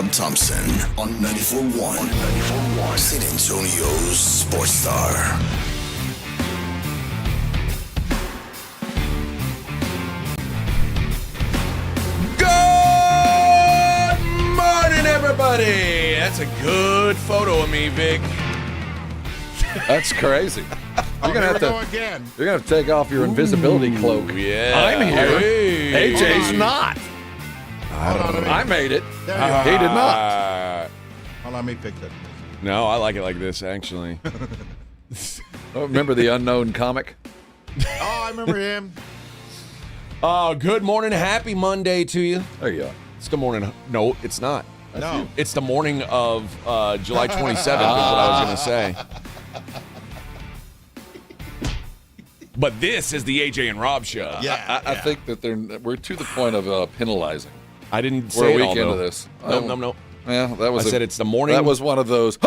and Thompson on 94.1. San Antonio's Sports Star. Good morning, everybody. That's a good photo of me, Vic. That's crazy. You're gonna have to again. You're gonna have to take off your invisibility cloak. Yeah. I'm here. Hey. AJ's not. I made it. There you are. He did not. Well, let me fix it. No, I like it like this, actually. Oh, remember the unknown comic? Oh, I remember him. Good morning. Happy Monday to you. There you go. It's the morning. No, it's not. No. It's the morning of July 27th is what I was going to say. But this is the AJ and Rob show. Yeah. I think that we're to the point of penalizing. I didn't We're say a it week all, into though. this. No. Yeah, that was. I said it's the morning. That was one of those.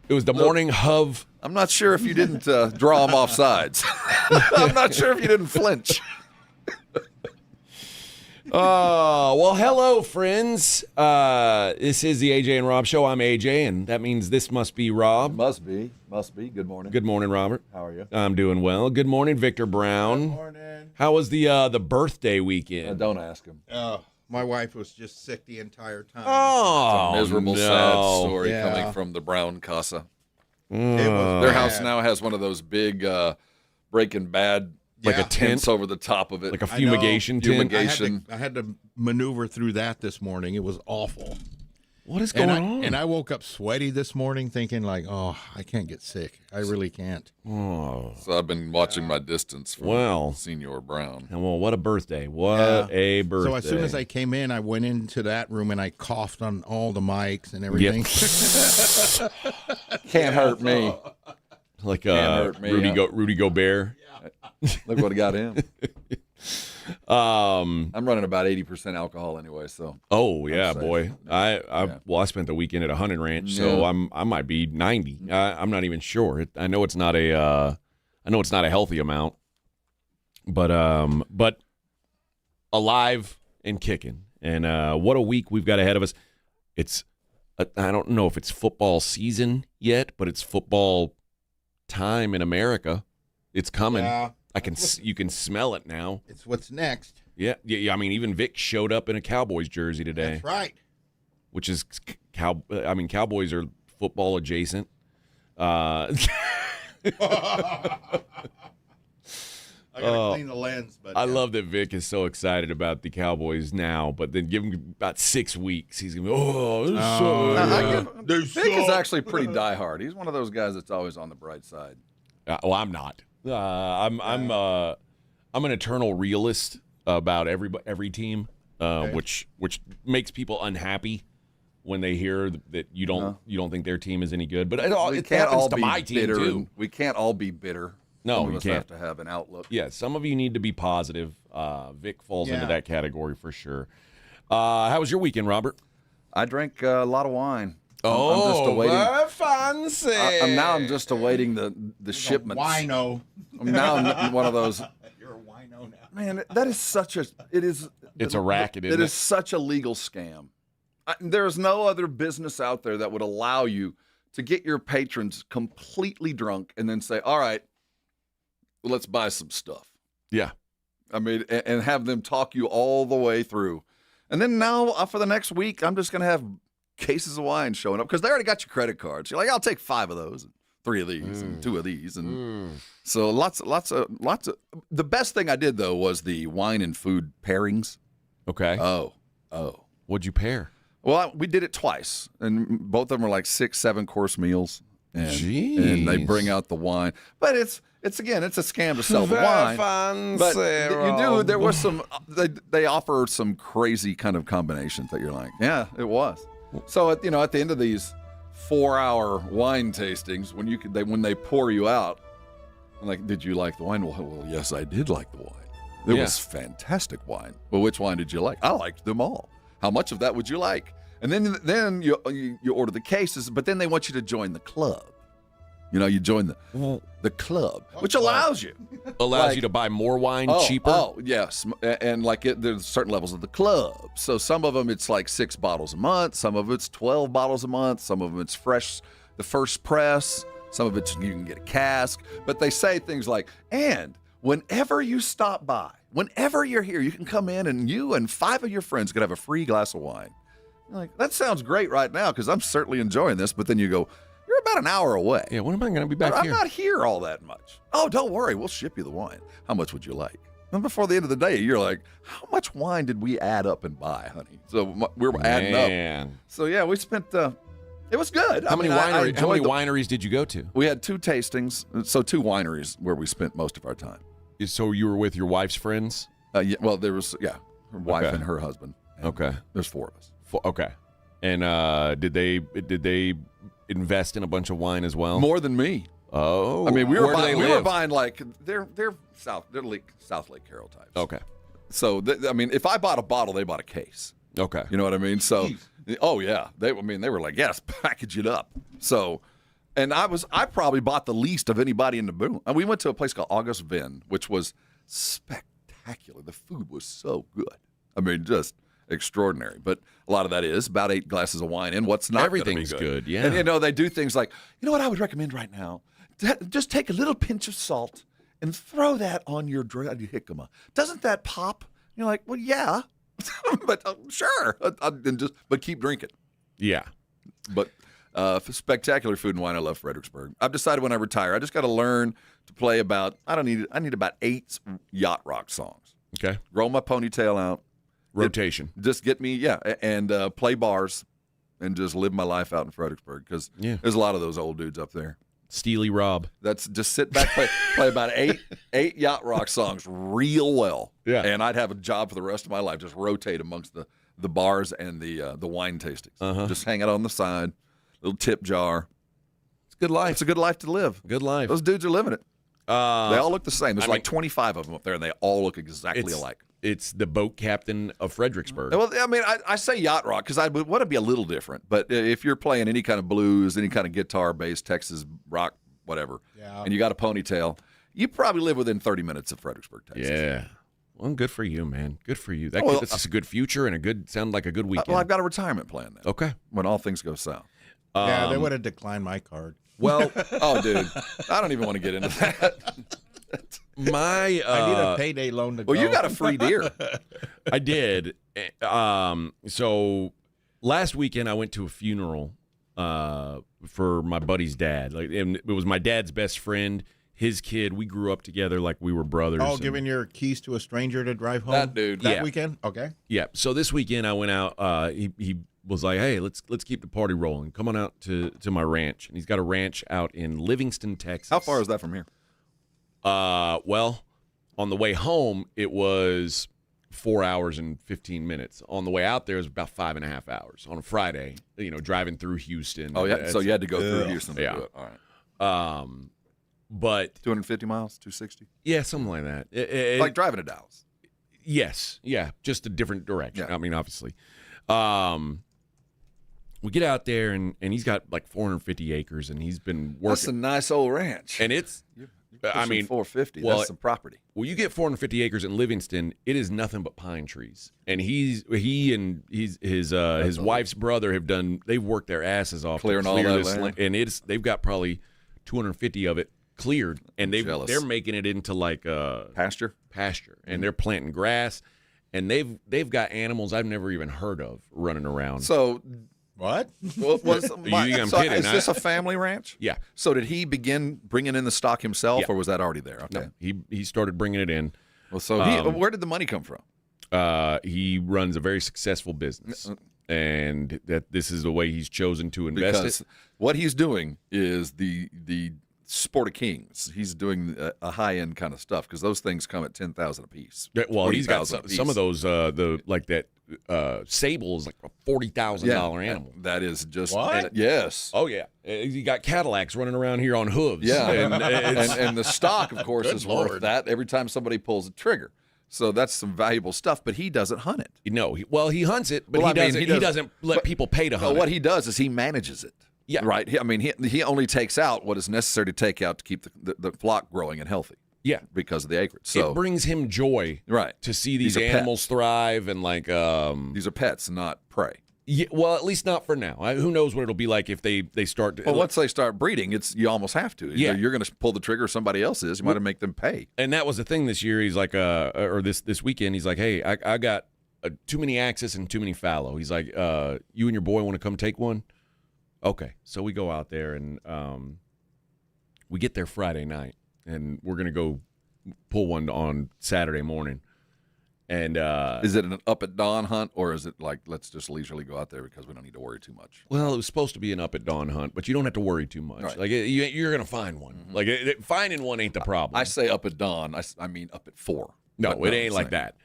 It was the morning of. I'm not sure if you didn't draw them off sides. I'm not sure if you didn't flinch. Well, hello, friends. This is the AJ and Rob show. I'm AJ, and that means this must be Rob. Must be. Good morning. Good morning, Robert. How are you? I'm doing well. Good morning, Victor Brown. Good morning. How was the birthday weekend? Don't ask him. Oh, my wife was just sick the entire time. Oh, Miserable, no. sad story Yeah. coming from the Brown Casa. It was Their bad. house now has one of those big Breaking Bad Like a Yeah. tent? tents over the top of it. Like a I know. fumigation tent? I had to maneuver through that this morning. It was awful. What is going on? And I woke up sweaty this morning thinking like, oh, I can't get sick. I really can't. Oh, So I've been watching my distance from Well. Senior Brown. and well, what a birthday! What a birthday! So as soon as I came in, I went into that room and I coughed on all the mics and everything. Can't hurt me. like hurt me, Rudy Gobert. Look what I got him. I'm running about 80% alcohol anyway, so Oh yeah, safe. boy. I spent the weekend at a hunting ranch, so I might be 90. I'm not even sure. I know it's not a healthy amount, but alive and kicking. And what a week we've got ahead of us. It's I don't know if it's football season yet, but it's football time in America. It's coming. Yeah. You can smell it now. It's what's next. Yeah. I mean, even Vic showed up in a Cowboys jersey today, That's right. which is Cowboys are football adjacent. I gotta clean the lens, but I love that Vic is so excited about the Cowboys now, but then give him about 6 weeks, he's gonna be, Vic is actually pretty diehard. He's one of those guys that's always on the bright side. well, I'm not. I'm an eternal realist about every team, which makes people unhappy when they hear that you don't think their team is any good. But it happens to my team bitter. too. We can't all be bitter. No, Some of you us can't. have to have an outlook. Yeah, some of you need to be positive. Vic falls into Yeah. that category for sure. How was your weekend, Robert? I drank a lot of wine. I'm Oh, just awaiting. fancy. I'm just awaiting the shipments. Wino. I'm now one of those. You're a wino now. Man, that is such a. It is. It's a racket, isn't It it? is such a legal scam. There's no other business out there that would allow you to get your patrons completely drunk and then say, "All right, well, let's buy some stuff." Yeah. I mean, and have them talk you all the way through, and then now for the next week, I'm just gonna have cases of wine showing up because they already got your credit cards. You're like, I'll take 5 of those, and 3 of these, and 2 of these, and so lots of. The best thing I did though was the wine and food pairings. Okay. Oh. What'd you pair? Well, we did it twice, and both of them were like 6-7 course meals. And they Jeez. bring out the wine, but it's a scam to sell the wine. But you do. There was some. They offer some crazy kind of combinations that you're like, yeah, it was. So at the end of these 4-hour wine tastings, when they pour you out, I'm like, did you like the wine? Well, yes, I did like the wine. It was fantastic wine. Well, which wine did you like? I liked them all. How much of that would you like? And then you order the cases, but then they want you to join the club. You join the club, which allows you to buy more wine cheaper. Oh, yes. And there's certain levels of the club. So some of them it's like 6 bottles a month. Some of it's 12 bottles a month. Some of them it's fresh, the first press. Some of it you can get a cask. But they say things like, and whenever you stop by, whenever you're here, you can come in and you and 5 of your friends could have a free glass of wine. You're like, that sounds great right now because I'm certainly enjoying this. But then you go, you're about an hour away. Yeah, when am I going to be back here? I'm not here all that much. Oh, don't worry. We'll ship you the wine. How much would you like? And before the end of the day, you're like, how much wine did we add up and buy, honey? So we're adding up. So, yeah, we spent, it was good. How many wineries did you go to? We had 2 tastings. So 2 wineries where we spent most of our time. So you were with your wife's friends? Yeah, well, there was, her wife and her husband. And there's 4 of us. Okay. And did they invest in a bunch of wine as well? More than me. Oh, I mean, we were buying like they're South Lake Carroll types. Okay. So if I bought a bottle, they bought a case. Okay. You know what I mean? So, oh yeah, they were like, yes, package it up. So, and I probably bought the least of anybody in the room. And we went to a place called August Vin, which was spectacular. The food was so good. I mean, just extraordinary. But a lot of that is about 8 glasses of wine in. What's not everything's good. Yeah. And they do things like, what I would recommend right now? Just take a little pinch of salt and throw that on your jicama. Doesn't that pop? You're like, well, yeah, but sure, but keep drinking. Yeah. But spectacular food and wine. I love Fredericksburg. I've decided when I retire, I just got to learn to play I need about 8 yacht rock songs. Okay. Roll my ponytail out. Rotation. Just get me, and play bars and just live my life out in Fredericksburg because there's a lot of those old dudes up there. Steely Rob. That's just sit back, play about eight yacht rock songs real well. Yeah. And I'd have a job for the rest of my life, just rotate amongst the bars and the wine tastings. Uh-huh. Just hang it on the side, little tip jar. It's a good life. It's a good life to live. Good life. Those dudes are living it. They all look the same. There's 25 of them up there, and they all look exactly alike. It's the boat captain of Fredericksburg. Well, I mean, I say yacht rock because I would want to be a little different. But if you're playing any kind of blues, any kind of guitar-based Texas rock, whatever, and you got a ponytail, you probably live within 30 minutes of Fredericksburg, Texas. Yeah. Well, good for you, man. Good for you. That's a good future and sound like a good weekend. Well, I've got a retirement plan now. Okay. When all things go south. Yeah, they would have declined my card. Well, oh, dude, I don't even want to get into that. I need a payday loan to go. Well, you got a free deer. I did. So last weekend I went to a funeral for my buddy's dad. And it was my dad's best friend, his kid. We grew up together like we were brothers. Oh, giving your keys to a stranger to drive home? That dude. That weekend? Okay. Yeah. So this weekend I went out. He was like, hey, let's keep the party rolling. Come on out to my ranch. And he's got a ranch out in Livingston, Texas. How far is that from here? Well, on the way home, it was 4 hours and 15 minutes. On the way out there, it was about 5.5 hours on a Friday, driving through Houston. Oh, yeah. So you had to go through Houston to do it. All right. But 250 miles, 260? Yeah, something like that. Like driving to Dallas. Yes. Yeah. Just a different direction. Yeah. I mean, obviously. We get out there, and he's got like 450 acres, and he's been working. That's a nice old ranch. And it's... I mean, 450. That's some property. Well, you get 450 acres in Livingston. It is nothing but pine trees. And he and his wife's brother have done. They've worked their asses off clearing all that land. And they've got probably 250 of it cleared, and they're making it into like pasture, and they're planting grass, and they've got animals I've never even heard of running around. So. What? I'm kidding. Is this a family ranch? Yeah. So did he begin bringing in the stock himself, or was that already there? Okay. No, he started bringing it in. Well, so where did the money come from? He runs a very successful business, and that this is the way he's chosen to invest because it. What he's doing is the Sport of Kings. He's doing a high end kind of stuff because those things come at $10,000 a piece. Well, he's got some of those Sable is like a $40,000 animal. That is just what? Yes. Oh yeah, you got Cadillacs running around here on hooves. Yeah, and the stock, of course, is worth that every time somebody pulls a trigger. So that's some valuable stuff. But he doesn't hunt it. No, he hunts it, but he doesn't let people pay to hunt it. What he does is he manages it. Yeah. Right. He only takes out what is necessary to take out to keep the flock growing and healthy. Yeah. Because of the acreage. So it brings him joy to see these animals thrive and like these are pets, not prey. Yeah, well, at least not for now. Who knows what it'll be like if they start. Well, once they start breeding, you almost have to. Yeah. You're going to pull the trigger. Somebody else is. You might have make them pay. And that was the thing this year. He's like, or this weekend, he's like, hey, I got too many axis and too many fallow. He's like, you and your boy want to come take one? Okay, so we go out there and we get there Friday night, and we're gonna go pull one on Saturday morning. And is it an up at dawn hunt, or is it like let's just leisurely go out there because we don't need to worry too much? Well, it was supposed to be an up at dawn hunt, but you don't have to worry too much. Right. Like you're gonna find one. Mm-hmm. Like finding one ain't the problem. I say up at dawn. I mean up at 4. No, it ain't like that.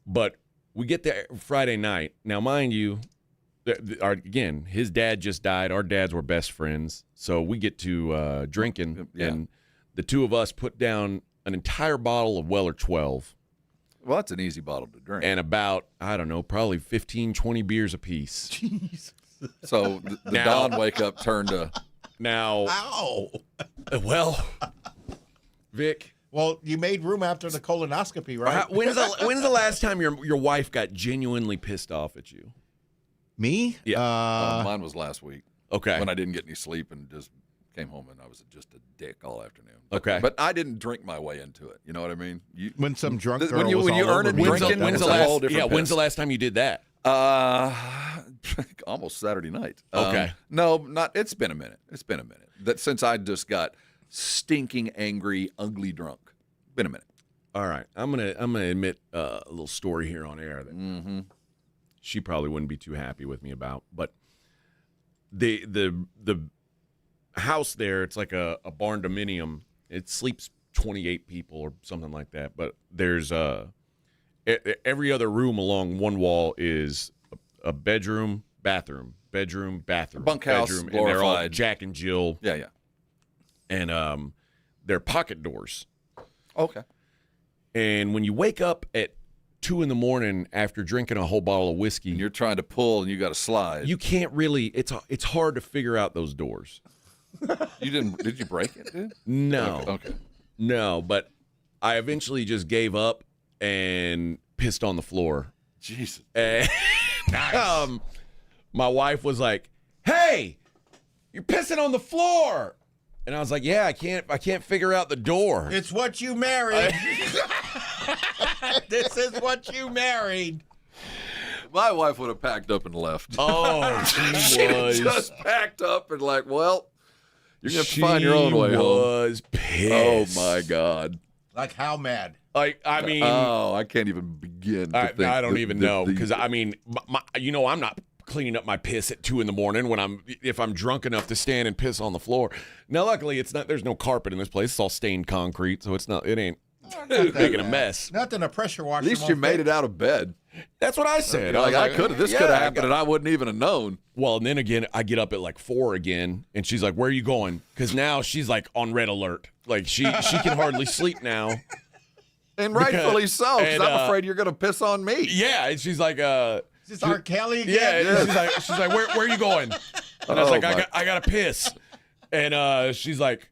But we get there Friday night. Now, mind you, again, his dad just died. Our dads were best friends, so we get to drinking, and the two of us put down an entire bottle of Weller 12. Well, that's an easy bottle to drink. And about, I don't know, probably 15, 20 beers apiece. Jesus. So the dawn wake up turned to... Now... Ow! Well, Vic... Well, you made room after the colonoscopy, right? When's the last time your wife got genuinely pissed off at you? Me? Yeah. Mine was last week. Okay. When I didn't get any sleep and just came home and I was just a dick all afternoon. Okay. But I didn't drink my way into it. You know what I mean? When some drunk girl when you was all earn over it me. drinking, when's the last time you did that? Almost Saturday night. Okay. No, not. It's been a minute. That since I just got stinking angry, ugly drunk. Been a minute. All right. I'm gonna admit a little story here on air that she probably wouldn't be too happy with me about. But the house there, it's like a barn dominium. It sleeps 28 people or something like that. But there's every other room along one wall is a bedroom, bathroom, bunkhouse, bedroom, glorified. and they're all Jack and Jill. Yeah. And they're pocket doors. Okay. And when you wake up at 2 a.m. after drinking a whole bottle of whiskey, And you're trying to pull and you got to slide. you can't really. It's hard to figure out those doors. You didn't? Did you break it, dude? No. Okay. No, but I eventually just gave up and pissed on the floor. Jesus. And my wife was like, "Hey, you're pissing on the floor." And I was like, "Yeah, I can't figure out the door." It's what you married. This is what you married. My wife would have packed up and left. Oh, she was just packed up and like, well, you're gonna have to find your own way home. She was pissed. Oh my God. Like how mad? Like, I mean, I can't even begin. To think I don't even know because I mean, I'm not cleaning up my piss at 2 a.m. if I'm drunk enough to stand and piss on the floor. Now, luckily, it's not. There's no carpet in this place. It's all stained concrete, so it ain't making a mess. Nothing a pressure washer. At least you made it out of bed. That's what I said. Like I could have. This could have happened, and I wouldn't even have known. Well, and then again, I get up at like 4 again, and she's like, "Where are you going?" Because now she's like on red alert. Like she can hardly sleep now. And rightfully so, because I'm afraid you're going to piss on me. Yeah, and she's like, Is this R. Kelly again? Yeah, she's like, where are you going? And I was like, I got to piss. And she's like,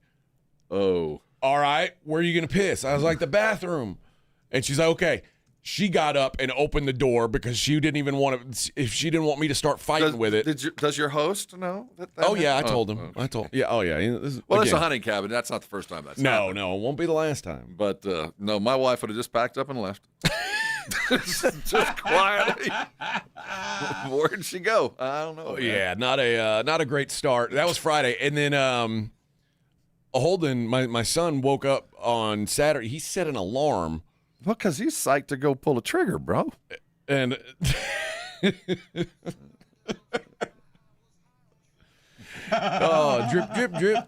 oh, all right, where are you going to piss? I was like, the bathroom. And she's like, okay. She got up and opened the door because she didn't even want to. If she didn't want me to start fighting with it. Does your host know? I told him. Okay. I told. Yeah. Oh yeah. It's a hunting cabin. That's not the first time that's happened. No, it won't be the last time. But no, my wife would have just packed up and left. just quietly. Where'd she go? I don't know. Oh, yeah, not a great start. That was Friday, and then Holden, my son, woke up on Saturday. He set an alarm. Well, because he's psyched to go pull a trigger, bro. And oh, drip, drip, drip.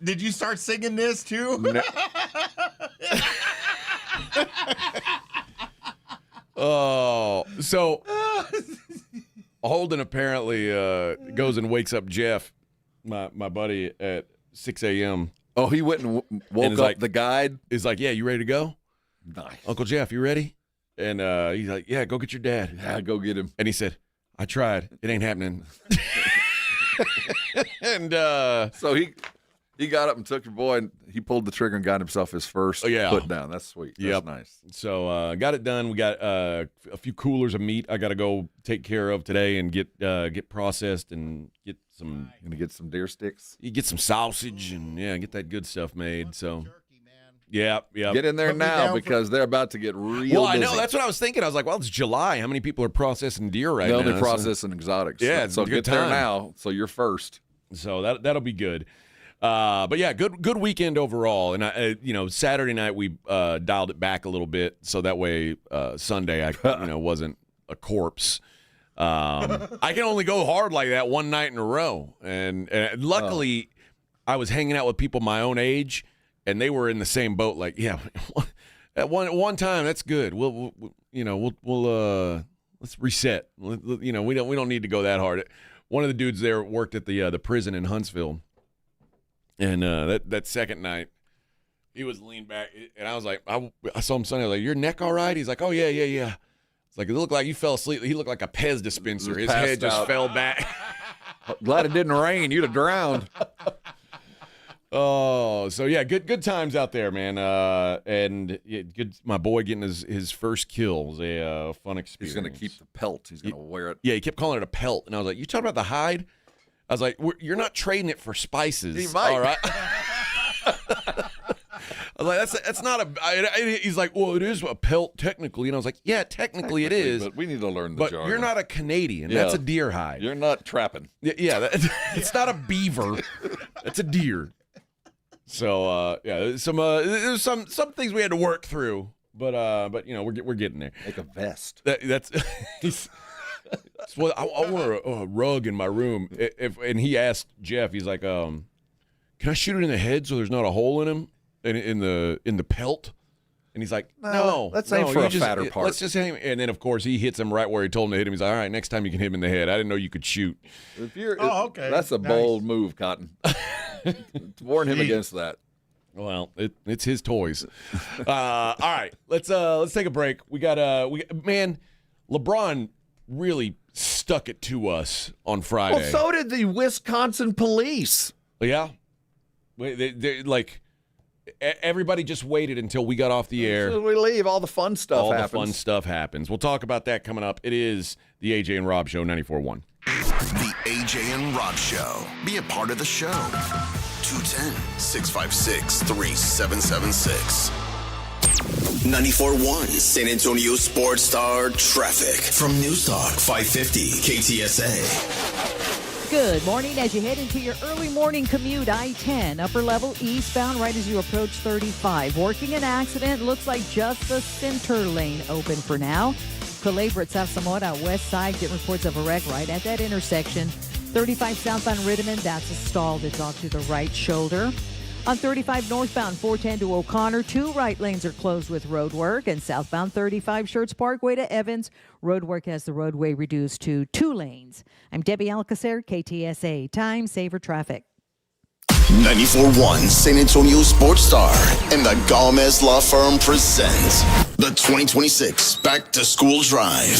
Did you start singing this too? No. Oh, so Holden apparently goes and wakes up Jeff, my buddy, at 6 a.m. Oh, he went and woke up like, the guide? Is like, yeah, you ready to go? Nice. Uncle Jeff, you ready? And he's like, yeah, go get your dad. Yeah, go get him. And he said, I tried. It ain't happening. And so he got up and took your boy, and he pulled the trigger and got himself his first put down. That's sweet. That's nice. So got it done. We got a few coolers of meat I got to go take care of today and get processed and get some. Gonna get some deer sticks. You get some sausage and get that good stuff made. So. Yeah. Get in there now because they're about to get real I busy. know. That's what I was thinking. I was like, well, it's July. How many people are processing deer right now? They're processing exotics. Yeah, so get there now. So you're first. So that'll be good. But yeah, good weekend overall. And I, Saturday night we dialed it back a little bit so that way Sunday I wasn't a corpse. I can only go hard like that one night in a row. And luckily, I was hanging out with people my own age. And they were in the same boat, like, yeah, at one time that's good. We'll let's reset. We don't need to go that hard. One of the dudes there worked at the prison in Huntsville, and that second night, he was leaned back, and I was like, I saw him Sunday. I was like, your neck all right? He's like, oh yeah. It's like it looked like you fell asleep. He looked like a Pez dispenser. His head just fell back. Glad it didn't rain. You'd have drowned. Oh, so yeah, good times out there, man. And good. My boy getting his first kill was a fun experience. He's gonna keep the pelt. He's gonna wear it. Yeah, he kept calling it a pelt, and I was like, "You talking about the hide?" I was like, "You're not trading it for spices, he might. all right?" I was like, "That's not a." He's like, "Well, it is a pelt technically," and I was like, "Yeah, technically it is." But we need to learn the jargon. But you're not a Canadian. Yeah. That's a deer hide. You're not trapping. Yeah, it's not a beaver. That's a deer. So there's some things we had to work through, but we're getting there. Like a vest. That's well, I want a rug in my room. And he asked Jeff, he's like, can I shoot it in the head so there's not a hole in him in the pelt? And he's like, no, let's aim for a fatter part. Let's just aim. And then of course he hits him right where he told him to hit him. He's like, all right, next time you can hit him in the head. I didn't know you could shoot. Okay. That's a bold move, Cotton. Warn him against that. Well, it's his toys. All right, let's take a break. We got LeBron really stuck it to us on Friday. Well, so did the Wisconsin police. Yeah, they like everybody just waited until we got off the air. As we leave, all the fun stuff happens. All the fun stuff happens. We'll talk about that coming up. It is the AJ and Rob Show, 94.1. The AJ and Rob Show. Be a part of the show. 210-656-3776. 94.1 San Antonio Sports Star Traffic from News Talk 550 KTSA. Good morning as you head into your early morning commute. I-10 upper level eastbound right as you approach 35. Working an accident, looks like just the center lane open for now. Culebra at South Zamora west side, get reports of a wreck right at that intersection. 35 southbound Rittiman, that's a stall that's off to the right shoulder. On 35 northbound 410 to O'Connor, 2 right lanes are closed with road work. And southbound 35 Schertz Parkway to Evans, road work has the roadway reduced to 2 lanes. I'm Debbie Alcacer, KTSA. Time saver traffic. 94.1 San Antonio Sports Star and the Gomez Law Firm present the 2026 Back to School Drive.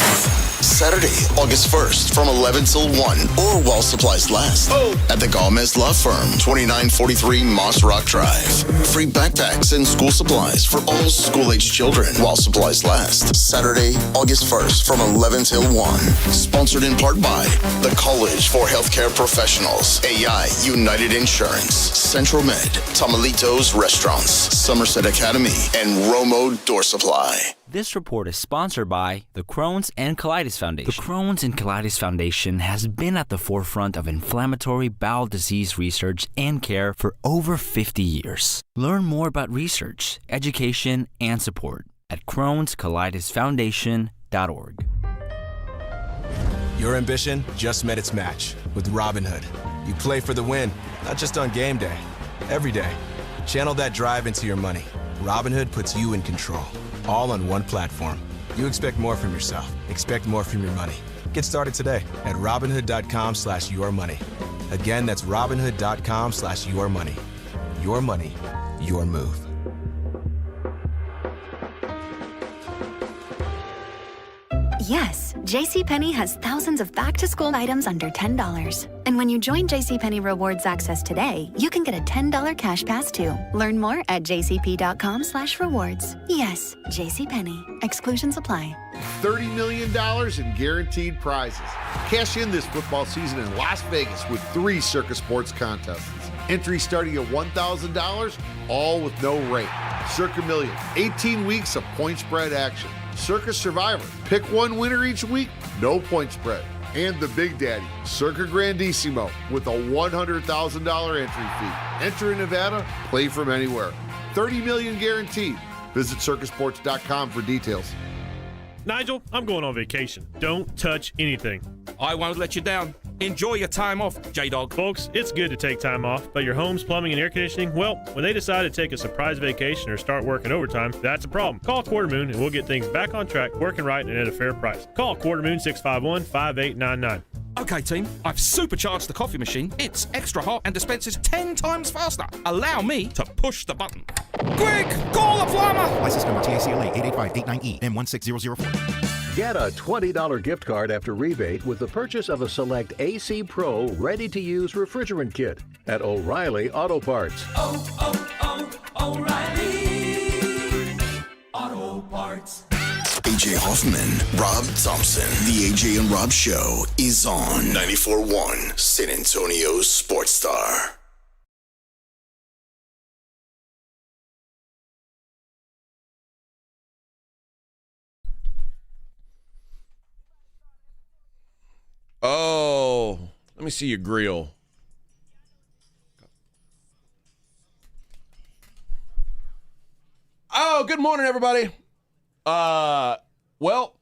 Saturday, August 1st from 11 till 1 or while supplies last at the Gomez Law Firm, 2943 Moss Rock Drive. Free backpacks and school supplies for all school-age children while supplies last. Saturday, August 1st from 11 till 1. Sponsored in part by the College for Healthcare Professionals, AI United Insurance, Central Med, Tamalitos Restaurants, Somerset Academy, and Romo Door Supply. This report is sponsored by the Crohn's and Colitis Foundation. The Crohn's and Colitis Foundation has been at the forefront of inflammatory bowel disease research and care for over 50 years. Learn more about research, education, and support at Crohn'sColitisFoundation.org. Your ambition just met its match with Robinhood. You play for the win, not just on game day, every day. Channel that drive into your money. Robinhood puts you in control, all on one platform. You expect more from yourself. Expect more from your money. Get started today at Robinhood.com/yourmoney. Again, that's Robinhood.com/yourmoney. Your money, your move. Yes, JCPenney has thousands of back-to-school items under $10. And when you join JCPenney Rewards Access today, you can get a $10 cash pass too. Learn more at jcp.com/rewards. Yes, JCPenney. Exclusions apply. $30 million in guaranteed prizes. Cash in this football season in Las Vegas with 3 Circa Sports contests. Entry starting at $1,000, all with no rate. Circa Million, 18 weeks of point spread action. Circa Survivor, pick one winner each week, no point spread. And the Big Daddy, Circa Grandissimo, with a $100,000 entry fee. Enter in Nevada, play from anywhere. $30 million guaranteed. Visit circasports.com for details. Nigel, I'm going on vacation. Don't touch anything. I won't let you down. Enjoy your time off, J-Dog. Folks, it's good to take time off, but your home's plumbing and air conditioning, well, when they decide to take a surprise vacation or start working overtime, that's a problem. Call Quarter Moon and we'll get things back on track, working right and at a fair price. Call Quarter Moon 651-5899. Okay, team, I've supercharged the coffee machine. It's extra hot and dispenses 10 times faster. Allow me to push the button. Quick, call the plumber! License number TACLA 88589E M16004. Get a $20 gift card after rebate with the purchase of a select AC Pro ready-to-use refrigerant kit at O'Reilly Auto Parts. O'Reilly Auto Parts. AJ Hoffman, Rob Thompson. The AJ and Rob Show is on 94.1 San Antonio's Sports Star. Oh, let me see your grill. Oh, good morning, everybody. Well,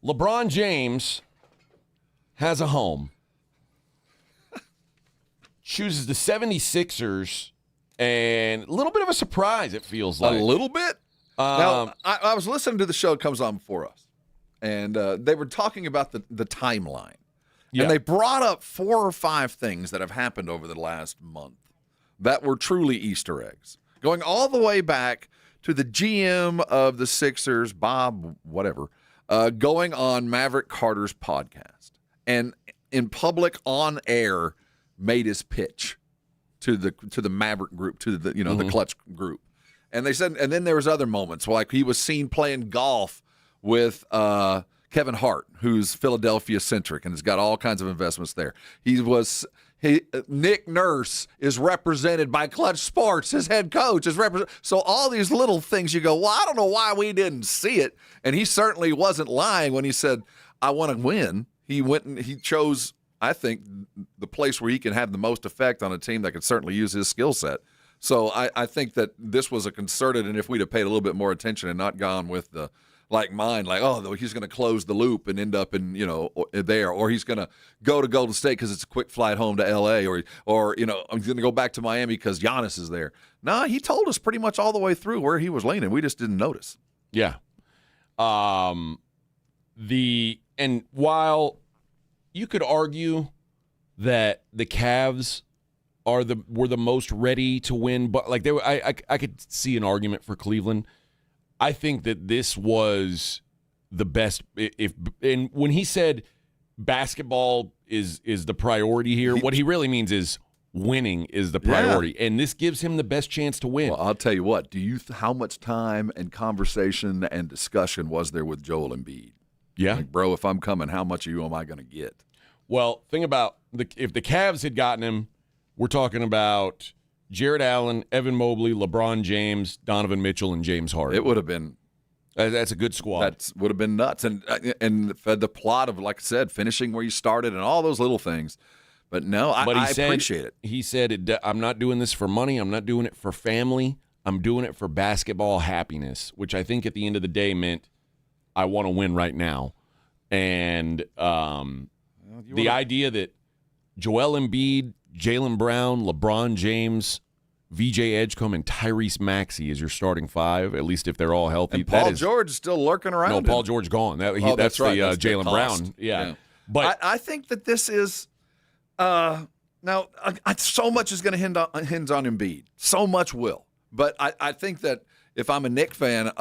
LeBron James has a home. Chooses the 76ers, and a little bit of a surprise, it feels like. A little bit? Now, I was listening to the show that comes on before us. And they were talking about the timeline. Yeah. And they brought up 4 or 5 things that have happened over the last month that were truly Easter eggs. Going all the way back to the GM of the Sixers, Bob whatever, going on Maverick Carter's podcast. And in public, on air, made his pitch to the Maverick group, to the the Clutch group. And they said, and then there was other moments, like he was seen playing golf with Kevin Hart, who's Philadelphia-centric and has got all kinds of investments there. Nick Nurse is represented by Clutch Sports. His head coach is represented. So all these little things you go, well, I don't know why we didn't see it. And he certainly wasn't lying when he said, I want to win. He went and he chose, I think, the place where he can have the most effect on a team that could certainly use his skill set. So I think that this was a concerted, and if we'd have paid a little bit more attention and not gone with the like mine, like, oh, he's going to close the loop and end up in, there, or he's going to go to Golden State because it's a quick flight home to L.A., or I'm going to go back to Miami because Giannis is there. No, he told us pretty much all the way through where he was leaning. We just didn't notice. Yeah. And while you could argue that the Cavs were the most ready to win, but like I could see an argument for Cleveland. I think that this was the best. And when he said basketball is the priority here, what he really means is winning is the priority, and this gives him the best chance to win. Well, I'll tell you what. How much time and conversation and discussion was there with Joel Embiid? Yeah, like, bro, if I'm coming, how much of you am I going to get? Well, think about if the Cavs had gotten him, we're talking about Jared Allen, Evan Mobley, LeBron James, Donovan Mitchell, and James Harden. It would have been. That's a good squad. That would have been nuts, and the plot of, like I said, finishing where you started, and all those little things. But no, I appreciate it. He said, "I'm not doing this for money. I'm not doing it for family. I'm doing it for basketball happiness," which I think at the end of the day meant I want to win right now. And the idea that Joel Embiid, Jaylen Brown, LeBron James, VJ Edgecombe, and Tyrese Maxey is your starting 5, at least if they're all healthy. And Paul George is still lurking around. No, Paul George gone. That's right. That's Jaylen Brown. Yeah. But I think that this is now so much is going to hinge on Embiid. So much will. But I think that if I'm a Knicks fan,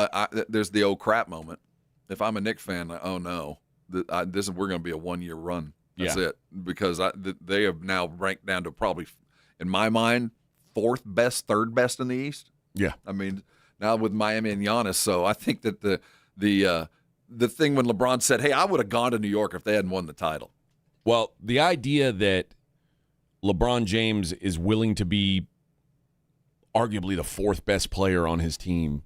there's the old crap moment. if I'm a Knicks fan, oh no, we're going to be a 1-year run. That's it, because they have now ranked down to probably, in my mind, 4th best, 3rd best in the East. Yeah, I mean, now with Miami and Giannis, so I think that the thing when LeBron said, "Hey, I would have gone to New York if they hadn't won the title." Well, the idea that LeBron James is willing to be arguably the 4th best player on his team,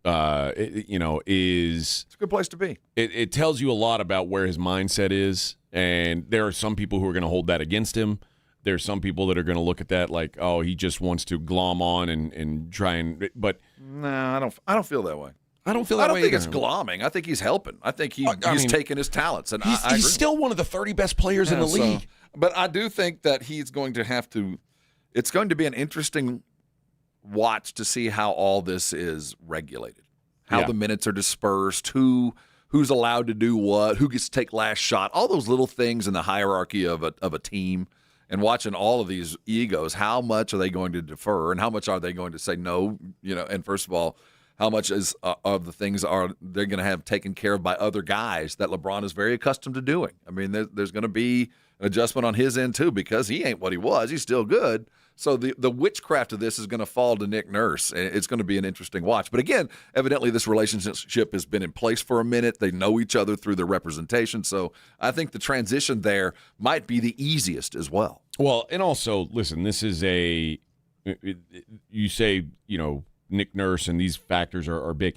is it's a good place to be. It tells you a lot about where his mindset is, and there are some people who are going to hold that against him. There's some people that are going to look at that like, oh, he just wants to glom on and try and. But no, I don't feel that way. I don't feel that way. I don't think either. it's glomming. I think he's helping. I think he's taking his talents, and he's still one of the 30 best players in the league. But I do think that he's going to have to. It's going to be an interesting watch to see how all this is regulated, how the minutes are dispersed, who's allowed to do what, who gets to take last shot, all those little things in the hierarchy of a team, and watching all of these egos. How much are they going to defer, and how much are they going to say no? And first of all, how much of the things are they're going to have taken care of by other guys that LeBron is very accustomed to doing? I mean, there's going to be an adjustment on his end too, because he ain't what he was. He's still good. So the witchcraft of this is going to fall to Nick Nurse. It's going to be an interesting watch. But again, evidently this relationship has been in place for a minute. They know each other through their representation. So I think the transition there might be the easiest as well. Well, and also, listen, this is you say, Nick Nurse and these factors are big.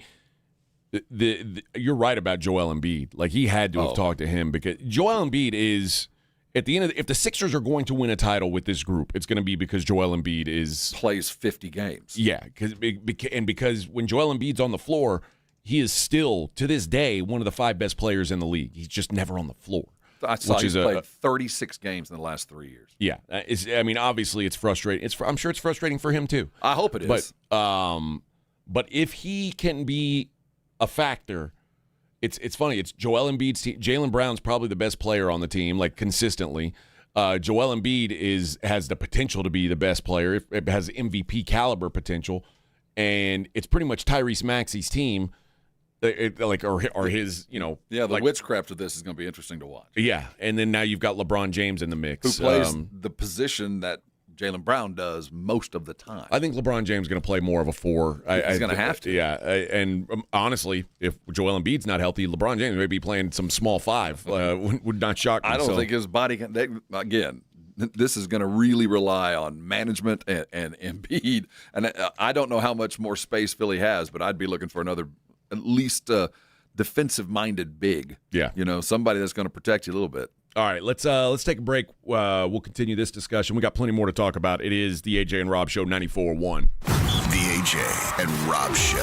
You're right about Joel Embiid. Like, he had to have talked to him, because Joel Embiid is, at the end if the Sixers are going to win a title with this group, it's going to be because Joel Embiid plays 50 games. Yeah, because when Joel Embiid's on the floor, he is still, to this day, one of the 5 best players in the league. He's just never on the floor. I saw he's played 36 games in the last 3 years. Yeah. Obviously it's frustrating. I'm sure it's frustrating for him too. I hope it is. But if he can be a factor, it's funny. It's Joel Embiid's team. Jaylen Brown's probably the best player on the team, like, consistently. Joel Embiid has the potential to be the best player. It has MVP caliber potential, and it's pretty much Tyrese Maxey's team. Or his, the witchcraft of this is going to be interesting to watch. Yeah, and then now you've got LeBron James in the mix, who plays the position that Jaylen Brown does most of the time. I think LeBron James is going to play more of a 4. He's going to have to. Yeah, and honestly, if Joel Embiid's not healthy, LeBron James may be playing some small 5. Would not shock me. I don't think his body can. Again, this is going to really rely on management and Embiid. And I don't know how much more space Philly has, but I'd be looking for another, at least defensive-minded big. Yeah. Somebody that's going to protect you a little bit. All right, let's take a break. We'll continue this discussion. We got plenty more to talk about. It is the AJ and Rob Show, 94.1. The AJ and Rob Show.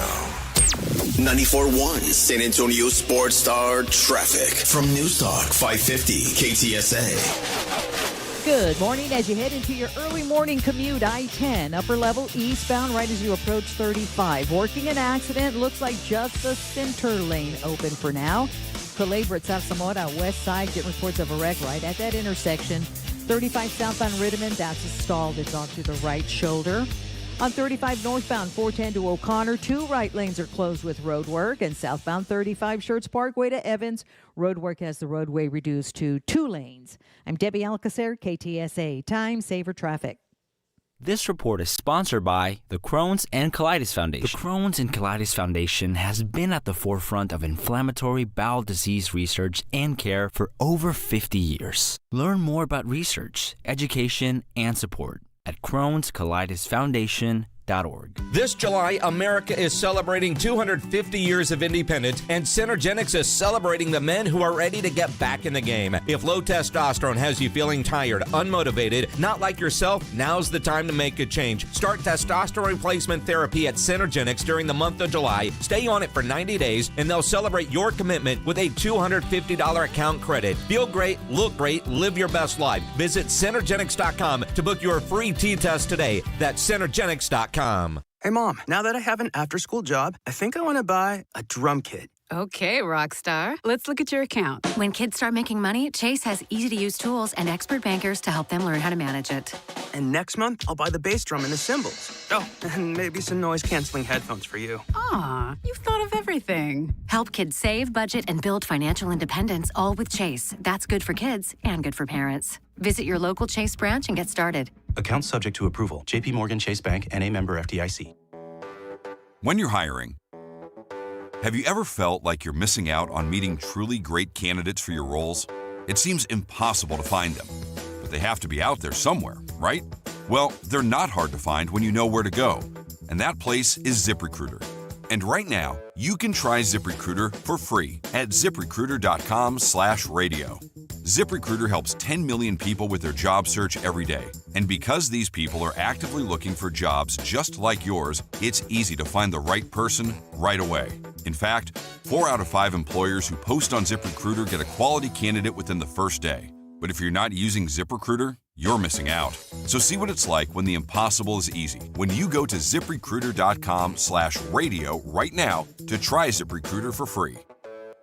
94.1 San Antonio Sports Star Traffic from News Talk 550 KTSA. Good morning. As you head into your early morning commute, I-10, upper level eastbound right as you approach 35. Working an accident, looks like just the center lane open for now. Culebra at South Zamora, west side, get reports of a wreck right at that intersection. 35 southbound Rittiman, that's a stall that's off to the right shoulder. On 35 northbound 410 to O'Connor, 2 right lanes are closed with road work. And southbound 35 Schertz Parkway to Evans, road work has the roadway reduced to 2 lanes. I'm Debbie Alcacer, KTSA. Time Saver Traffic. This report is sponsored by the Crohn's and Colitis Foundation. The Crohn's and Colitis Foundation has been at the forefront of inflammatory bowel disease research and care for over 50 years. Learn more about research, education, and support at Crohn'sColitisFoundation.org. This July, America is celebrating 250 years of independence, and Synergenics is celebrating the men who are ready to get back in the game. If low testosterone has you feeling tired, unmotivated, not like yourself, now's the time to make a change. Start testosterone replacement therapy at Synergenics during the month of July. Stay on it for 90 days, and they'll celebrate your commitment with a $250 account credit. Feel great, look great, live your best life. Visit Synergenics.com to book your free T-test today. That's Synergenics.com. Hey, Mom, now that I have an after-school job, I think I want to buy a drum kit. Okay, rock star. Let's look at your account. When kids start making money, Chase has easy-to-use tools and expert bankers to help them learn how to manage it. And next month, I'll buy the bass drum and the cymbals. Oh, and maybe some noise-canceling headphones for you. Aw, you've thought of everything. Help kids save, budget, and build financial independence, all with Chase. That's good for kids and good for parents. Visit your local Chase branch and get started. Account subject to approval. J.P. Morgan Chase Bank, N.A. member FDIC. When you're hiring, have you ever felt like you're missing out on meeting truly great candidates for your roles? It seems impossible to find them, but they have to be out there somewhere, right? Well, they're not hard to find when you know where to go, and that place is ZipRecruiter. And right now, you can try ZipRecruiter for free at ZipRecruiter.com/radio. ZipRecruiter helps 10 million people with their job search every day. And because these people are actively looking for jobs just like yours, it's easy to find the right person right away. In fact, 4 out of 5 employers who post on ZipRecruiter get a quality candidate within the first day. But if you're not using ZipRecruiter, you're missing out. So see what it's like when the impossible is easy. When you go to ZipRecruiter.com/radio right now to try ZipRecruiter for free.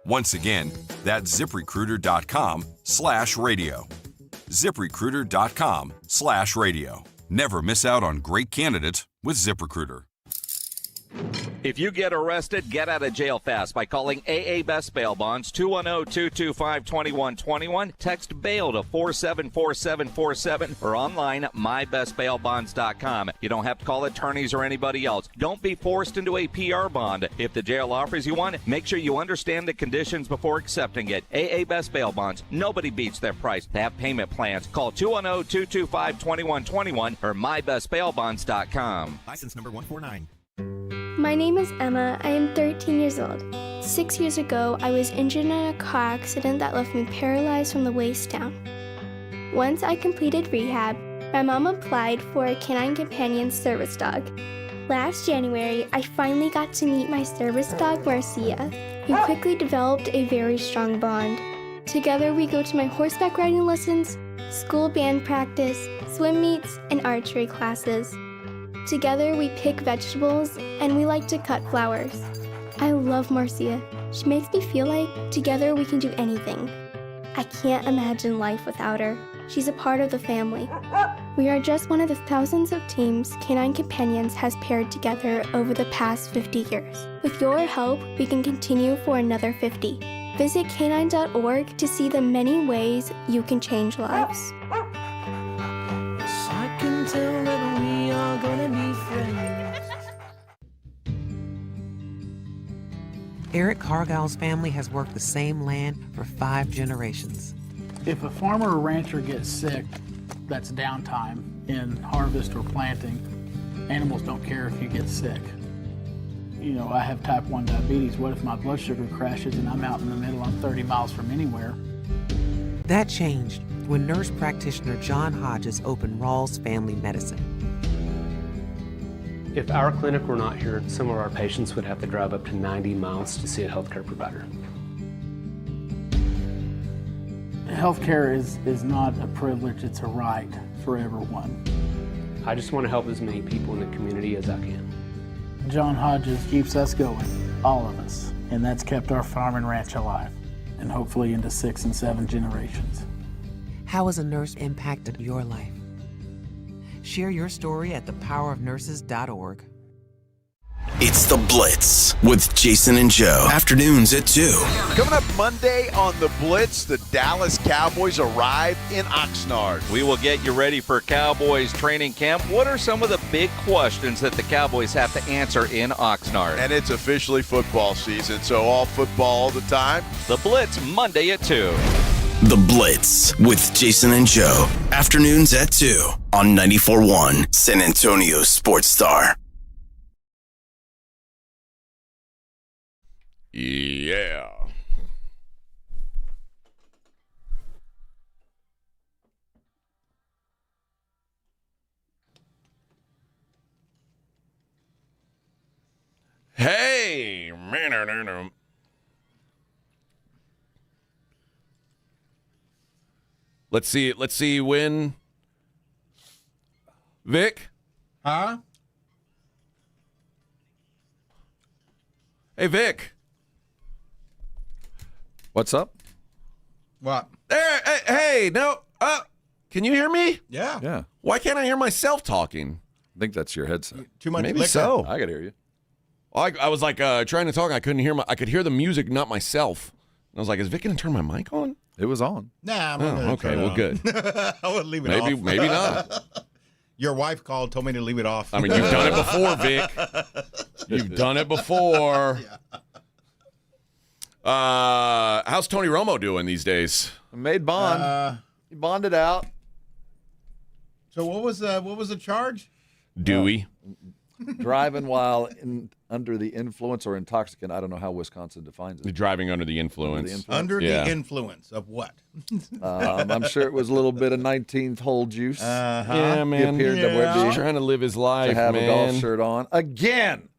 Once again, that's ZipRecruiter.com/radio. ZipRecruiter.com/radio. Never miss out on great candidates with ZipRecruiter. If you get arrested, get out of jail fast by calling AA Best Bail Bonds, 210-225-2121. Text bail to 474747 or online mybestbailbonds.com. You don't have to call attorneys or anybody else. Don't be forced into a PR bond. If the jail offers you one, make sure you understand the conditions before accepting it. AA Best Bail Bonds. Nobody beats their price. They have payment plans. Call 210-225-2121 or mybestbailbonds.com. License number 149. My name is Emma. I am 13 years old. 6 years ago, I was injured in a car accident that left me paralyzed from the waist down. Once I completed rehab, my mom applied for a canine companion service dog. Last January, I finally got to meet my service dog, Marcia. We quickly developed a very strong bond. Together, we go to my horseback riding lessons, school band practice, swim meets, and archery classes. Together, we pick vegetables, and we like to cut flowers. I love Marcia. She makes me feel like together we can do anything. I can't imagine life without her. She's a part of the family. We are just one of the thousands of teams Canine Companions has paired together over the past 50 years. With your help, we can continue for another 50. Visit canine.org to see the many ways you can change lives. I can tell that we are gonna be friends. Eric Cargill's family has worked the same land for 5 generations. If a farmer or rancher gets sick, that's downtime in harvest or planting. Animals don't care if you get sick. You know, I have type 1 diabetes. What if my blood sugar crashes and I'm out in the middle, I'm 30 miles from anywhere? That changed when nurse practitioner John Hodges opened Rawls Family Medicine. If our clinic were not here, some of our patients would have to drive up to 90 miles to see a healthcare provider. Healthcare is not a privilege, it's a right for everyone. I just want to help as many people in the community as I can. John Hodges keeps us going, all of us, and that's kept our farm and ranch alive, and hopefully into 6 and 7 generations. How has a nurse impacted your life? Share your story at thepowerofnurses.org. It's The Blitz with Jason and Joe. Afternoons at 2. Coming up Monday on The Blitz, the Dallas Cowboys arrive in Oxnard. We will get you ready for Cowboys training camp. What are some of the big questions that the Cowboys have to answer in Oxnard? And it's officially football season, so all football all the time. The Blitz, Monday at 2. The Blitz with Jason and Joe. Afternoons at 2 on 94.1 San Antonio Sports Star. Yeah. Hey, man. Let's see when. Vic? Huh? Hey, Vic. What's up? What? Hey, no. Can you hear me? Yeah. Yeah. Why can't I hear myself talking? I think that's your headset. Too much Maybe liquor. so. I could hear you. I was like trying to talk. I couldn't hear I could hear the music, not myself. And I was like, is Vic going to turn my mic on? It was on. Nah, I'm gonna okay, turn it well, on. good. I would leave it off. Maybe not. Your wife called, told me to leave it off. I mean, you've done it before, Vic. You've done it before. How's Tony Romo doing these days? Made bond. He bonded out. So what was the charge? Dewey. Driving while under the influence or intoxicant. I don't know how Wisconsin defines it. Driving under the influence. Under the influence of what? I'm sure it was a little bit of 19th hole juice. Yeah, man. He appeared to He's trying to live his life, to have man. a golf shirt on. Again.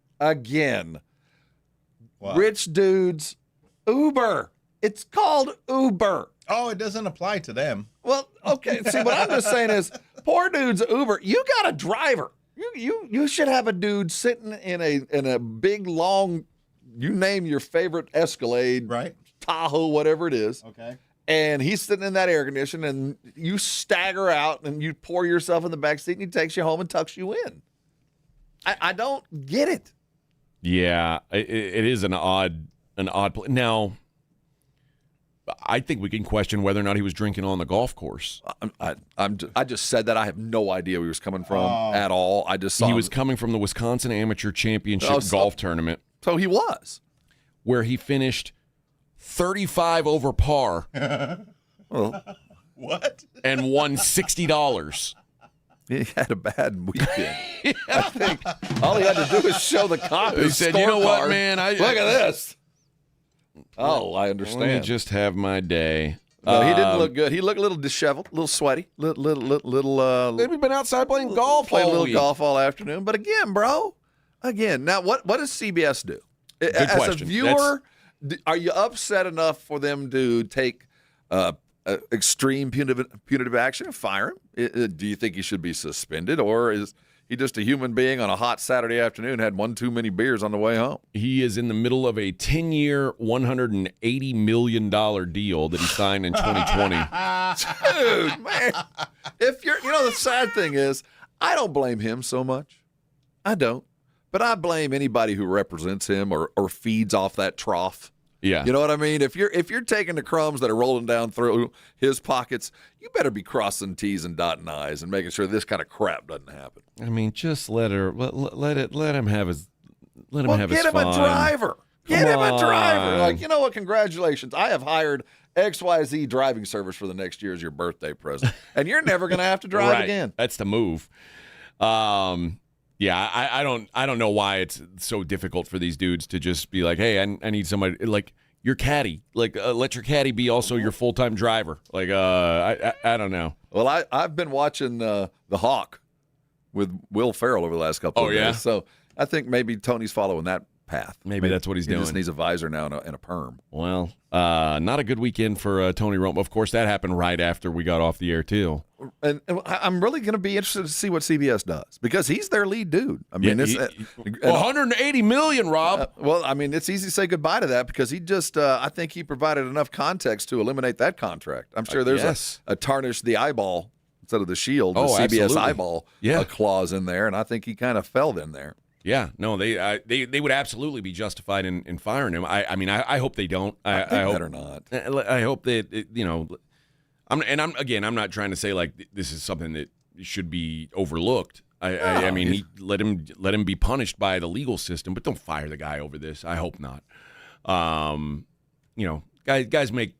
What? Rich dudes, Uber. It's called Uber. Oh, it doesn't apply to them. Well, okay. See, what I'm just saying is, poor dude's Uber. You got a driver. You should have a dude sitting in a big long, you name your favorite Escalade, right? Tahoe, whatever it is. Okay. And he's sitting in that air conditioner, and you stagger out, and you pour yourself in the back seat, and he takes you home and tucks you in. I don't get it. Yeah, it is an odd play. Now, I think we can question whether or not he was drinking on the golf course. I just said that. I have no idea where he was coming from at all. I just saw he him. was coming from the Wisconsin Amateur Championship golf tournament. So he was. Where he finished 35 over par. Well, what? And won $60. He had a bad weekend. I think all he had to do was show the cop He his said, "You know what, scorecard. man? Look at this." Oh, I understand. Let me just have my day. No, he didn't look good. He looked a little disheveled, a little sweaty, little. Maybe been outside playing golf. Played a all little week. golf all afternoon. But again, bro, now what does CBS do? As question. a viewer, are you upset enough for them to take extreme punitive action and fire him? Do you think he should be suspended, or is he just a human being on a hot Saturday afternoon, had one too many beers on the way home? He is in the middle of a 10-year, $180 million deal that he signed in 2020. Dude, man. If you're, the sad thing is, I don't blame him so much. I don't. But I blame anybody who represents him or feeds off that trough. Yeah. You know what I mean? If you're taking the crumbs that are rolling down through his pockets, you better be crossing T's and dotting I's and making sure this kind of crap doesn't happen. I mean, just let him have his fun. Get him a driver. Get him a driver. Like, you know what? Congratulations. I have hired XYZ driving service for the next year as your birthday present. And you're never going to have to drive Right. again. That's the move. Yeah, I don't know why it's so difficult for these dudes to just be like, hey, I need somebody like your caddy. Like, let your caddy be also your full-time driver. Like, I don't know. Well, I've been watching The Hawk with Will Ferrell over the last couple of days. yeah? So I think maybe Tony's following that path. Maybe that's what he's doing. He just needs a visor now and a perm. Well, not a good weekend for Tony Romo. Of course, that happened right after we got off the air, too. And I'm really going to be interested to see what CBS does because he's their lead dude. I mean, $180 million, Rob. Well, I mean, it's easy to say goodbye to that because he just, I think he provided enough context to eliminate that contract. I'm sure there's a tarnish the eyeball instead of the shield, the CBS absolutely. eyeball clause in there, and I think he kind of fell in there. Yeah, no, they would absolutely be justified in firing him. I mean, I hope they don't. I hope better not. I hope that I'm not trying to say like this is something that should be overlooked. I mean, let him be punished by the legal system, but don't fire the guy over this. I hope not. Guys make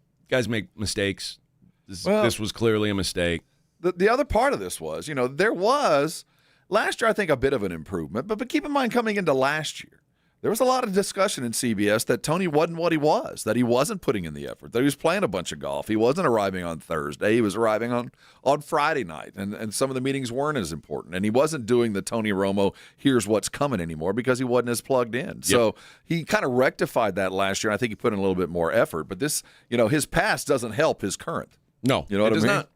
mistakes. This was clearly a mistake. The other part of this was, there was last year, I think, a bit of an improvement. But keep in mind, coming into last year, there was a lot of discussion in CBS that Tony wasn't what he was, that he wasn't putting in the effort, that he was playing a bunch of golf. He wasn't arriving on Thursday. He was arriving on Friday night, and some of the meetings weren't as important. And he wasn't doing the Tony Romo, here's what's coming anymore because he wasn't as plugged in. Yep. So he kind of rectified that last year. I think he put in a little bit more effort. But this, his past doesn't help his current. No, you know what I mean? Does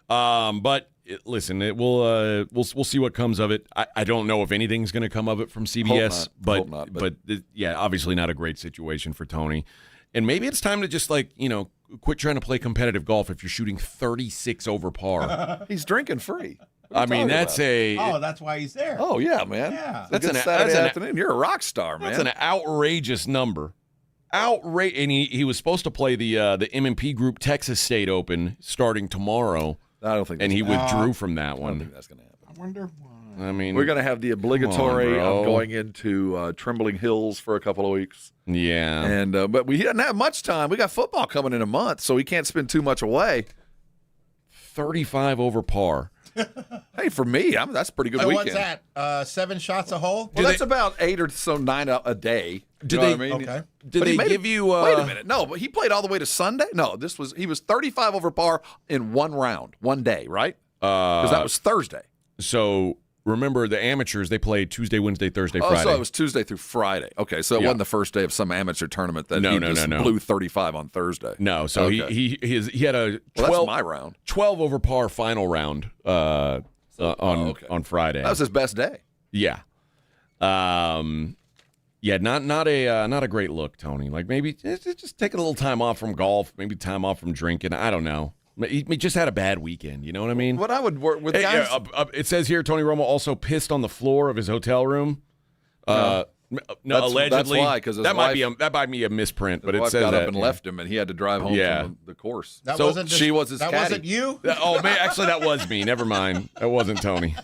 not. But listen, we'll see what comes of it. I don't know if anything's going to come of it from CBS, Hope not. but obviously not a great situation for Tony. And maybe it's time to just quit trying to play competitive golf if you're shooting 36 over par. He's drinking free. I mean, that's that's why he's there. Oh yeah, man. Yeah. That's an Saturday afternoon. You're a rock star, man. That's an outrageous number. And he was supposed to play the M&P Group Texas State Open starting tomorrow. I don't think. And he withdrew from that one. I don't think that's going to happen. I wonder why. I mean, we're going to have the obligatory of going into Trembling Hills for a couple of weeks. Yeah. And but we didn't have much time. We got football coming in a month, so we can't spend too much away. 35 over par. Hey, for me, that's a pretty good weekend. What's that? 7 shots a hole? Well, that's about 8 or so 9 a day. Did know they? What I mean? Okay. Did they give you? Wait a minute. No, but he played all the way to Sunday. No, he was 35 over par in one round, one day, right? Because that was Thursday. So remember, the amateurs, they played Tuesday, Wednesday, Thursday, Friday. Oh, so it was Tuesday through Friday. Okay, so it wasn't the first day of some amateur tournament that he blew 35 on Thursday. No, so he had a 12, that's my round. 12 over par final round on Friday. That was his best day. Yeah. Yeah, not a great look, Tony. Like maybe just take a little time off from golf, maybe time off from drinking. I don't know. He just had a bad weekend. You know what I mean? What I would work with guys. It says here Tony Romo also pissed on the floor of his hotel room. No, allegedly. That's why, because that might be a misprint, but it says got that. up and left him, and he had to drive home from the course. She was his caddy. That wasn't you? Oh man, actually that was me. Never mind, that wasn't Tony.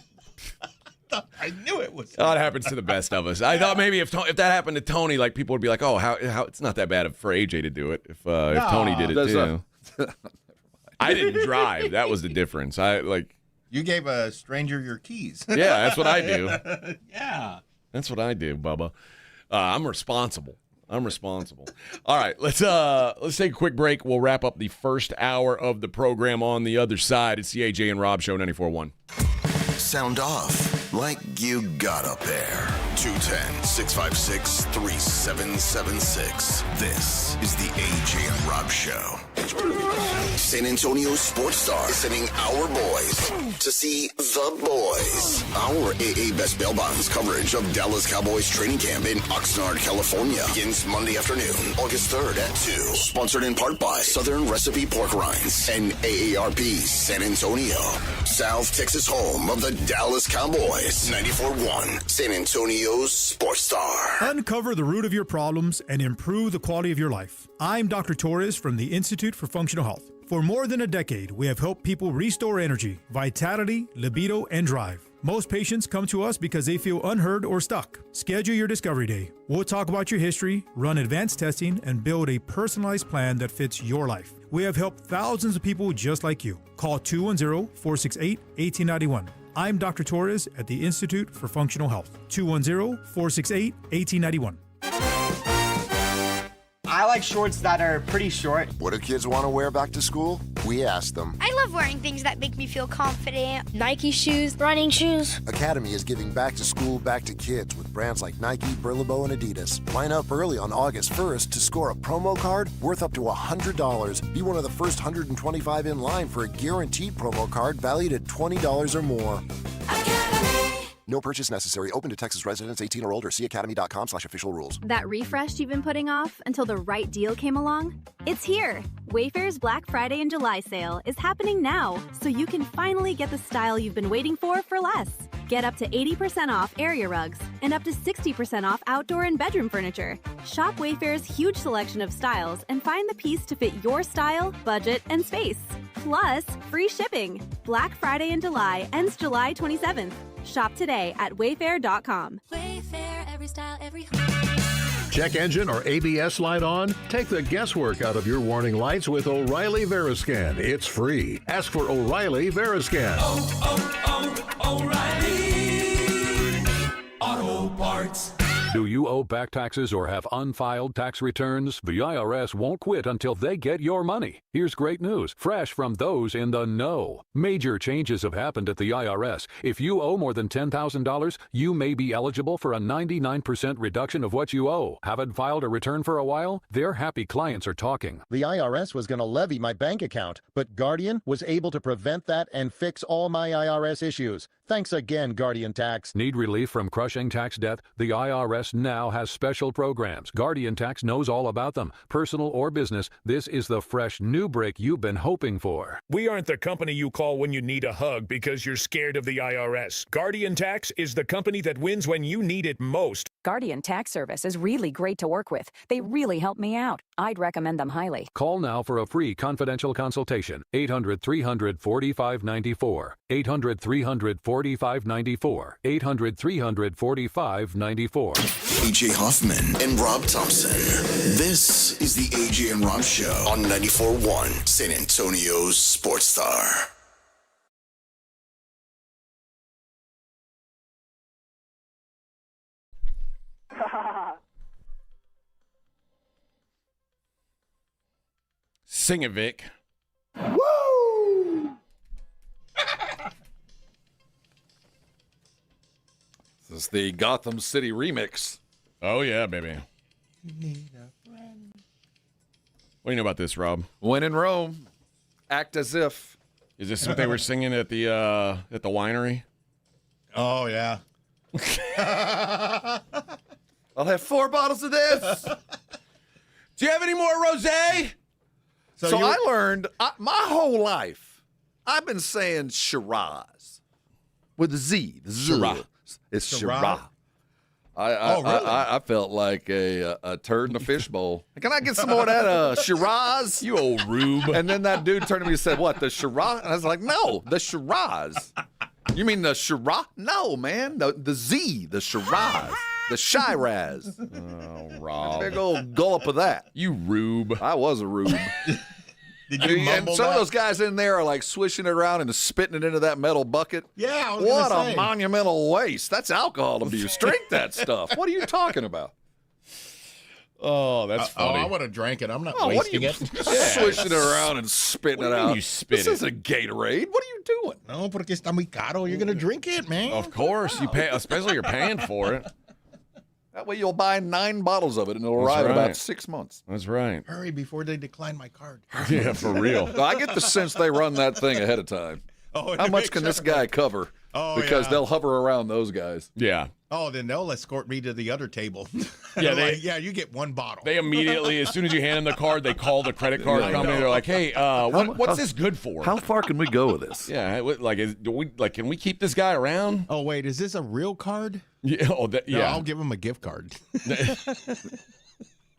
I knew it was. Oh, it happens to the best of us. I thought maybe if that happened to Tony, like people would be like, "Oh, how it's not that bad for AJ to do it if Tony did it too." I didn't drive. That was the difference. You gave a stranger your keys. Yeah, that's what I do. Yeah, that's what I do, Bubba. I'm responsible. All right, let's take a quick break. We'll wrap up the first hour of the program on the other side. It's the AJ and Rob Show, 94.1. Sound off like you got up there. 210-656-3776. This is the AJ and Rob Show. San Antonio Sports Star is sending our boys to see the boys. Our AA Best Bail Bonds coverage of Dallas Cowboys training camp in Oxnard, California begins Monday afternoon, August 3rd at 2. Sponsored in part by Southern Recipe Pork Rinds and AARP San Antonio. South Texas home of the Dallas Cowboys. 94.1 San Antonio's Sports Star. Uncover the root of your problems and improve the quality of your life. I'm Dr. Torres from the Institute for Functional Health. For more than a decade, we have helped people restore energy, vitality, libido, and drive. Most patients come to us because they feel unheard or stuck. Schedule your discovery day. We'll talk about your history, run advanced testing, and build a personalized plan that fits your life. We have helped thousands of people just like you. Call 210-468-1891. I'm Dr. Torres at the Institute for Functional Health. 210-468-1891. I like shorts that are pretty short. What do kids want to wear back to school? We asked them. I love wearing things that make me feel confident. Nike shoes, running shoes. Academy is giving back to school back to kids with brands like Nike, Burlebo, and Adidas. Line up early on August 1st to score a promo card worth up to $100. Be one of the first 125 in line for a guaranteed promo card valued at $20 or more. No purchase necessary. Open to Texas residents 18 or older. See academy.com/official rules. That refresh you've been putting off until the right deal came along? It's here. Wayfair's Black Friday and July sale is happening now, so you can finally get the style you've been waiting for less. Get up to 80% off area rugs and up to 60% off outdoor and bedroom furniture. Shop Wayfair's huge selection of styles and find the piece to fit your style, budget, and space. Plus, free shipping. Black Friday in July ends July 27th. Shop today at wayfair.com. Wayfair, every style, every Check engine or ABS light on? Take the guesswork out of your warning lights with O'Reilly Veriscan. It's free. Ask for O'Reilly Veriscan. O'Reilly Auto Parts. Do you owe back taxes or have unfiled tax returns? The IRS won't quit until they get your money. Here's great news, fresh from those in the know. Major changes have happened at the IRS. If you owe more than $10,000, you may be eligible for a 99% reduction of what you owe. Haven't filed a return for a while? Their happy clients are talking. The IRS was going to levy my bank account, but Guardian was able to prevent that and fix all my IRS issues. Thanks again, Guardian Tax. Need relief from crushing tax debt? The IRS now has special programs. Guardian Tax knows all about them. Personal or business, this is the fresh new break you've been hoping for. We aren't the company you call when you need a hug because you're scared of the IRS. Guardian Tax is the company that wins when you need it most. Guardian Tax Service is really great to work with. They really help me out. I'd recommend them highly. Call now for a free confidential consultation. 800-300-4594. 800-300-4594. 800-300-4594. AJ Hoffman and Rob Thompson. This is the AJ and Rob Show on 94.1 San Antonio's Sports Star. Sing it, Vic. Woo! This is the Gotham City remix. Oh, yeah, baby. What do you know about this, Rob? When in Rome, act as if. Is this what they were singing at the winery? Oh, yeah. I'll have 4 bottles of this. Do you have any more rosé? So I learned my whole life, I've been saying Shiraz with a Z. Shiraz. It's Shiraz. Shiraz. Really? I felt like a turd in a fishbowl. Can I get some more of that Shiraz? You old rube. And then that dude turned to me and said, what, the Shiraz? And I was like, no, the Shiraz. You mean the Shiraz? No, man, the Z, the Shiraz. The Shiraz. Oh, Rob. Big old gulp of that. You rube. I was a rube. Did you And mumble some that? of those guys in there are like swishing it around and spitting it into that metal bucket. Yeah, I was What gonna a say. monumental waste. That's alcohol abuse. Drink that stuff. What are you talking about? Oh, that's funny. I would have drank it. I'm not Oh, what are wasting you it. swishing it around and spitting What it do you mean out? you spit This it? isn't Gatorade. What are you doing? No, porque está muy caro. You're going to drink it, man. Of course, you pay, especially you're paying for it. That way you'll buy 9 bottles of it and it'll That's arrive in right. about 6 months. That's right. Hurry before they decline my card. Yeah, for real. No, I get the sense they run that thing ahead of time. Oh, How much can this guy cover? Oh, Because yeah. they'll hover around those guys. Yeah. Oh, then they'll escort me to the other table. Yeah, They're they- like, yeah, you get 1 bottle. They immediately, as soon as you hand them the card, they call the credit card Yeah, I company. know. They're like, "Hey, what's this good for?" How far can we go with this? Yeah, can we keep this guy around? Oh, wait, is this a real card? Yeah, No, yeah, I'll give him a gift card.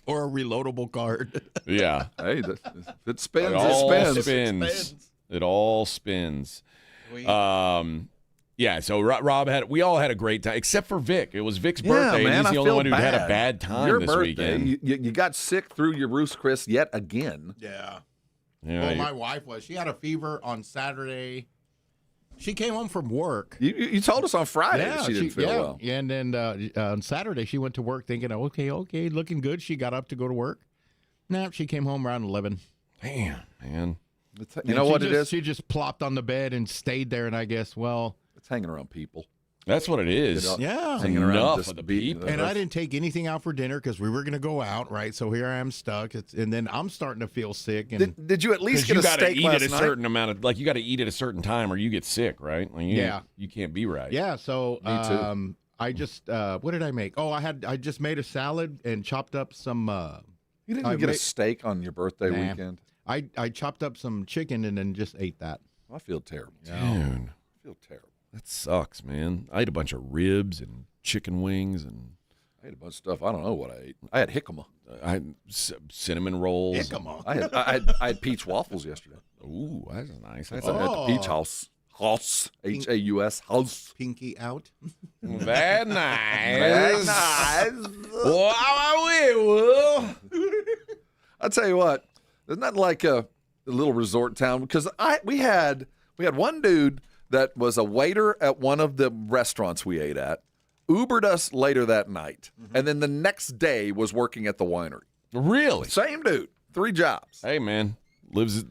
Or a reloadable card. yeah. Hey, it spins. It all It spins. spins. It all spins. Yeah. So we all had a great time, except for Vic. It was Vic's birthday, man, and he's I the only feel one who had a bad. bad time Your this birthday, weekend. You got sick through your Roost Chris yet again. Yeah. Yeah, Well, my wife was. She had a fever on Saturday. She came home from work. You told us on Friday that she didn't feel well. Yeah, and then on Saturday she went to work thinking, okay, looking good. She got up to go to work. Nah, she came home around 11. Damn, man. You know what it is? She just plopped on the bed and stayed there, and I guess, well, It's hanging around people. That's what it is. yeah. Hanging around Enough just of the beating people. And I didn't take anything out for dinner because we were going to go out, right? So here I am stuck. And then I'm starting to feel sick. And Did you at least get you a got to steak eat last at a night? certain amount of, like, you got to eat at a certain time or you get sick, right? Like, you can't be right. yeah, so Me too. I just what did I make? Oh, I just made a salad and chopped up some. You didn't I even get a ma- steak on your birthday Nah. weekend. I chopped up some chicken and then just ate that. I feel terrible. Dude, I feel terrible. that sucks, man. I ate a bunch of ribs and chicken wings and I ate a bunch of stuff. I don't know what I ate. I had jicama. I had cinnamon rolls. Jicama. I had peach waffles yesterday. Ooh, that's nice. At the Peach House. House. H-A-U-S. House. Pinky out. Very nice. Very nice. Wow, I'll tell you what. There's nothing like a little resort town because we had one dude that was a waiter at one of the restaurants we ate at, Ubered us later that night, and then the next day was working at the winery. Really? Same dude, 3 jobs. Hey, man. Lives.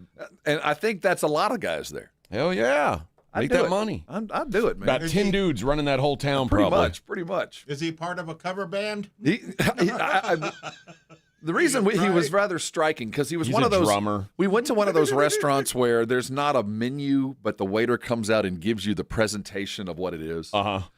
And I think that's a lot of guys there. Hell yeah. Make that money. I'd do it, man. About 10 dudes running that whole town, Pretty probably. much. Is he part of a cover band? The reason he was rather striking because he was one of those. Drummer. We went to one of those restaurants where there's not a menu, but the waiter comes out and gives you the presentation of what it is.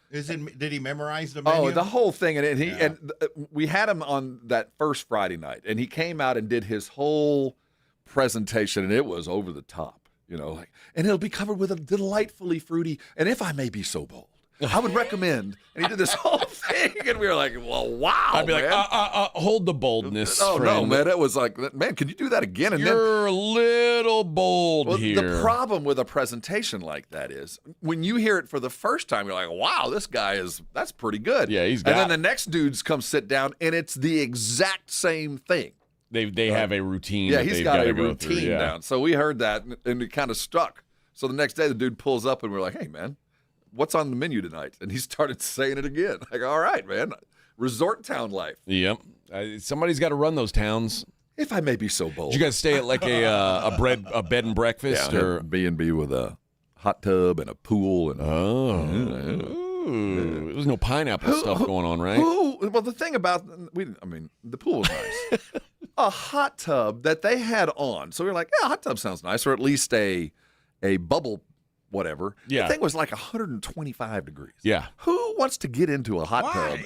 Did he memorize the menu? Oh, the whole thing, and we had him on that first Friday night, and he came out and did his whole presentation, and it was over the top, and it'll be covered with a delightfully fruity, and if I may be so bold, I would recommend. And he did this whole thing, and we were like, well, wow, I'd be man. like, hold the boldness, Oh, friend. no, man. It was like, man, can you do that again? And You're a little bold here. The problem with a presentation like that is when you hear it for the first time, you're like, wow, this guy that's pretty good. Yeah, he's got And then the next dudes come sit down, and it's the exact same thing. They have a routine. Yeah, that he's they've got gotta a go routine through, yeah. down. So we heard that, and it kind of stuck. So the next day, the dude pulls up, and we're like, hey, man, what's on the menu tonight? And he started saying it again. Like, all right, man, resort town life. Yep. Somebody's got to run those towns. If I may be so bold. Did you guys stay at like a bed and breakfast? Yeah, or B&B with a hot tub and a pool. And Ooh, there was no pineapple stuff going on, right? Well, the thing about the pool was nice. A hot tub that they had on. So we were like, yeah, hot tub sounds nice, or at least a bubble, whatever. Yeah. The thing was like 125 degrees. Yeah. Who wants to get into a hot tub?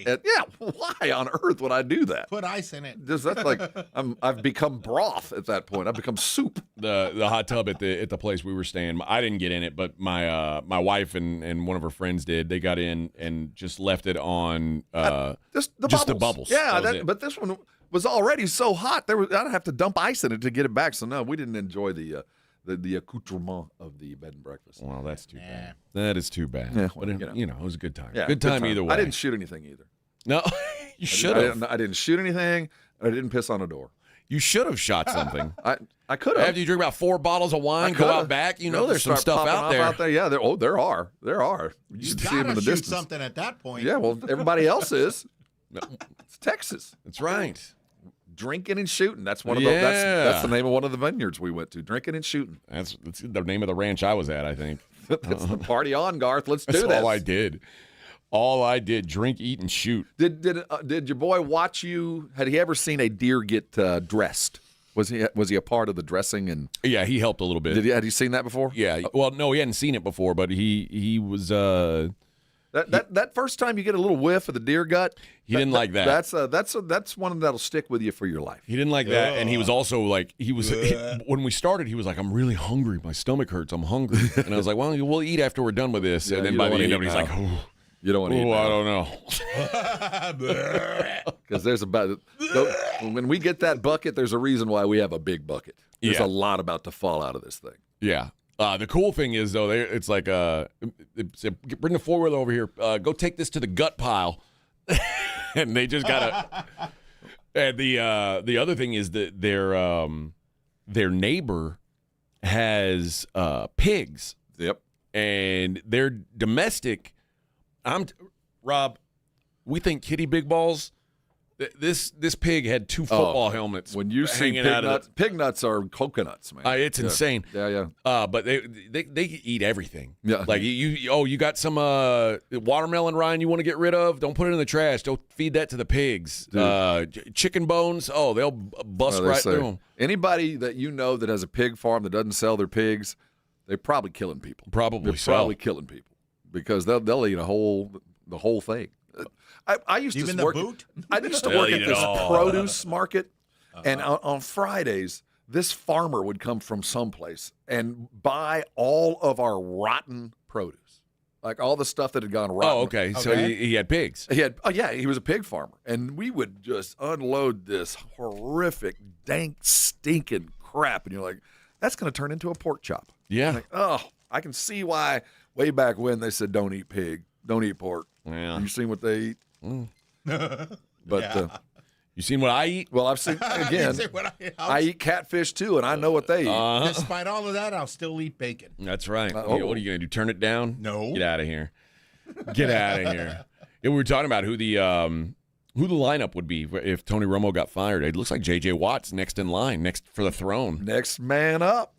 Why on earth would I do that? Put ice in it. That's like I've become broth at that point. I've become soup. The hot tub at the place we were staying. I didn't get in it, but my wife and one of her friends did. They got in and just left it on just the bubbles. Yeah, but this one was already so hot. I'd have to dump ice in it to get it back. So no, we didn't enjoy the accoutrement of the bed and breakfast. Well, that's too bad. That is too bad. Yeah, but it was a good time. Yeah, good time either way. I didn't shoot anything either. No, you should have. I didn't shoot anything. I didn't piss on a door. You should have shot something. I could have. After you drink about 4 bottles of wine, go out back. There's some stuff out there. Yeah, there are. You should see them in the shoot distance. something at that point. Yeah, well, everybody else is. It's Texas. That's right. Drinking and shooting. That's one of the. That's the name of one of the vineyards we went to. Drinking and shooting. That's the name of the ranch I was at, I think. That's the party on, Garth. Let's do That's this. all I did. All I did: drink, eat, and shoot. Did your boy watch you? Had he ever seen a deer get dressed? Was he a part of the dressing? And yeah, he helped a little bit. Had you seen that before? Yeah. Well, no, he hadn't seen it before, but he was. That first time you get a little whiff of the deer gut, he didn't like that. That's one that'll stick with you for your life. He didn't like that, and he was also like when we started, he was like, "I'm really hungry. My stomach hurts. I'm hungry." And I was like, "Well, we'll eat after we're done with this." Yeah, and then by the end of it, he's like, "Oh, you don't want to eat." I don't know. Because there's when we get that bucket, there's a reason why we have a big bucket. There's a lot about to fall out of this thing. Yeah. The cool thing is, though, it's like, bring the 4-wheeler over here. Go take this to the gut pile. And they just got to. And the other thing is that their neighbor has pigs. Yep. And they're domestic. Rob, we think kitty big balls. This pig had 2 football helmets. When you see pig nuts are coconuts, man. It's insane. Yeah. But they eat everything. Yeah. Like you got some watermelon rind you want to get rid of? Don't put it in the trash. Don't feed that to the pigs. Chicken bones. Oh, they'll bust right through them. Anybody that you know that has a pig farm that doesn't sell their pigs, they're probably killing people. Probably killing people because they'll eat the whole thing. I used Even to the work. boot? I used to work at this produce market, and on Fridays, this farmer would come from someplace and buy all of our rotten produce, like all the stuff that had gone rotten. Oh, okay. So he had pigs. He was a pig farmer, and we would just unload this horrific, dank, stinking crap, and you're like, that's going to turn into a pork chop. Yeah. Like, I can see why way back when they said don't eat pig, don't eat pork. Yeah. You seen what they eat? But you seen what I eat? Well, I've seen again. I eat catfish too, and I know what they eat. Despite all of that, I'll still eat bacon. That's right. What are you going to do? Turn it down? No. Get out of here. Get out of here. Yeah, we were talking about who the lineup would be if Tony Romo got fired. It looks like J.J. Watt's next in line, next for the throne. Next man up.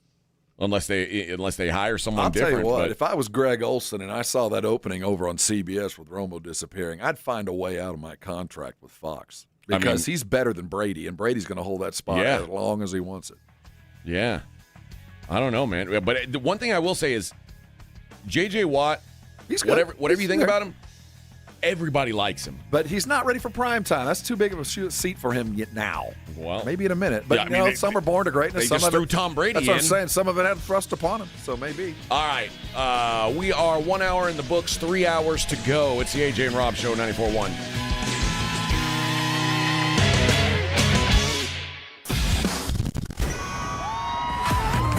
Unless they hire someone different. I'll tell you what, if I was Greg Olson and I saw that opening over on CBS with Romo disappearing, I'd find a way out of my contract with Fox. Because he's better than Brady, and Brady's going to hold that spot as long as he wants it. Yeah. I don't know, man. But the one thing I will say is J.J. Watt, whatever you think about him, everybody likes him. But he's not ready for prime time. That's too big of a seat for him yet now. Well, maybe in a minute. But some are born to greatness. They just threw Tom Brady in. That's what I'm saying. Some of it had thrust upon him, so maybe. All right. We are 1 hour in the books, 3 hours to go. It's the A.J. and Rob Show, 94.1.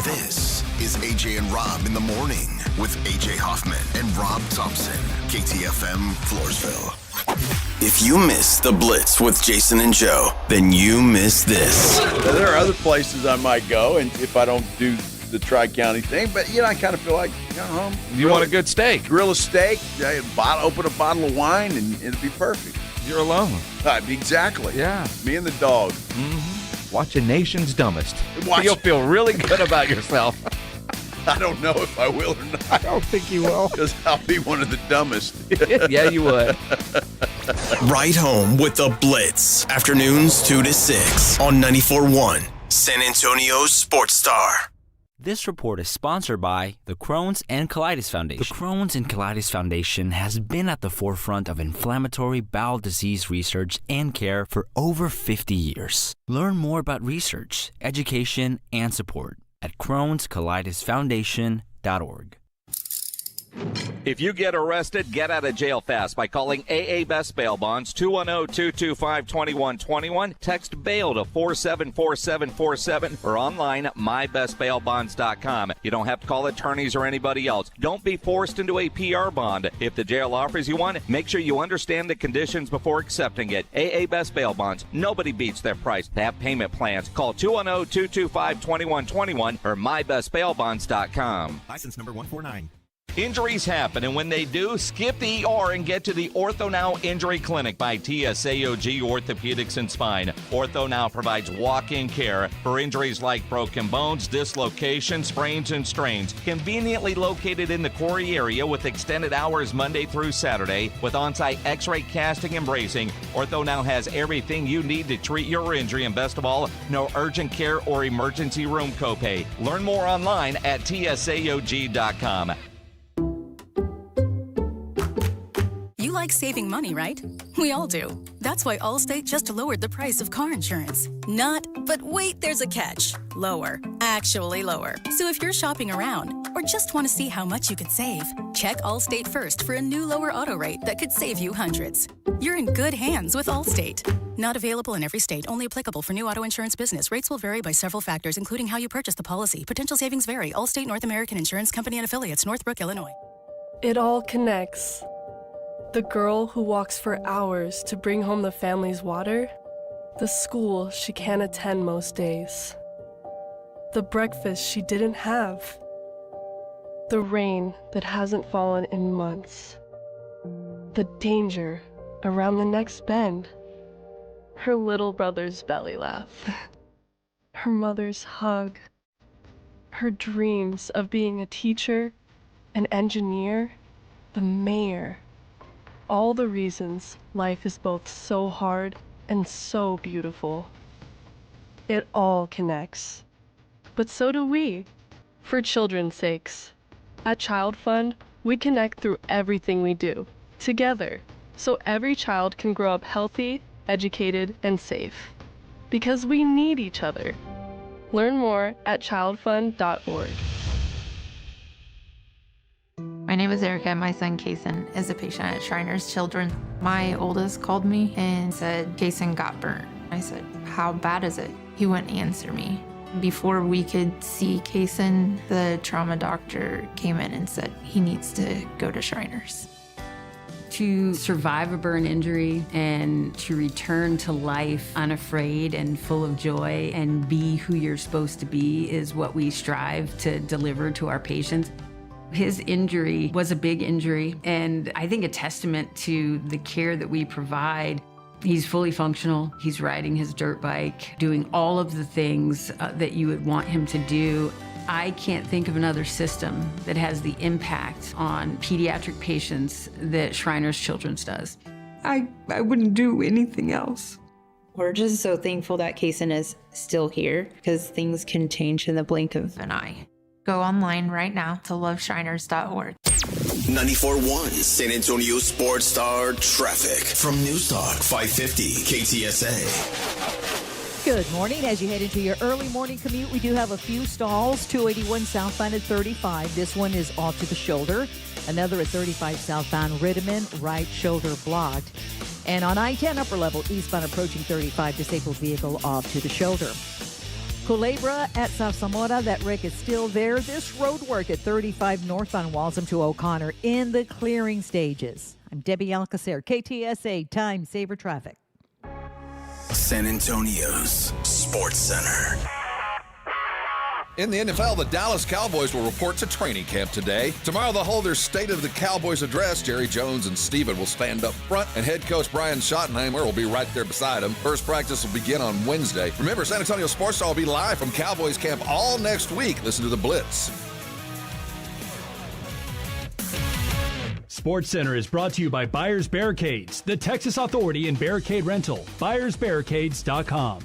This is AJ and Rob in the morning with AJ Hoffman and Rob Thompson. KTFM Floresville. If you miss the Blitz with Jason and Joe, then you miss this. There are other places I might go, and if I don't do the Tri-County thing, but I kind of feel like home. You want a good steak? Grill a steak, open a bottle of wine, and it'll be perfect. You're alone. Exactly. Yeah. Me and the dog. Mm-hmm. Watch a Nation's Dumbest. You'll feel really good about yourself. I don't know if I will or not. I don't think you will. Because I'll be one of the dumbest. Yeah, you would. Right home with the Blitz. Afternoons 2 to 6 on 94.1 San Antonio's Sports Star. This report is sponsored by the Crohn's and Colitis Foundation. The Crohn's and Colitis Foundation has been at the forefront of inflammatory bowel disease research and care for over 50 years. Learn more about research, education, and support at Crohn'sColitisFoundation.org. If you get arrested, get out of jail fast by calling AA Best Bail Bonds, 210-225-2121. Text BAIL to 474747 or online at mybestbailbonds.com. You don't have to call attorneys or anybody else. Don't be forced into a PR bond. If the jail offers you one, make sure you understand the conditions before accepting it. AA Best Bail Bonds. Nobody beats their price. They have payment plans. Call 210-225-2121 or mybestbailbonds.com. License number 149. Injuries happen, and when they do, skip the ER and get to the OrthoNow Injury Clinic by TSAOG Orthopedics and Spine. OrthoNow provides walk-in care for injuries like broken bones, dislocations, sprains, and strains. Conveniently located in the Quarry area with extended hours Monday through Saturday with on-site x-ray casting and bracing, OrthoNow has everything you need to treat your injury, and best of all, no urgent care or emergency room copay. Learn more online at tsaog.com. You like saving money, right? We all do. That's why Allstate just lowered the price of car insurance. Not, but wait, there's a catch. Lower. Actually lower. So if you're shopping around or just want to see how much you could save, check Allstate first for a new lower auto rate that could save you hundreds. You're in good hands with Allstate. Not available in every state. Only applicable for new auto insurance business. Rates will vary by several factors, including how you purchase the policy. Potential savings vary. Allstate North American Insurance Company and Affiliates, Northbrook, Illinois. It all connects. The girl who walks for hours to bring home the family's water. The school she can't attend most days. The breakfast she didn't have. The rain that hasn't fallen in months. The danger around the next bend. Her little brother's belly laugh. Her mother's hug. Her dreams of being a teacher, an engineer, the mayor. All the reasons life is both so hard and so beautiful. It all connects. But so do we, for children's sakes. At Child Fund, we connect through everything we do, together, so every child can grow up healthy, educated, and safe. Because we need each other. Learn more at childfund.org. My name is Erica. My son, Kason, is a patient at Shriners Children. My oldest called me and said, Kason got burnt. I said, how bad is it? He wouldn't answer me. Before we could see Kason, the trauma doctor came in and said he needs to go to Shriners. To survive a burn injury and to return to life unafraid and full of joy and be who you're supposed to be is what we strive to deliver to our patients. His injury was a big injury, and I think a testament to the care that we provide. He's fully functional. He's riding his dirt bike, doing all of the things that you would want him to do. I can't think of another system that has the impact on pediatric patients that Shriners Children's does. I wouldn't do anything else. We're just so thankful that Kaysen is still here because things can change in the blink of an eye. Go online right now to loveshriners.org. 94.1 San Antonio Sports Star traffic from News Talk 550 KTSA. Good morning. As you head into your early morning commute, we do have a few stalls. 281 southbound at 35. This one is off to the shoulder. Another at 35 southbound Rittiman, right shoulder blocked. And on I-10 upper level, eastbound approaching 35, disabled vehicle off to the shoulder. Culebra at South Zamora, that wreck is still there. This road work at 35 northbound Waltham to O'Connor in the clearing stages. I'm Debbie Alcacer, KTSA Time Saver Traffic. San Antonio's Sports Center. In the NFL, the Dallas Cowboys will report to training camp today. Tomorrow, they'll hold their State of the Cowboys address. Jerry Jones and Steven will stand up front, and head coach Brian Schottenheimer will be right there beside him. First practice will begin on Wednesday. Remember, San Antonio Sports Star will be live from Cowboys camp all next week. Listen to the Blitz. Sports Center is brought to you by Buyers Barricades, the Texas authority in barricade rental. BuyersBarricades.com.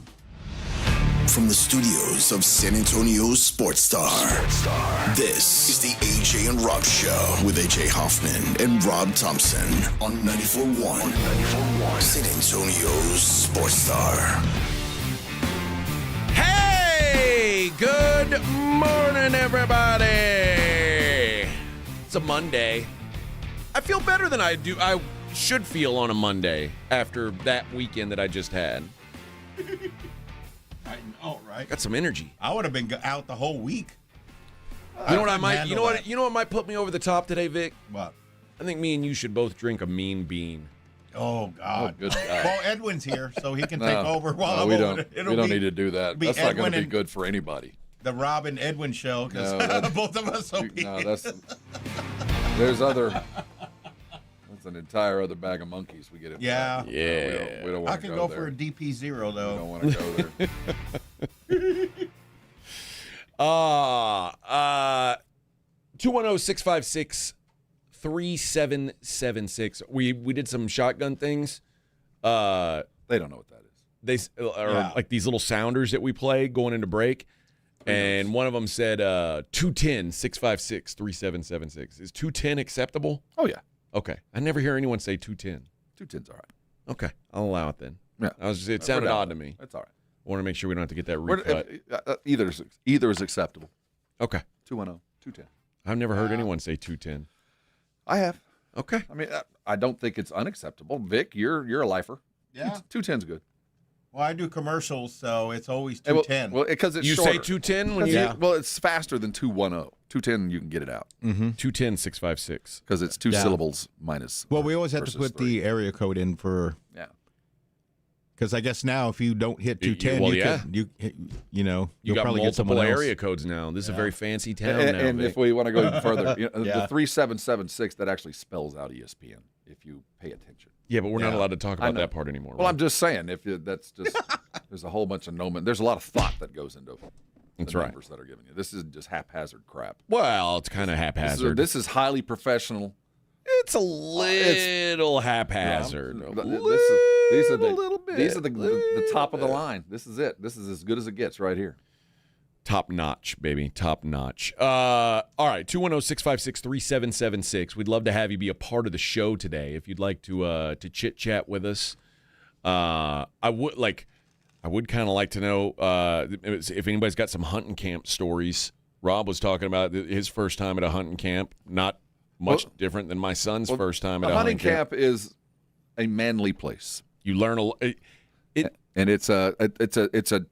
From the studios of San Antonio Sports Star, this is the AJ and Rob Show with AJ Hoffman and Rob Thompson on 94.1 San Antonio's Sports Star. Hey, good morning, everybody. It's a Monday. I feel better than I should feel on a Monday after that weekend that I just had. I know, right? Got some energy. I would have been out the whole week. You know what I might? You know what? You know what might put me over the top today, Vic? What? I think me and you should both drink a Mean Bean. Oh God! Oh, good guy. Well, Edwin's here, so he can take over while I'm we over. don't. We don't need to do that. That's not going to be good for anybody. The Rob and Edwin show, because both of us will be. No, there's other. That's an entire other bag of monkeys we get in. Yeah. Yeah. We don't I want to can go go there. for a DP0 though. We don't want to go there. 210-656-3776. We did some shotgun things. They don't know what that is. They are like these little sounders that we play going into break. And one of them said 210-656-3776. Is 210 acceptable? Oh, yeah. Okay. I never hear anyone say 210. 210's all right. Okay. I'll allow it then. Yeah. It sounded odd to me. That's all right. I want to make sure we don't have to get that recut. Either is acceptable. Okay. 210, 210. I've never heard anyone say 210. I have. Okay. I mean, I don't think it's unacceptable. Vic, you're a lifer. Yeah. 210's good. Well, I do commercials, so it's always 210. Well, because it's you shorter. say 210 when you. Well, it's faster than 210. 210, you can get it out. 210-656. Because it's two syllables minus. Well, we always have to put 3. the area code in for. Yeah. Because I guess now if you don't hit 210, well, you yeah. you'll got probably get someone multiple else. area codes now. This is a very fancy town now. And Vic. if we want to go even further, the 3776, that actually spells out ESPN if you pay attention. Yeah, but we're not allowed to talk about that part anymore. Well, right? I'm just saying, that's just there's a whole bunch of there's a lot of thought that goes into That's the right. numbers that are given you. This is just haphazard crap. Well, it's kind of haphazard. This is highly professional. It's a little haphazard. These are little bit. the top of the line. This is it. This is as good as it gets right here. Top notch, baby. Top notch. All right, 210-656-3776. We'd love to have you be a part of the show today. If you'd like to chit-chat with us. I would kind of like to know if anybody's got some hunting camp stories. Rob was talking about his first time at a hunting camp. Not much different than my son's first time at a hunting camp. Is a manly place. You learn and it's a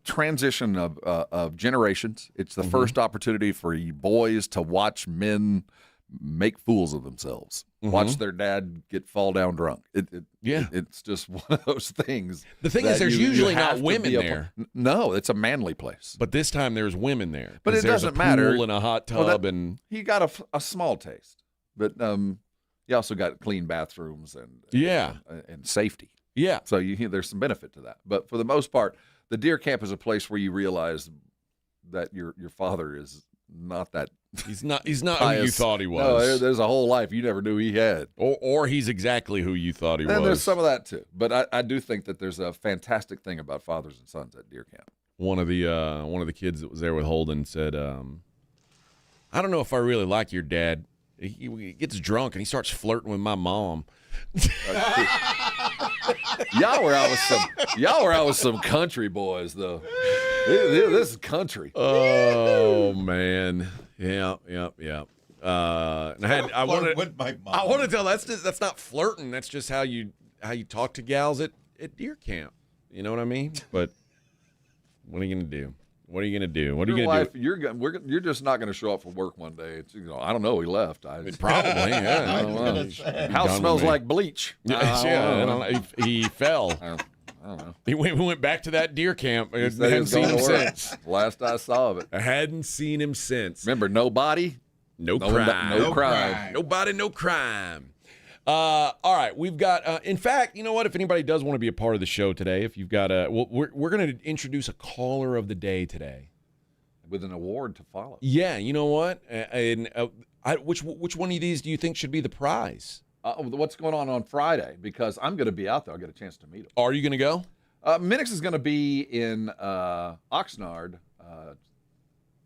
transition of generations. It's the first opportunity for you boys to watch men make fools of themselves. Watch their dad fall down drunk. It's just one of those things. The thing is, there's usually not women there. No, it's a manly place. But this time there's women there. But it doesn't matter. Pool and a hot tub, and he got a small taste. But you also got clean bathrooms and safety. Yeah. So there's some benefit to that. But for the most part, the deer camp is a place where you realize that your father is not that He's not who you thought he was. No, there's a whole life you never knew he had. Or he's exactly who you thought he was. And there's some of that too. But I do think that there's a fantastic thing about fathers and sons at deer camp. One of the kids that was there with Holden said, I don't know if I really like your dad. He gets drunk and he starts flirting with my mom. Y'all were out with some country boys though. This is country. Oh man, yeah. And I wanted to tell that's not flirting. That's just how you talk to gals at deer camp. You know what I mean? But what are you gonna do? What are you gonna do? What are you gonna do? You're just not gonna show up for work one day. It's, I don't know. He left. Probably. Yeah. I don't know. House smells like bleach. He fell. I don't know. We went back to that deer camp. I hadn't seen him since. Last I saw of it. I hadn't seen him since. Remember, no body, no crime. No crime. Nobody, no crime. All right, we've got. In fact, you know what? If anybody does want to be a part of the show today, if you've got we're going to introduce a caller of the day today, with an award to follow. Yeah, you know what? And which one of these do you think should be the prize? What's going on Friday? Because I'm going to be out there. I'll get a chance to meet him. Are you going to go? Minix is going to be in Oxnard,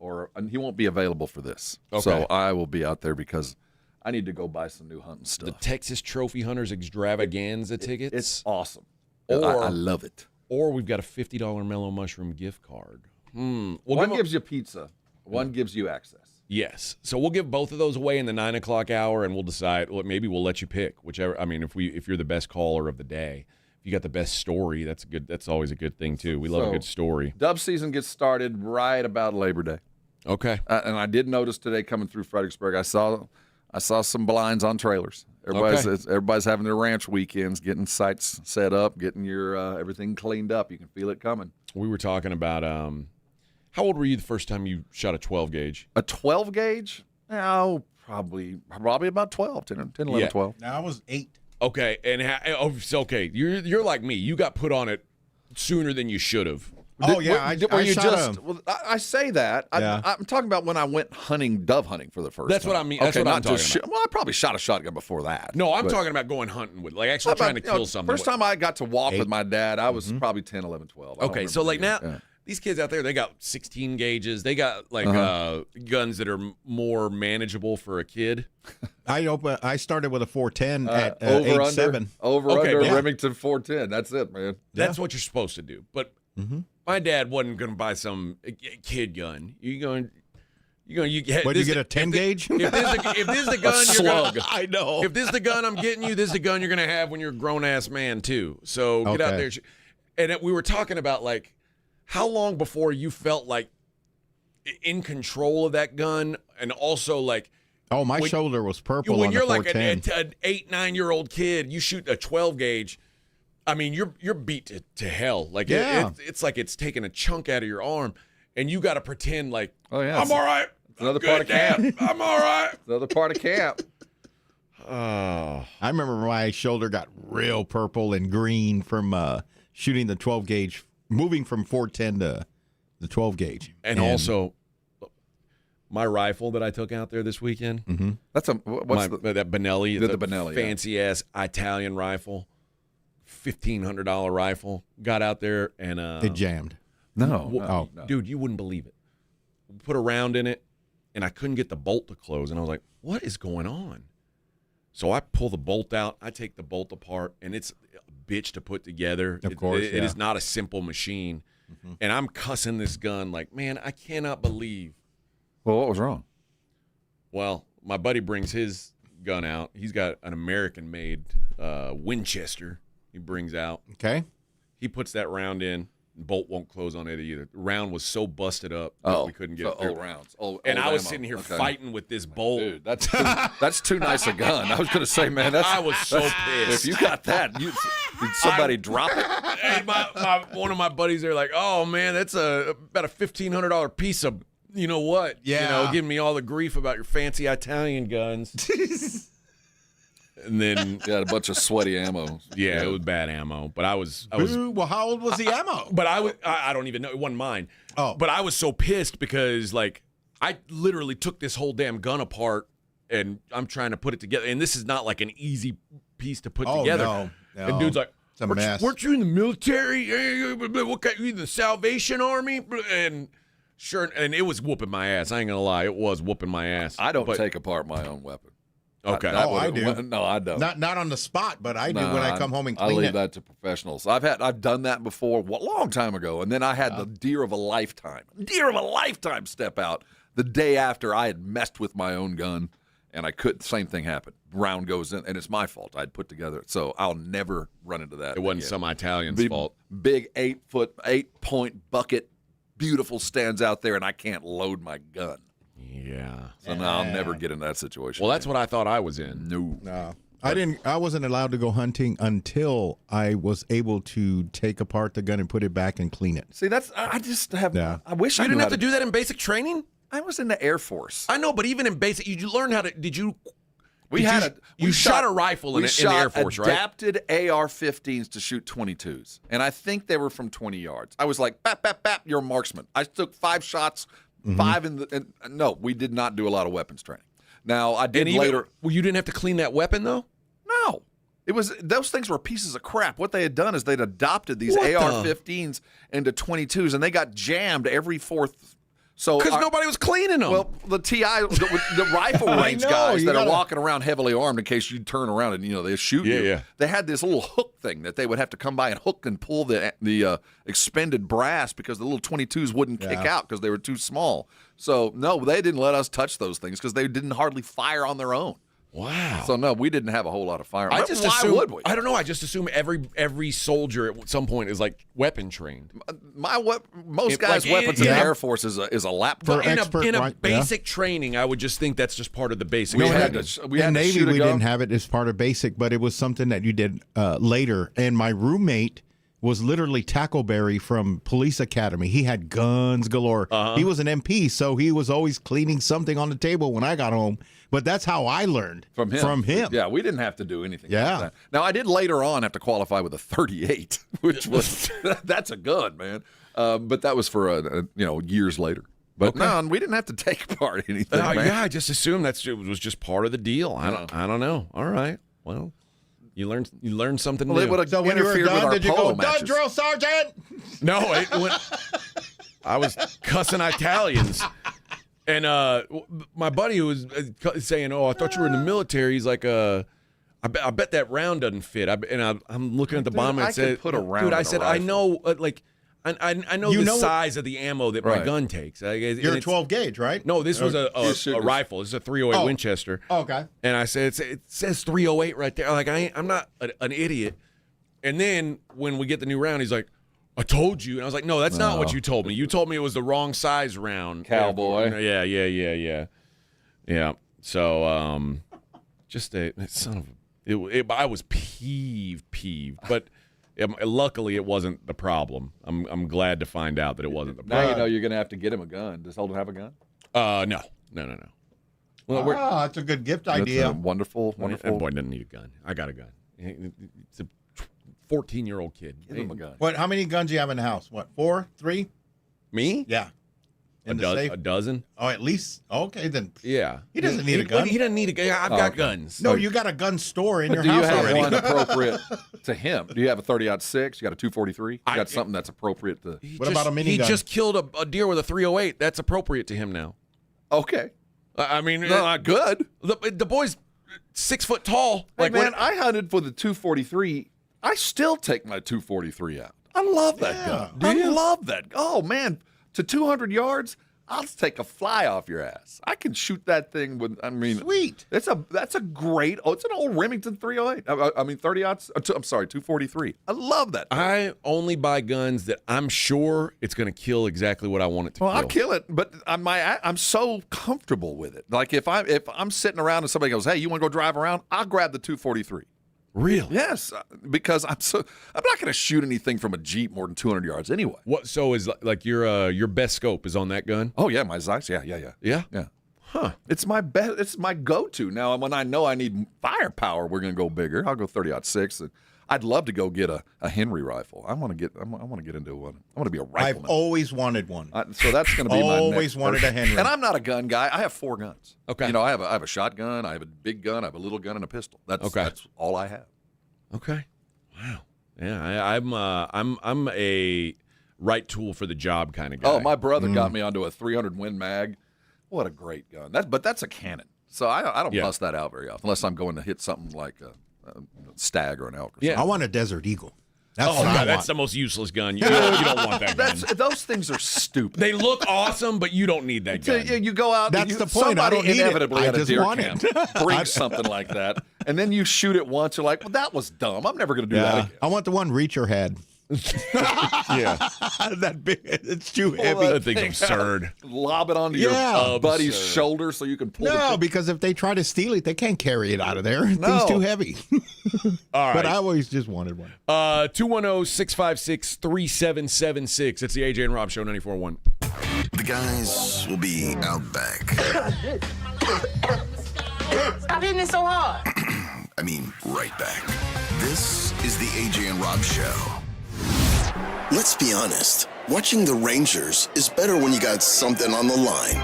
and he won't be available for this. Okay. So I will be out there because I need to go buy some new hunting stuff. The Texas Trophy Hunters Extravaganza tickets. It's awesome. Or, I love it. Or we've got a $50 Mellow Mushroom gift card. One gives you pizza. One gives you access. Yes. So we'll give both of those away in the 9 o'clock hour, and we'll decide. Maybe we'll let you pick whichever. I mean, if you're the best caller of the day, if you got the best story, that's good. That's always a good thing too. We love a good story. Dove season gets started right about Labor Day. Okay. And I did notice today coming through Fredericksburg, I saw some blinds on trailers. Everybody's having their ranch weekends, getting sites set up, getting your everything cleaned up. You can feel it coming. We were talking about how old were you the first time you shot a 12 gauge? A 12 gauge? Oh, probably about 12, 10, 11, 12. No, I was 8. Okay, and okay, you're like me. You got put on it sooner than you should have. Oh yeah, I say that. Yeah. I'm talking about when I went dove hunting for the first. That's time. what I mean. That's what I'm talking about. Well, I probably shot a shotgun before that. No, I'm talking about going hunting with, actually trying to kill something. First time I got to walk with my dad, I was probably 10, 11, 12. Okay, so now. These kids out there, they got 16 gauges. They got guns that are more manageable for a kid. I started with a 410 at over age under, 7. Under Remington 410. That's it, man. That's what you're supposed to do. But my dad wasn't going to buy some kid gun. You get a 10 gauge? If this is the gun, slug. I know. If this is the gun I'm getting you, this is the gun you're going to have when you're a grown ass man too. So get out there. And we were talking about how long before you felt in control of that gun, and also my shoulder was purple. When you're an 8-9 year old kid, you shoot a 12 gauge. I mean, you're beat to hell. It's like it's taking a chunk out of your arm, and you got to pretend I'm all right. It's another part of camp. I'm all right. Another part of camp. I remember my shoulder got real purple and green from shooting the 12 gauge. Moving from 410 to the 12 gauge. And also, my rifle that I took out there this weekend. Mm-hmm. That's that Benelli. The Benelli. Fancy ass Italian rifle. $1,500 rifle. Got out there and it jammed. No. Dude, you wouldn't believe it. Put a round in it, and I couldn't get the bolt to close. And I was like, what is going on? So I pull the bolt out. I take the bolt apart, and it's bitch to put together. Of course, it is not a simple machine. Mm-hmm. And I'm cussing this gun man, I cannot believe. Well, what was wrong? Well, my buddy brings his gun out. He's got an American-made Winchester he brings out. Okay. He puts that round in. Bolt won't close on it either. The round was so busted up that we couldn't get it through. Old rounds. And I was sitting here fighting with this bolt. Dude, that's too nice a gun. I was going to say, man, I was so pissed. If you got that, did somebody drop it? And one of my buddies, they're like, oh, man, that's about a $1,500 piece of, you know what? Yeah. Giving me all the grief about your fancy Italian guns. And then got a bunch of sweaty ammo. Yeah, it was bad ammo. But I was. Well, how old was the ammo? But I don't even know. It wasn't mine. Oh. But I was so pissed because I literally took this whole damn gun apart, and I'm trying to put it together. And this is not like an easy piece to put together. No. And dude's like, it's a mess. Weren't you in the military? What kind? You in the Salvation Army? And sure, and it was whooping my ass. I ain't gonna lie, it was whooping my ass. I don't take apart my own weapon. Okay. I do. No, I don't. Not on the spot, but I do when I come home and clean I leave it. that to professionals. I've done that before a long time ago, and then I had the deer of a lifetime step out the day after I had messed with my own gun, and I couldn't. Same thing happened. Round goes in, and it's my fault. I'd put together, so I'll never run into that. It wasn't again. some Italian's fault. Big 8-point bucket, beautiful, stands out there, and I can't load my gun. Yeah. So now I'll never get in that situation. Well, that's what I thought I was in. No. I wasn't allowed to go hunting until I was able to take apart the gun and put it back and clean it. See, I just have. Yeah. I wish You I didn't knew have to do that in basic training? I was in the Air Force. I know, but even in basic, you learn how to. Did you? We shot a rifle in the Air Force, right? Adapted AR-15s to shoot 22s, and I think they were from 20 yards. I was like, bap, bap, bap, you're a marksman. I took 5 shots, 5 in the. And no, we did not do a lot of weapons training. Now I did later. Well, you didn't have to clean that weapon though. No, it was those things were pieces of crap. What they had done is they'd adopted these AR-15s into 22s, and they got jammed every fourth. So because nobody was cleaning them. Well, the TI, the rifle range guys that are walking around heavily armed in case you turn around and they shoot you. Yeah. They had this little hook thing that they would have to come by and hook and pull the expended brass because the little 22s wouldn't kick out because they were too small. So no, they didn't let us touch those things because they didn't hardly fire on their own. Wow. So no, we didn't have a whole lot of fire. I just Why assume, would we? I don't know. I just assume every soldier at some point is like weapon trained. Most guys' weapons in the Air Force is a laptop. In a basic training, I would just think that's just part of the basic. We training. In Navy, we didn't have it as part of basic, but it was something that you did later. And my roommate was literally Tackleberry from Police Academy. He had guns galore. He was an MP, so he was always cleaning something on the table when I got home. But that's how I learned from him. Yeah, we didn't have to do anything Yeah. like that. Now, I did later on have to qualify with a 38, which was that's a gun, man. But that was for years later. But no, we didn't have to take apart anything. Man. Yeah, I just assumed it was just part of the deal. I don't know. All right. Well, you learned something new. So when you were done, did you go, done, drill sergeant? No, I was cussing Italians. And my buddy who was saying, "Oh, I thought you were in the military." He's like, "I bet that round doesn't fit." I'm looking at the bottom and I said, put a round. Dude, I said, I know, I know the size of the ammo that my gun takes. You're a 12 gauge, right? No, this was a rifle. This is a 308 Winchester. Oh, okay. And I said, it says 308 right there. Like I'm not an idiot. And then when we get the new round, he's like, I told you. And I was like, no, that's not what you told me. You told me it was the wrong size round. Cowboy. Yeah. So, just a son of I was peeved. But luckily it wasn't the problem. I'm glad to find out that it wasn't the problem. Now you know you're going to have to get him a gun. Does Holden have a gun? No. Well, that's a good gift idea. That's a wonderful. That boy doesn't need a gun. I got a gun. It's a 14-year-old kid. Give him a gun. What? How many guns do you have in the house? What? 4? 3? Me? Yeah. A dozen? Oh, at least. Okay, then. Yeah. He doesn't need a gun. He doesn't need a gun. I've got guns. No, you got a gun store in your Do house you have already. one appropriate to him? Do you have a 30-06? You got a 243? You got something that's appropriate to. What about a minigun? He just killed a deer with a 308. That's appropriate to him now. Okay. I mean, not good. The boy's 6 foot tall. Hey, man, I hunted for the 243. I still take my 243 out. I love that gun. I love that. Oh, man. To 200 yards, I'll take a fly off your ass. I can shoot that thing with, sweet. That's a great, it's an old Remington 308. 243. I love that thing. I only buy guns that I'm sure it's going to kill exactly what I want it to kill. I'll kill it, but I'm so comfortable with it. Like if I'm sitting around and somebody goes, "Hey, you want to go drive around?" I'll grab the 243. Really? Yes, because I'm not going to shoot anything from a Jeep more than 200 yards anyway. What? So is like your best scope is on that gun? Oh yeah, my Zeiss. Yeah. Huh? It's my best. It's my go-to now. When I know I need firepower, we're going to go bigger. I'll go 30-06. I'd love to go get a Henry rifle. I want to get into one. I want to be a rifleman. I've always wanted one. So that's going to be my always next wanted person. a Henry. And I'm not a gun guy. I have 4 guns. Okay. You know, I have a shotgun. I have a big gun. I have a little gun and a pistol. That's all I have. Okay. Wow. Yeah, I'm a right tool for the job kind of guy. Oh, my brother got me onto a 300 Win Mag. What a great gun. But that's a cannon. So I don't bust that out very often unless I'm going to hit something like a stag or an elk. Or I want a Desert Eagle. That's the most useless gun. You don't want that gun. Those things are stupid. They look awesome, but you don't need that gun. You go out. That's the point. I don't need inevitably it. at I a just deer want camp it. brings something like that, and then you shoot it once. You're like, well, that was dumb. I'm never going to do that again. I want the one Reacher had. That big. It's too heavy. That thing's absurd. Lob it onto your buddy's shoulder so you can pull No, it. because if they try to steal it, they can't carry it out of there. The thing's too heavy. All right. But I always just wanted one. 210-656-3776. It's the AJ and Rob Show, 94.1. The guys will be out back. Stop hitting it so hard. I mean, right back. This is the AJ and Rob Show. Let's be honest. Watching the Rangers is better when you got something on the line.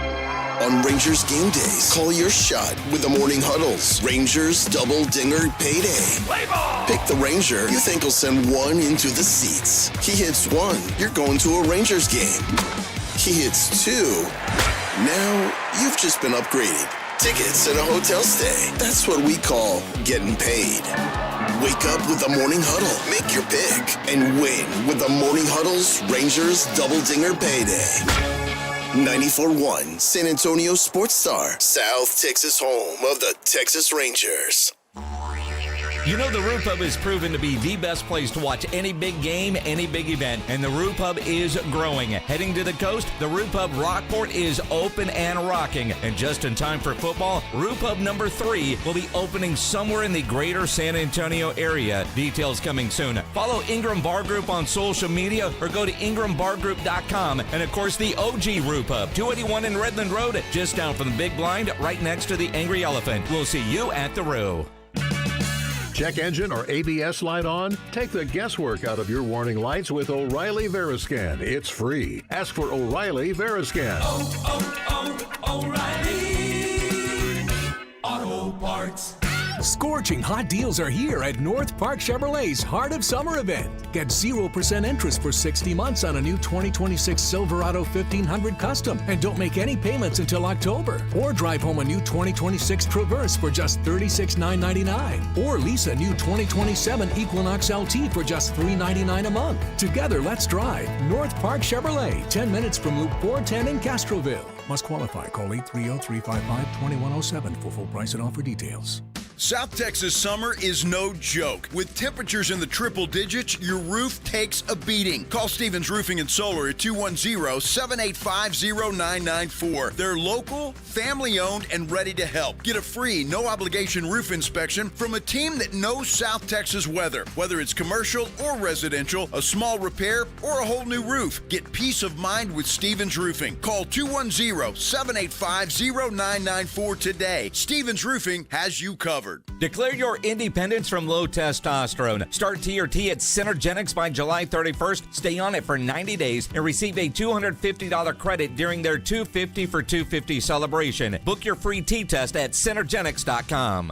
On Rangers game days, call your shot with the morning huddles. Rangers double dinger payday. Pick the Ranger you think will send one into the seats. He hits one, you're going to a Rangers game. He hits 2. Now you've just been upgraded. Tickets and a hotel stay. That's what we call getting paid. Wake up with the Morning Huddle. Make your pick and win with the Morning Huddle's Rangers Double Dinger Payday. 94.1 San Antonio Sports Star, South Texas home of the Texas Rangers. You know, the Roo Pub is proven to be the best place to watch any big game, any big event, and the Roo Pub is growing. Heading to the coast, the Roo Pub Rockport is open and rocking. And just in time for football, Roo Pub number 3 will be opening somewhere in the greater San Antonio area. Details coming soon. Follow Ingram Bar Group on social media or go to ingrambargroup.com. And of course, the OG Roo Pub, 281 in Redland Road, just down from the Big Blind, right next to the Angry Elephant. We'll see you at the Roo. Check engine or ABS light on? Take the guesswork out of your warning lights with O'Reilly Veriscan. It's free. Ask for O'Reilly Veriscan. O'Reilly Auto Parts. Scorching hot deals are here at North Park Chevrolet's Heart of Summer event. Get 0% interest for 60 months on a new 2026 Silverado 1500 Custom and don't make any payments until October. Or drive home a new 2026 Traverse for just $36,999. Or lease a new 2027 Equinox LT for just $399 a month. Together, let's drive. North Park Chevrolet, 10 minutes from Loop 410 in Castroville. Must qualify. Call 830-355-2107 for full price and offer details. South Texas summer is no joke. With temperatures in the triple digits, your roof takes a beating. Call Stevens Roofing and Solar at 210-785-0994. They're local, family-owned, and ready to help. Get a free, no-obligation roof inspection from a team that knows South Texas weather. Whether it's commercial or residential, a small repair, or a whole new roof, get peace of mind with Stevens Roofing. Call 210-785-0994 today. Stevens Roofing has you covered. Declare your independence from low testosterone. Start TRT at Synergenics by July 31st. Stay on it for 90 days and receive a $250 credit during their 250 for 250 celebration. Book your free T-test at Synergenics.com.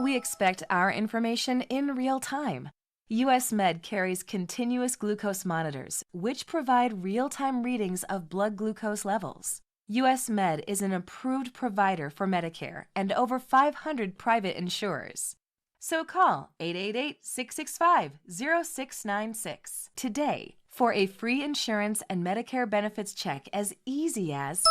We expect our information in real time. US Med carries continuous glucose monitors, which provide real-time readings of blood glucose levels. US Med is an approved provider for Medicare and over 500 private insurers. So call 888-665-0696 today for a free insurance and Medicare benefits check as easy as...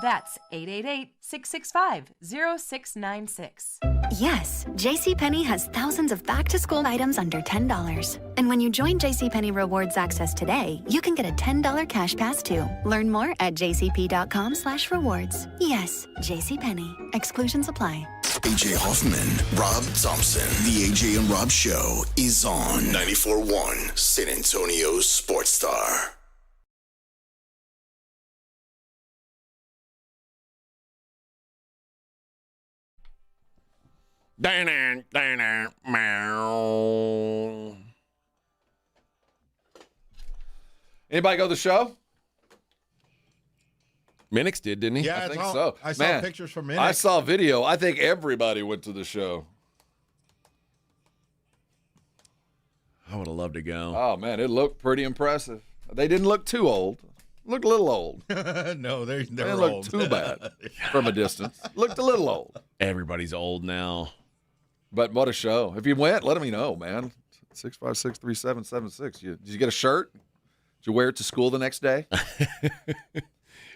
That's 888-665-0696. Yes, JCPenney has thousands of back-to-school items under $10. And when you join JCPenney Rewards Access today, you can get a $10 cash pass too. Learn more at jcp.com/rewards. Yes, JCPenney. Exclusions apply. AJ Hoffman, Rob Thompson. The AJ and Rob Show is on 94.1 San Antonio Sports Star. Anybody go to the show? Minix did, didn't he? Yeah, I think so. I saw pictures from Minix. I saw video. I think everybody went to the show. I would have loved to go. Oh, man, it looked pretty impressive. They didn't look too old. Looked a little old. No, they They were didn't old. look too bad from a distance. Looked a little old. Everybody's old now. But what a show. If you went, let me know, man. 656-3776. Did you get a shirt? Did you wear it to school the next day?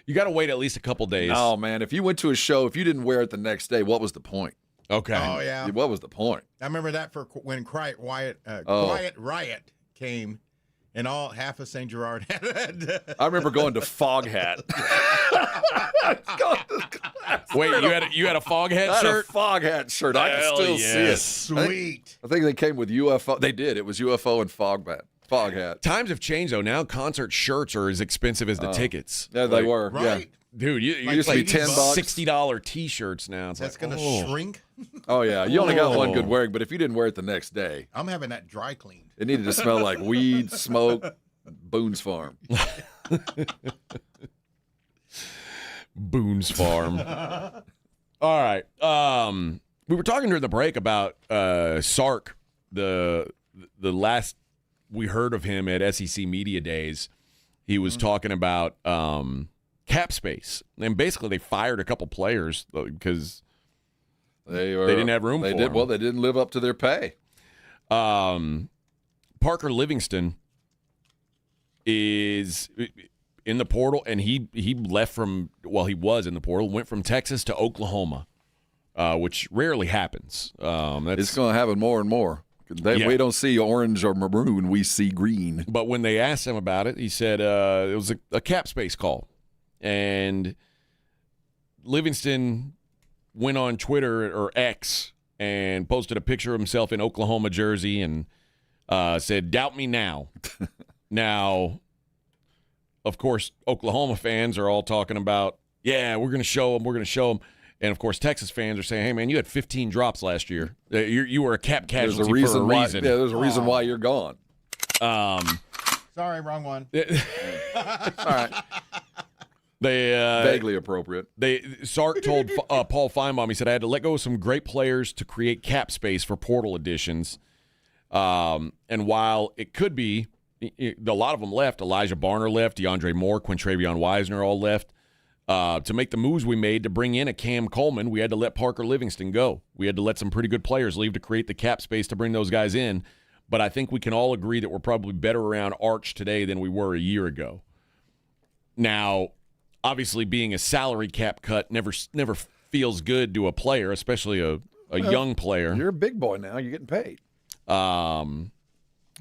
You got to wait at least a couple days. No, man. If you went to a show, if you didn't wear it the next day, what was the point? Okay. Oh, yeah. What was the point? I remember that for when Quiet Riot came, and half of St. Gerard had it. I remember going to Fog Hat. Wait, you had a Fog Hat I had shirt? a Fog Hat shirt. I can Hell still see it. Sweet. I think they came with UFO. They did. It was UFO and Fog Hat. Times have changed, though. Now concert shirts are as expensive as the tickets. Yeah, they were. Right. Yeah. Dude, you Used to be $10. $60 T-shirts now. It's That's like, going to shrink. Oh, yeah. You only got one good wearing, but if you didn't wear it the next day, I'm having that dry cleaned. it needed to smell like weed, smoke, Boone's Farm. Boone's Farm. All right. We were talking during the break about Sark, the last we heard of him at SEC Media Days. He was talking about cap space. And basically they fired a couple players because they didn't have room for him. Well, they didn't live up to their pay. Parker Livingston is in the portal, and he left from, well, he was in the portal, went from Texas to Oklahoma, which rarely happens. It's going to happen more and more. We don't see orange or maroon, we see green. But when they asked him about it, he said it was a cap space call. And Livingston went on Twitter or X and posted a picture of himself in Oklahoma jersey and said, "Doubt me now." Now, of course, Oklahoma fans are all talking about, yeah, we're going to show them, we're going to show them. And, of course, Texas fans are saying, hey, man, you had 15 drops last year. You were a cap casualty for a reason. Yeah, there's a reason why you're gone. Sorry, wrong one. All right. Vaguely appropriate. Sark told Paul Feinbaum, he said, I had to let go of some great players to create cap space for portal additions. And while it could be, a lot of them left. Elijah Barner left. DeAndre Moore, Quintravion Wisner all left. To make the moves we made to bring in a Cam Coleman, we had to let Parker Livingston go. We had to let some pretty good players leave to create the cap space to bring those guys in. But I think we can all agree that we're probably better around Arch today than we were a year ago. Now, obviously being a salary cap cut never feels good to a player, especially a young player. You're a big boy now. You're getting paid.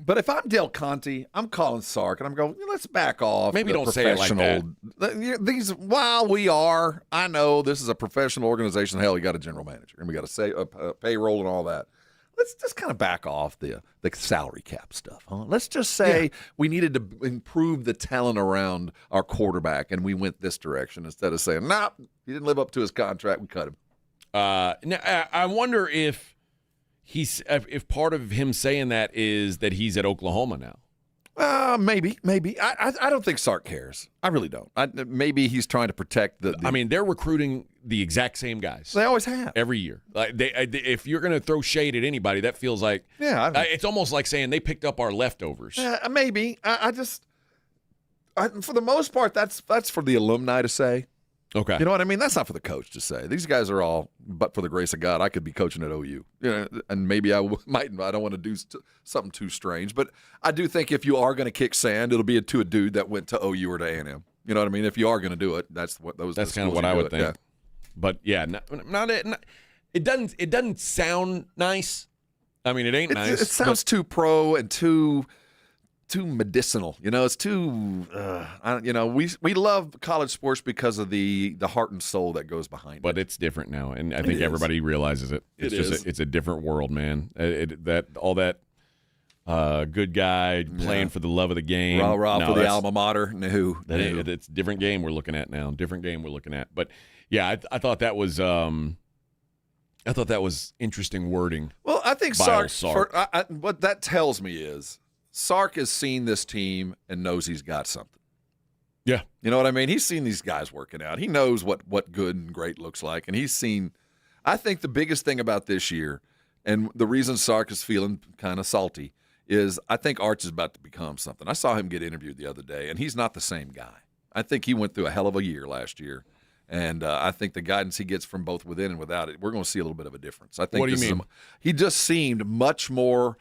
But if I'm Del Conte, I'm calling Sark, and I'm going, let's back off. Maybe don't say it like that. While we are, I know this is a professional organization. Hell, you got a general manager, and we got a payroll and all that. Let's just kind of back off the salary cap stuff. Huh? Let's just say we needed to improve the talent around our quarterback, and we went this direction instead of saying, nah, he didn't live up to his contract. We cut him. Now, I wonder if part of him saying that is that he's at Oklahoma now. Maybe. I don't think Sark cares. I really don't. Maybe he's trying to protect the. I mean, they're recruiting the exact same guys. They always have every year. Like if you're going to throw shade at anybody, that feels like it's almost like saying they picked up our leftovers. Maybe. For the most part, that's for the alumni to say. Okay. You know what I mean? That's not for the coach to say. These guys are all, but for the grace of God, I could be coaching at OU. You know, and maybe I might. I don't want to do something too strange, but I do think if you are going to kick sand, it'll be to a dude that went to OU or to A&M. You know what I mean? If you are going to do it, that's kind of what I would think. Yeah. But yeah, it doesn't sound nice. I mean, it ain't nice. It sounds too pro and too medicinal. You know, it's too. We love college sports because of the heart and soul that goes behind it. But it's different now, and I think everybody realizes it. It's a different world, man. Good guy playing for the love of the game. Rah for the alma mater. No. It's a different game we're looking at now. Different game we're looking at. But yeah, I thought that was I thought that was interesting wording. Well, I think Sark. What that tells me is Sark has seen this team and knows he's got something. Yeah. You know what I mean? He's seen these guys working out. He knows what good and great looks like. And he's seen – I think the biggest thing about this year and the reason Sark is feeling kind of salty is I think Arch is about to become something. I saw him get interviewed the other day, and he's not the same guy. I think he went through a hell of a year last year. And I think the guidance he gets from both within and without it, we're going to see a little bit of a difference. I think. What do you mean? He just seemed much more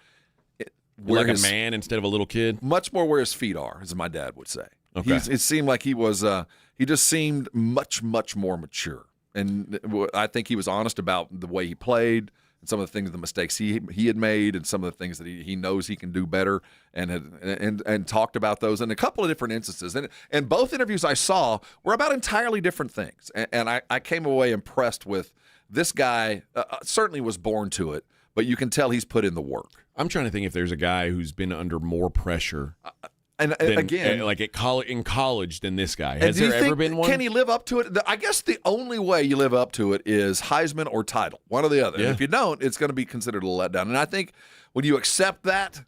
like a man instead of a little kid? Much more where his feet are, as my dad would say. Okay. It seemed like he was he just seemed much, much more mature. And I think he was honest about the way he played and some of the things, the mistakes he had made and some of the things that he knows he can do better and talked about those in a couple of different instances. And both interviews I saw were about entirely different things. And I came away impressed with this guy certainly was born to it, but you can tell he's put in the work. I'm trying to think if there's a guy who's been under more pressure again, like in college than this guy. Has there ever been one? Can he live up to it? I guess the only way you live up to it is Heisman or title, one or the other. Yeah. And if you don't, it's going to be considered a letdown. And I think when you accept that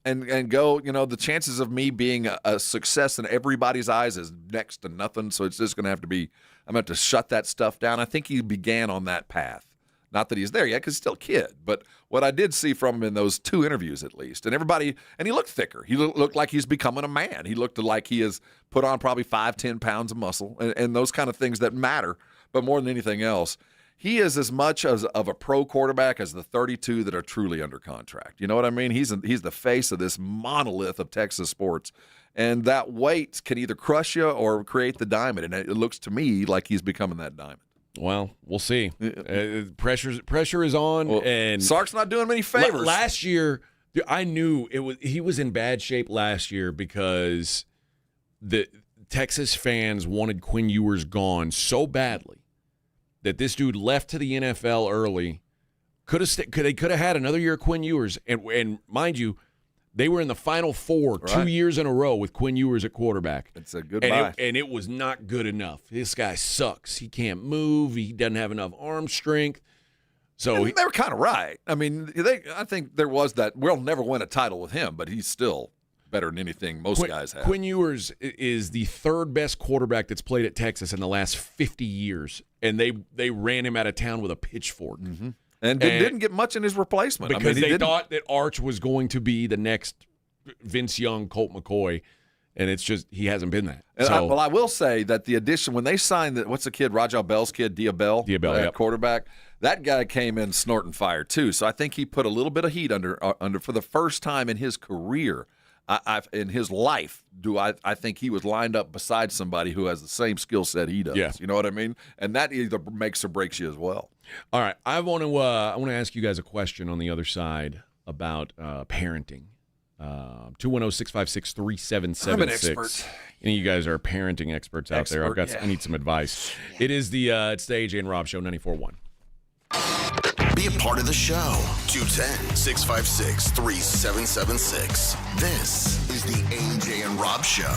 and go, the chances of me being a success in everybody's eyes is next to nothing. So it's just going to have to be, I'm going to have to shut that stuff down. I think he began on that path. Not that he's there yet because he's still a kid. But what I did see from him in those two interviews at least, and he looked thicker. He looked like he's becoming a man. He looked like he has put on probably 5-10 pounds of muscle and those kind of things that matter. But more than anything else, he is as much of a pro quarterback as the 32 that are truly under contract. You know what I mean? He's the face of this monolith of Texas sports. And that weight can either crush you or create the diamond. And it looks to me like he's becoming that diamond. Well, we'll see. Pressure is on, and Sark's not doing many favors. Last year, I knew he was in bad shape last year because the Texas fans wanted Quinn Ewers gone so badly that this dude left to the NFL early. They could have had another year of Quinn Ewers, and mind you, they were in the Final Four 2 years in a row with Quinn Ewers at quarterback. It's a good buy. And it was not good enough. This guy sucks. He can't move. He doesn't have enough arm strength. So they were kind of right. I mean, I think there was that. We'll never win a title with him, but he's still better than anything most guys have. Quinn Ewers is the third best quarterback that's played at Texas in the last 50 years, and they ran him out of town with a pitchfork. Mm-hmm. And didn't get much in his replacement. Because they thought that Arch was going to be the next Vince Young, Colt McCoy, and it's just he hasn't been that. Well, I will say that the addition, when they signed, what's the kid, Rajah Bell's kid, Diabell, quarterback, that guy came in snorting fire too. So I think he put a little bit of heat under for the first time in his career. In his life, I think he was lined up beside somebody who has the same skill set he does. Yeah. You know what I mean? And that either makes or breaks you as well. All right, I want to ask you guys a question on the other side about parenting. 210-656-3776. I'm an expert. Any of you guys are parenting experts out there? I need some advice. It is it's the AJ and Rob Show, 94.1. Be a part of the show. 210-656-3776. This is the AJ and Rob Show.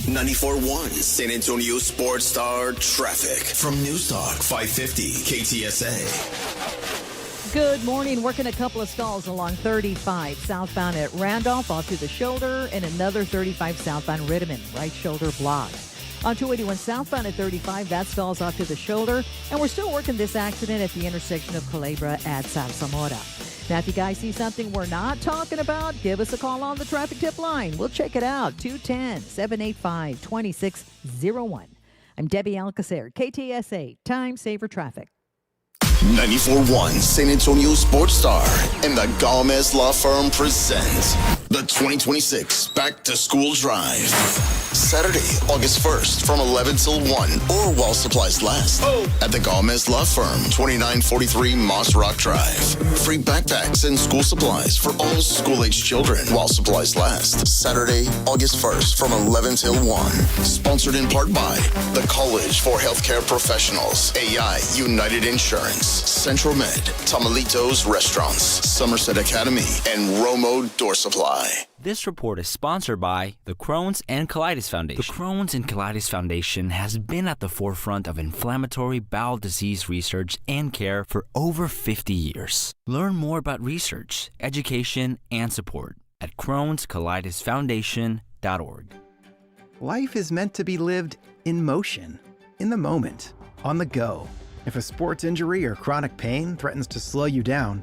94.1 San Antonio Sports Star Traffic from News Talk 550 KTSA. Good morning. Working a couple of stalls along 35 southbound at Randolph off to the shoulder, and another 35 southbound Rittiman, right shoulder blocked. On 281 southbound at 35, that stalls off to the shoulder, and we're still working this accident at the intersection of Culebra at Zarzamora. Now, if you guys see something we're not talking about, give us a call on the traffic tip line. We'll check it out, 210-785-2601. I'm Debbie Alcacer, KTSA, Time Saver Traffic. 94.1 San Antonio Sports Star and the Gomez Law Firm present the 2026 Back to School Drive. Saturday, August 1st from 11 till 1 or while supplies last at the Gomez Law Firm, 2943 Moss Rock Drive. Free backpacks and school supplies for all school-aged children while supplies last. Saturday, August 1st from 11 till 1. Sponsored in part by the College for Healthcare Professionals, AI United Insurance, Central Med, Tamalitos Restaurants, Somerset Academy, and Romo Door Supply. apply. This report is sponsored by the Crohn's and Colitis Foundation. The Crohn's and Colitis Foundation has been at the forefront of inflammatory bowel disease research and care for over 50 years. Learn more about research, education, and support at Crohn'sColitisFoundation.org. Life is meant to be lived in motion, in the moment, on the go. If a sports injury or chronic pain threatens to slow you down,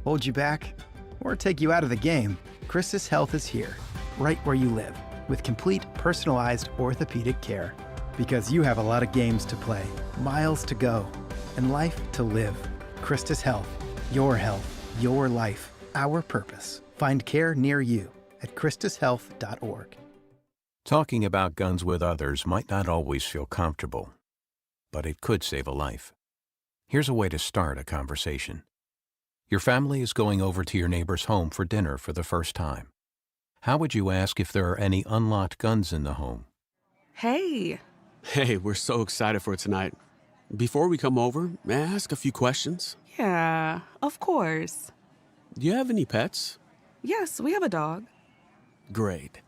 hold you back, or take you out of the game, Christus Health is here, right where you live, with complete personalized orthopedic care. Because you have a lot of games to play, miles to go, and life to live. Christus Health, your life, our purpose. Find care near you at ChristusHealth.org. Talking about guns with others might not always feel comfortable, but it could save a life. Here's a way to start a conversation. Your family is going over to your neighbor's home for dinner for the first time. How would you ask if there are any unlocked guns in the home? Hey, we're so excited for tonight. Before we come over, may I ask a few questions? Yeah, of course. Do you have any pets? Yes, we have a dog. Great.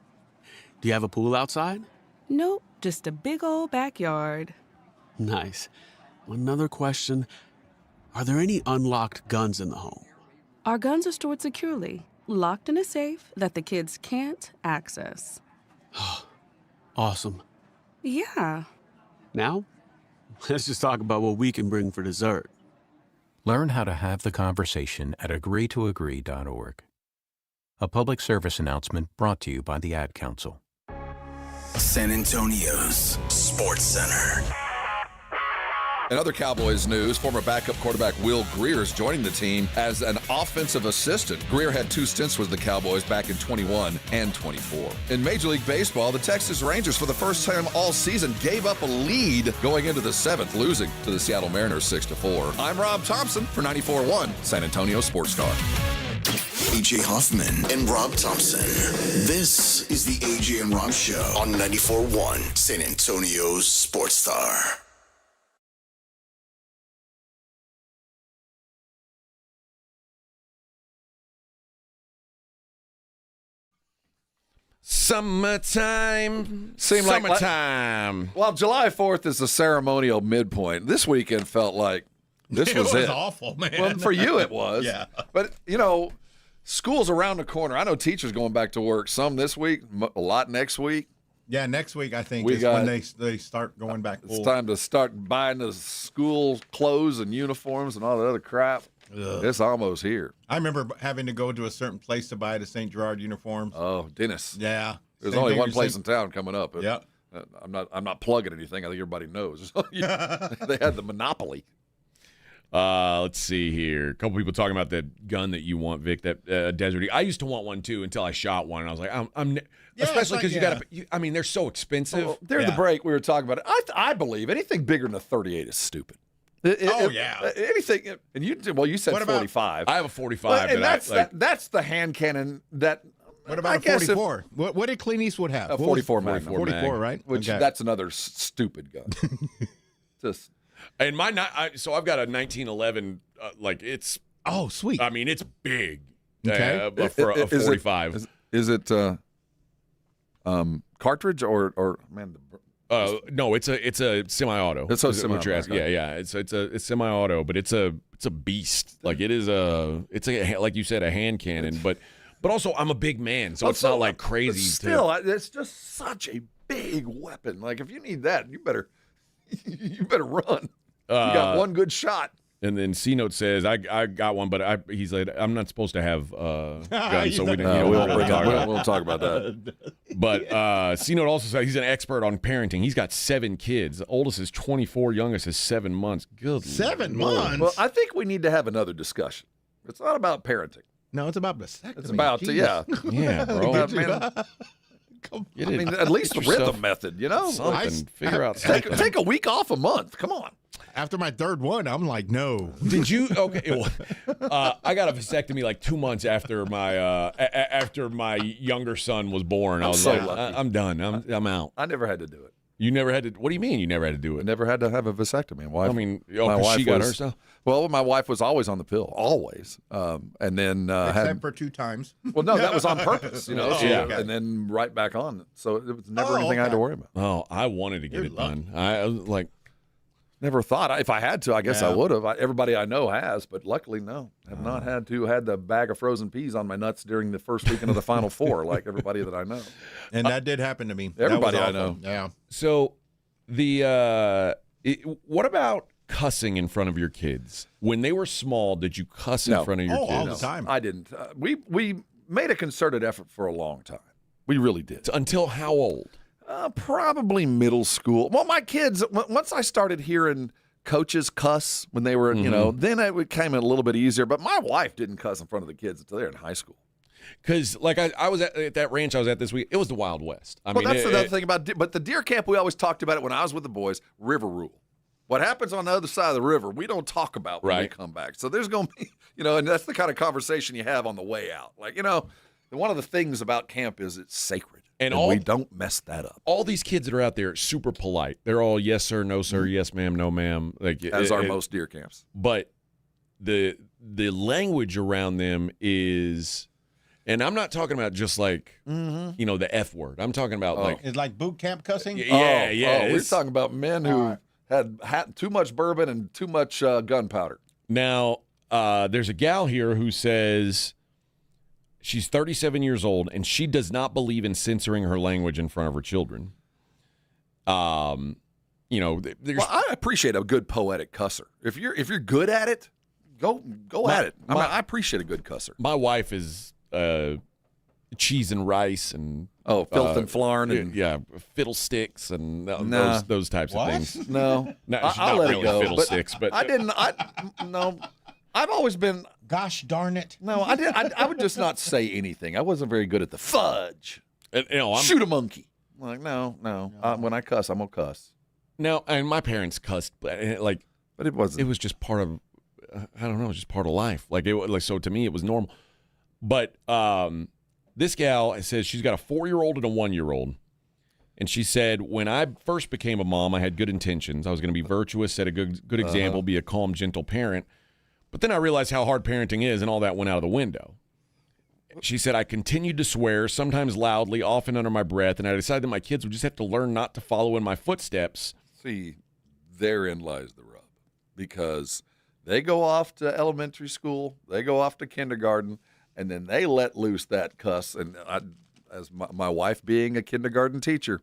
Do you have a pool outside? Nope, just a big old backyard. Nice. Another question. Are there any unlocked guns in the home? Our guns are stored securely, locked in a safe that the kids can't access. Awesome. Yeah. Now, let's just talk about what we can bring for dessert. Learn how to have the conversation at agreetoagree.org. A public service announcement brought to you by the Ad Council. San Antonio's Sports Center. In other Cowboys news, former backup quarterback Will Greer is joining the team as an offensive assistant. Greer had 2 stints with the Cowboys back in 21 and 24. In Major League Baseball, the Texas Rangers, for the first time all season, gave up a lead going into the 7th, losing to the Seattle Mariners 6-4. I'm Rob Thompson for 94.1 San Antonio Sports Star. AJ Hoffman and Rob Thompson. This is the AJ and Rob Show on 94.1 San Antonio's Sports Star. Summertime. Summertime. Well, July 4th is the ceremonial midpoint. This weekend felt like this was it. It was awful, man. Well, for you it was. Yeah. But, school's around the corner. I know teachers going back to work, some this week, a lot next week. Yeah, next week I think is when they start going back full. It's time to start buying the school clothes and uniforms and all that other crap. Ugh. It's almost here. I remember having to go to a certain place to buy the St. Gerard uniforms. Oh, Dennis. Yeah. There's only one place in town coming up. Yeah. I'm not plugging anything. I think everybody knows. They had the monopoly. Let's see here. A couple people talking about that gun that you want, Vic, that Desert Eagle. I used to want one too until I shot one, and I was like, especially because you got to. I mean, they're so expensive. Well, during the break, we were talking about it. I believe anything bigger than a 38 is stupid. Anything, and you said 45. I have a 45. And that's the hand cannon that. What about a 44? What did Clint Eastwood have? A 44 Magnum. 44, right? Which that's another stupid gun. Just. And so I've got a 1911. It's sweet. I mean, it's big. Okay. For a 45. Is it cartridge or man? No, it's a semi-auto. That's what you're asking. Yeah. It's a semi-auto, but it's a beast. Like it is like you said, a hand cannon. But also I'm a big man, so it's not like crazy. Still, it's just such a big weapon. Like if you need that, you better run. You got one good shot. And then C-Note says, I got one, but he's like, I'm not supposed to have guns, so we won't talk about that. But C-Note also said he's an expert on parenting. He's got 7 kids. The oldest is 24, youngest is 7 months. Good 7 months? Well, I think we need to have another discussion. It's not about parenting. No, it's about vasectomy. It's about, Yeah, bro. At least the rhythm method, Something. Figure out something. Take a week off a month. Come on. After my 3rd one, I'm like, no. Did you? Okay. Well, I got a vasectomy like 2 months after my younger son was born. I was like, lucky. I'm done. I'm out. I never had to do it. You never had to. What do you mean you never had to do it? I never had to have a vasectomy. I mean, she got her stuff. Well, my wife was always on the pill, always, and then except for 2 times. Well, no, that was on purpose, Yeah. and then right back on. So it was never anything I had to worry about. Oh, I wanted to get it done. I was like, never thought if I had to. I guess I would have. Everybody I know has, but luckily, no, have not had to. Had the bag of frozen peas on my nuts during the first weekend of the Final Four, like everybody that I know. And that did happen to me. Everybody I know. Yeah. So what about cussing in front of your kids? When they were small, did you cuss in front of your kids? All the time. I didn't. We made a concerted effort for a long time. We really did. Until how old? Probably middle school. Well, my kids, once I started hearing coaches cuss when they were, then it became a little bit easier. But my wife didn't cuss in front of the kids until they were in high school. Because, like, I was at that ranch I was at this week. It was the Wild West. I mean, that's another thing about but the deer camp, we always talked about it when I was with the boys, river rule. What happens on the other side of the river, we don't talk about when we come back. So there's going to be, and that's the kind of conversation you have on the way out. Like, one of the things about camp is it's sacred. And we don't mess that up. All these kids that are out there are super polite. They're all yes, sir, no, sir, yes, ma'am, no, ma'am. Like, as are most deer camps. But the language around them is... And I'm not talking about just like, the F word. I'm talking about like... It's like boot camp cussing? Yeah. We're talking about men who had too much bourbon and too much gunpowder. Now, there's a gal here who says she's 37 years old, and she does not believe in censoring her language in front of her children. Well, I appreciate a good poetic cusser. If you're good at it, go at it. I appreciate a good cusser. My wife is... cheese and rice and filth and flarn and fiddlesticks and those types of things. No, she's I'll not let really it go. fiddlesticks, but I didn't. No, I've always been. Gosh darn it! No, I did. I would just not say anything. I wasn't very good at the fudge. Shoot a monkey. I'm like no. When I cuss, I'm gonna cuss. No, and my parents cussed, but it wasn't. It was just part of. I don't know. It was just part of life. So to me, it was normal. But this gal says she's got a 4-year-old and a 1-year-old. And she said, when I first became a mom, I had good intentions. I was going to be virtuous, set a good example, be a calm, gentle parent. But then I realized how hard parenting is, and all that went out of the window. She said, I continued to swear, sometimes loudly, often under my breath, and I decided that my kids would just have to learn not to follow in my footsteps. See, therein lies the rub. Because they go off to elementary school, they go off to kindergarten, and then they let loose that cuss. And as my wife being a kindergarten teacher,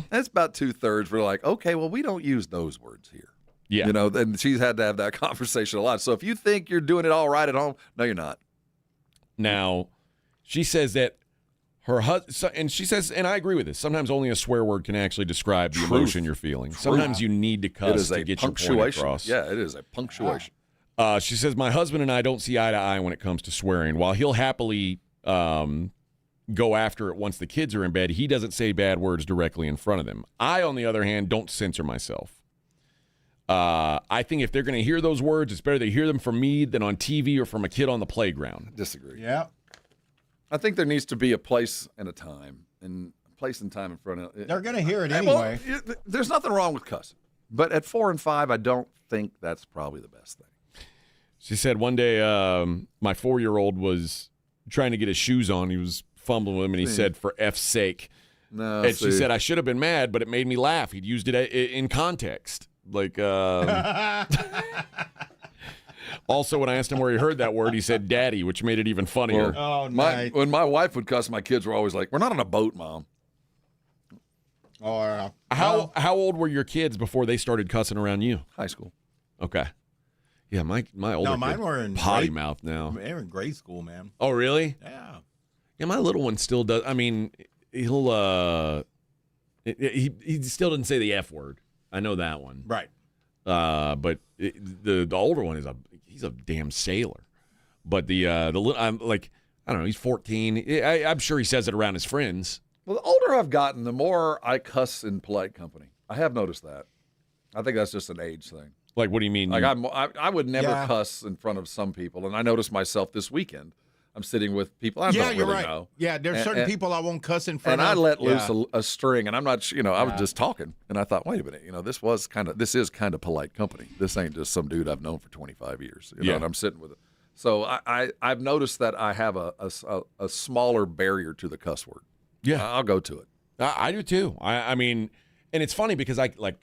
that's about 2/3. We're like, okay, well, we don't use those words here. Yeah. And she's had to have that conversation a lot. So if you think you're doing it all right at home, no, you're not. Now, she says that her husband, and she says, and I agree with this, sometimes only a swear word can actually describe the emotion you're feeling. Sometimes you need to cuss to get your point across. Yeah, it is a punctuation. She says, my husband and I don't see eye to eye when it comes to swearing. While he'll happily go after it once the kids are in bed, he doesn't say bad words directly in front of them. I, on the other hand, don't censor myself. I think if they're going to hear those words, it's better they hear them from me than on TV or from a kid on the playground. Disagree. Yeah. I think there needs to be a place and a time, and place and time in front of it. They're going to hear it anyway. Well, there's nothing wrong with cussing. But at 4 and 5, I don't think that's probably the best thing. She said one day my 4-year-old was trying to get his shoes on. He was fumbling with them, and he said, for F's sake. No, and she said, I should have been mad, but it made me laugh. He'd used it in context. Like, also, when I asked him where he heard that word, he said daddy, which made it even funnier. Well, when my wife would cuss, my kids were always like, we're not on a boat, Mom. How old were your kids before they started cussing around you? High school. Okay. Yeah, my older mine were in potty mouth now. They were in grade school, man. Oh, really? Yeah. Yeah, my little one still does. I mean, he'll he still doesn't say the F word. I know that one. Right. But the older one he's a damn sailor. But the little, I'm like, I don't know, he's 14. I'm sure he says it around his friends. Well, the older I've gotten, the more I cuss in polite company. I have noticed that. I think that's just an age thing. Like, what do you mean? Like I would never cuss in front of some people, and I noticed myself this weekend. I'm sitting with people I don't really know. Yeah, there's certain people I won't cuss in front of. And I let loose a string, and I'm not, I was just talking, and I thought, wait a minute, this is kind of polite company. This ain't just some dude I've known for 25 years. You know, and I'm sitting with it. So I've noticed that I have a smaller barrier to the cuss word. Yeah, I'll go to it. I do too. I mean, and it's funny because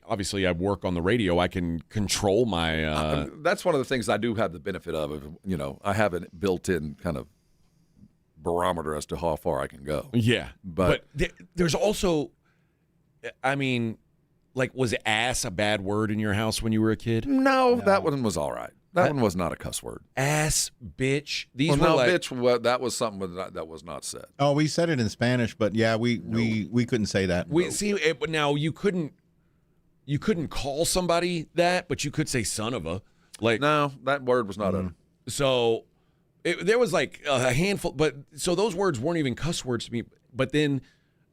obviously I work on the radio. I can control my. That's one of the things I do have the benefit of. I have a built-in kind of barometer as to how far I can go. Yeah, but there's also, I mean, was ass a bad word in your house when you were a kid? No, that one was all right. That one was not a cuss word. Ass, bitch. Bitch. That was something that was not said. Oh, we said it in Spanish, but yeah, we couldn't say that. But now you couldn't call somebody that, but you could say son of a. No, that word was not uttered. So there was a handful, but so those words weren't even cuss words to me. But then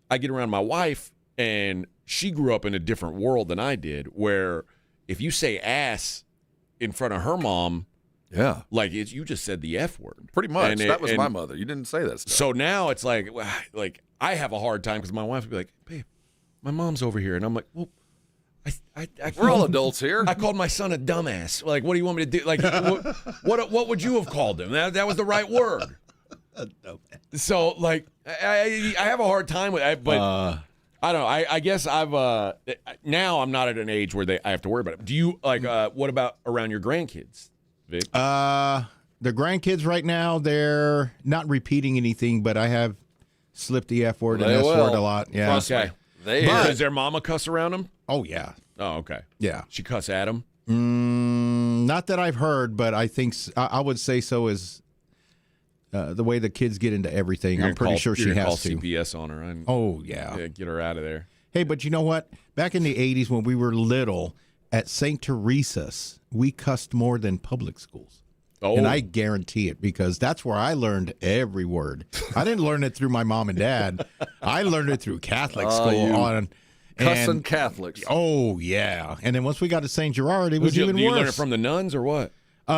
I get around my wife, and she grew up in a different world than I did, where if you say ass in front of her mom, you just said the F word. Pretty much. That was my mother. You didn't say that stuff. So now it's like I have a hard time because my wife would be like, babe, my mom's over here. And I'm like, well, we're all adults here. I called my son a dumbass. What do you want me to do? What would you have called him? That was the right word. So I have a hard time with it, but I don't know. I guess I've now I'm not at an age where I have to worry about it. Do you what about around your grandkids, Vic? The grandkids right now, they're not repeating anything, but I have slipped the F word and S word a lot. Yeah. Okay. Does their mama cuss around them? Oh yeah. Oh okay. Yeah. She cuss at them? Not that I've heard, but I think I would say so is the way the kids get into everything. I'm pretty sure she has call to. CPS on her. Oh yeah. Get her out of there. Hey, but you know what? Back in the 80s when we were little, at St. Teresa's, we cussed more than public schools. Oh. And I guarantee it because that's where I learned every word. I didn't learn it through my mom and dad. I learned it through Catholic school. Cussing Catholics. Oh, yeah. And then once we got to St. Gerard, it was even worse. Did you learn it from the nuns or what?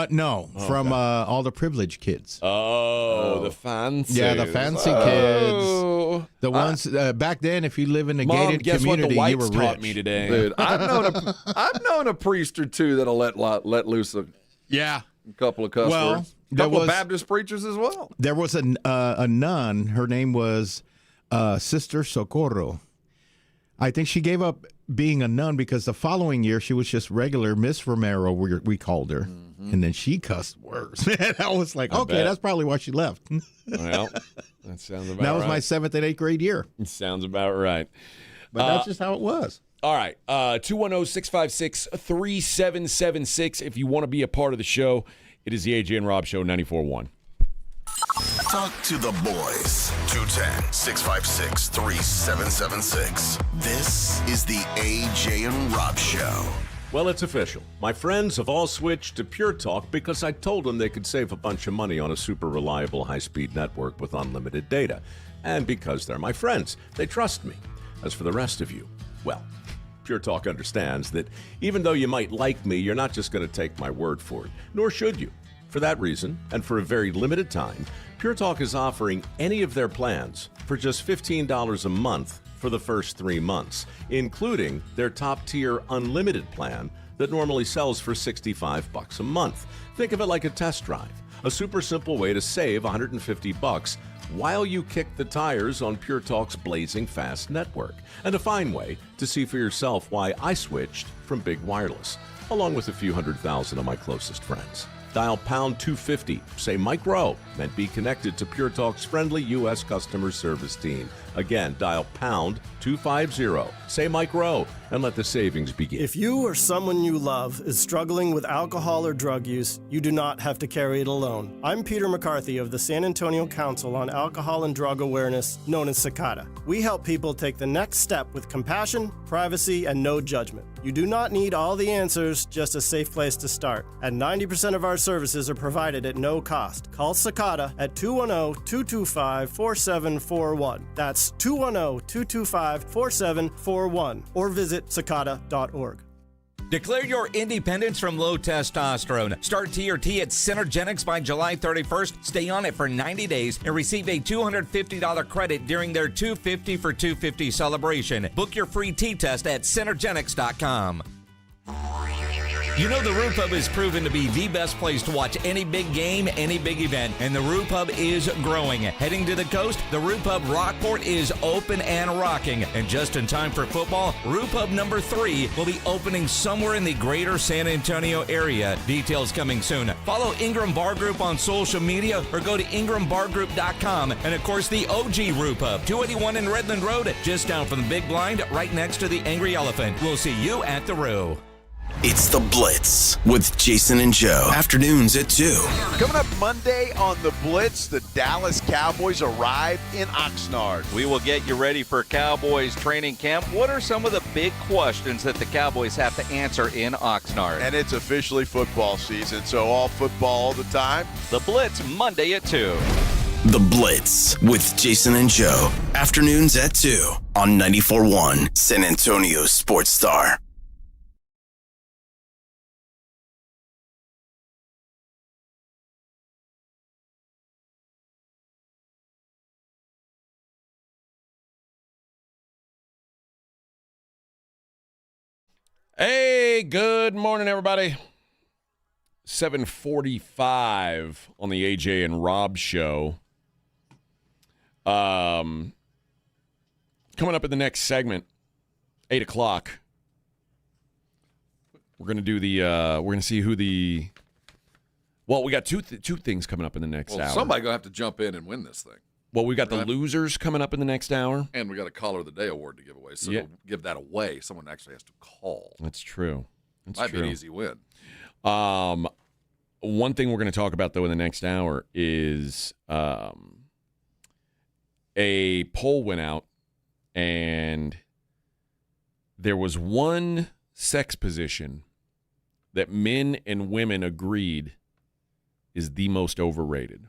No, from all the privileged kids. Oh, the fancy. Yeah, the fancy kids. The ones back then, if you live in a gated community, what the you were whites taught rich. me today. Dude, I've known a priest or two that'll let loose a couple of cuss words. A couple of Baptist preachers as well. There was a nun. Her name was Sister Socorro. I think she gave up being a nun because the following year she was just regular Miss Romero, we called her. And then she cussed worse. And I was like, okay, that's probably why she left. Well, that sounds about right. That was my 7th and 8th grade year. It sounds about right. But that's just how it was. All right. 210-656-3776. If you want to be a part of the show, it is the AJ and Rob Show, 94.1. Talk to the boys. 210-656-3776. This is the AJ and Rob Show. Well, it's official. My friends have all switched to Pure Talk because I told them they could save a bunch of money on a super reliable high-speed network with unlimited data. And because they're my friends, they trust me. As for the rest of you, well, Pure Talk understands that even though you might like me, you're not just going to take my word for it, nor should you. For that reason, and for a very limited time, Pure Talk is offering any of their plans for just $15 a month for the first 3 months, including their top-tier unlimited plan that normally sells for $65 a month. Think of it like a test drive, a super simple way to save $150 while you kick the tires on Pure Talk's blazing fast network, and a fine way to see for yourself why I switched from big wireless, along with a few 100,000 of my closest friends. Dial pound 250, say Mike Rowe, and be connected to Pure Talk's friendly U.S. customer service team. Again, dial pound 250, say Mike Rowe, and let the savings begin. If you or someone you love is struggling with alcohol or drug use, you do not have to carry it alone. I'm Peter McCarthy of the San Antonio Council on Alcohol and Drug Awareness, known as CICADA. We help people take the next step with compassion, privacy, and no judgment. You do not need all the answers, just a safe place to start. And 90% of our services are provided at no cost. Call CICADA at 210-225-4741. That's 210-225-4741. Or visit cicada.org. Declare your independence from low testosterone. Start TRT at Synergenics by July 31st. Stay on it for 90 days and receive a $250 credit during their 250 for 250 celebration. Book your free T-test at Synergenics.com. You know, the Roo Pub has proven to be the best place to watch any big game, any big event, and the Roo Pub is growing. Heading to the coast, the Roo Pub Rockport is open and rocking. And just in time for football, Roo Pub number 3 will be opening somewhere in the greater San Antonio area. Details coming soon. Follow Ingram Bar Group on social media or go to ingrambargroup.com. And of course, the OG Roo Pub, 281 in Redland Road, just down from the Big Blind, right next to the Angry Elephant. We'll see you at the Roo. It's The Blitz with Jason and Joe. Afternoons at 2. Coming up Monday on The Blitz, the Dallas Cowboys arrive in Oxnard. We will get you ready for Cowboys training camp. What are some of the big questions that the Cowboys have to answer in Oxnard? And it's officially football season, so all football all the time. The Blitz, Monday at 2. The Blitz with Jason and Joe. Afternoons at 2 on 94.1 San Antonio Sports Star. Hey, good morning, everybody. 7:45 on the AJ and Rob show. Coming up in the next segment, 8 o'clock. We're gonna do the. We're gonna see who the. Well, we got two things coming up in the next hour. Somebody gonna have to jump in and win this thing. Well, we got the losers coming up in the next hour. And we got a Caller of the Day award to give away. So to give that away, someone actually has to call. That's true. Might be an easy win. One thing we're going to talk about, though, in the next hour is a poll went out, and there was one sex position that men and women agreed is the most overrated.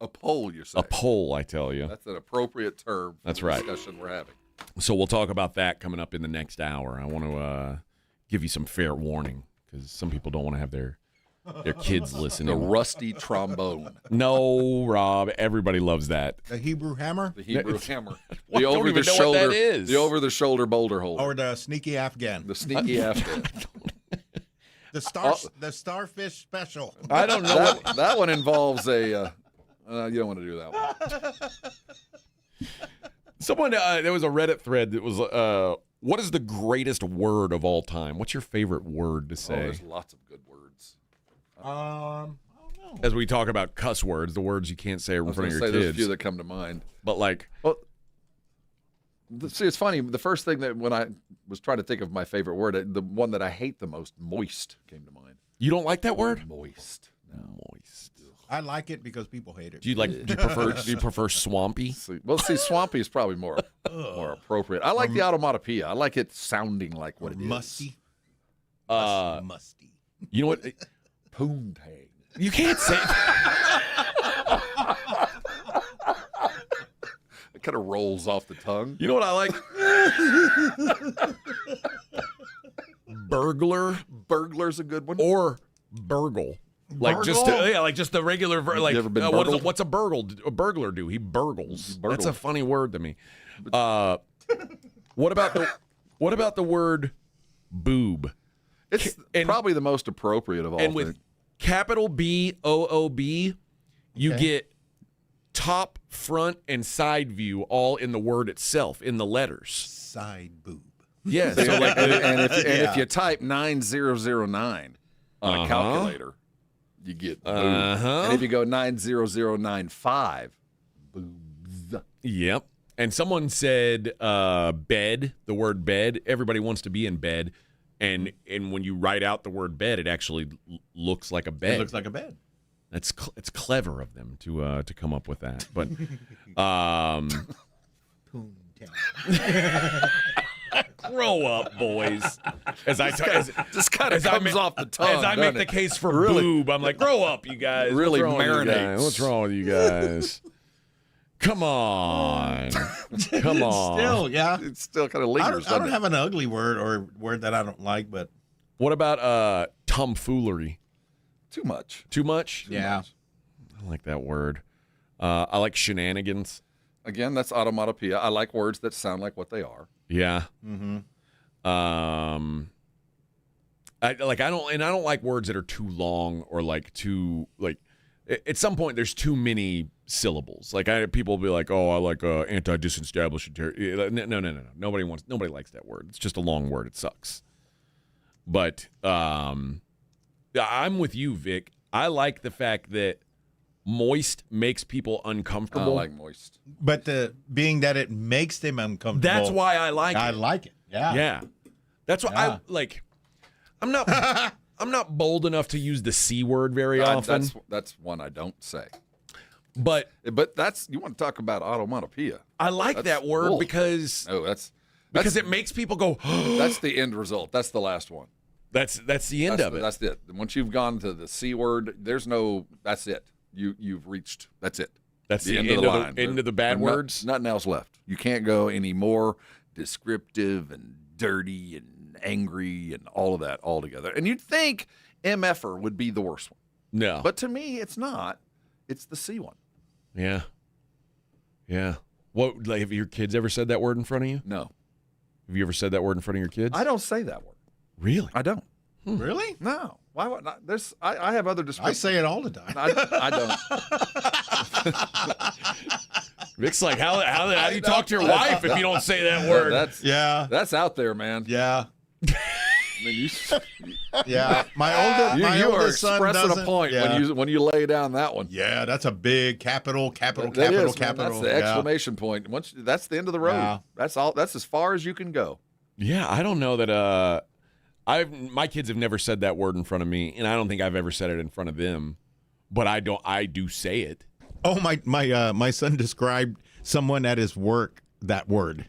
A poll, you're saying? A poll, I tell you. That's an appropriate term for the discussion we're having. So we'll talk about that coming up in the next hour. I want to give you some fair warning because some people don't want to have their kids listening. The rusty trombone. No, Rob. Everybody loves that. The Hebrew hammer? The Hebrew hammer. Well, The don't even know what that is. The over-the-shoulder boulder holder. Or the sneaky Afghan. The sneaky Afghan. The starfish special. I don't know. That one involves a... you don't want to do that one. Someone, there was a Reddit thread that was, what is the greatest word of all time? What's your favorite word to say? Oh, there's lots of good words. I don't know. As we talk about cuss words, the words you can't say in front of your kids. There's a few that come to mind. But like... Well, see, it's funny. The first thing that when I was trying to think of my favorite word, the one that I hate the most, moist, came to mind. You don't like that word? Moist. No. Moist. I like it because people hate it. Do you prefer swampy? Well, see, swampy is probably more appropriate. I like the automatopoeia. I like it sounding like what it is. Musty. Musty. You know what? Poontang. You can't say. It kind of rolls off the tongue. You know what I like? Burglar. Burglar's a good one. Or burgle. Like just the regular what's a burglar do? He burgles. That's a funny word to me. What about the word boob? It's probably the most appropriate of all. And with capital BOOB, you get top, front, and side view all in the word itself in the letters. Side boob. Yes. So like, and if you type 9009 on a calculator, you get boob. And if you go 90095, boobs. Yep. And someone said bed, the word bed. Everybody wants to be in bed. And when you write out the word bed, it actually looks like a bed. It looks like a bed. It's clever of them to come up with that. But grow up, boys. As I just kind of comes off the tongue. As I make the case for boob, I'm like, grow up, you guys. Really marinates. What's wrong with you guys? Come on. Come on. Still, yeah. It still kind of lingers. I don't have an ugly word or word that I don't like, but. What about tomfoolery? Too much. Too much? Yeah. I like that word. I like shenanigans. Again, that's automatopoeia. I like words that sound like what they are. Yeah. Mm-hmm. I don't like words that are too long or like too like. At some point, there's too many syllables. Like people will be like, "Oh, I like anti-disestablishmentary." No. Nobody likes that word. It's just a long word. It sucks. But I'm with you, Vic. I like the fact that moist makes people uncomfortable. I like moist. But being that it makes them uncomfortable. That's why I like it. I like it. Yeah. Yeah. That's why I like. I'm not bold enough to use the C word very often. That's one I don't say. But that's, you want to talk about automatopoeia. I like that word because it makes people go. That's the end result. That's the last one. That's the end of it. That's it. Once you've gone to the C word, that's it. You've reached. That's it. That's the end of the line. End of the bad words. Nothing else left. You can't go any more descriptive and dirty and angry and all of that all together. And you'd think MFer would be the worst one. No. But to me, it's not. It's the C one. Yeah. Yeah. What? Like, have your kids ever said that word in front of you? No. Have you ever said that word in front of your kids? I don't say that word. Really? I don't. Really? No. Why would not? I have other descriptions. I say it all the time. I don't. Vic's like, how do you talk to your wife if you don't say that word? That's out there, man. Yeah. I mean, yeah. My oldest son expressing a point when you lay down that one. Yeah, that's a big capital. That's the exclamation point. That's the end of the road. Yeah. That's all. That's as far as you can go. Yeah, I don't know that. My kids have never said that word in front of me, and I don't think I've ever said it in front of them. But I do say it. Oh, my son described someone at his work that word.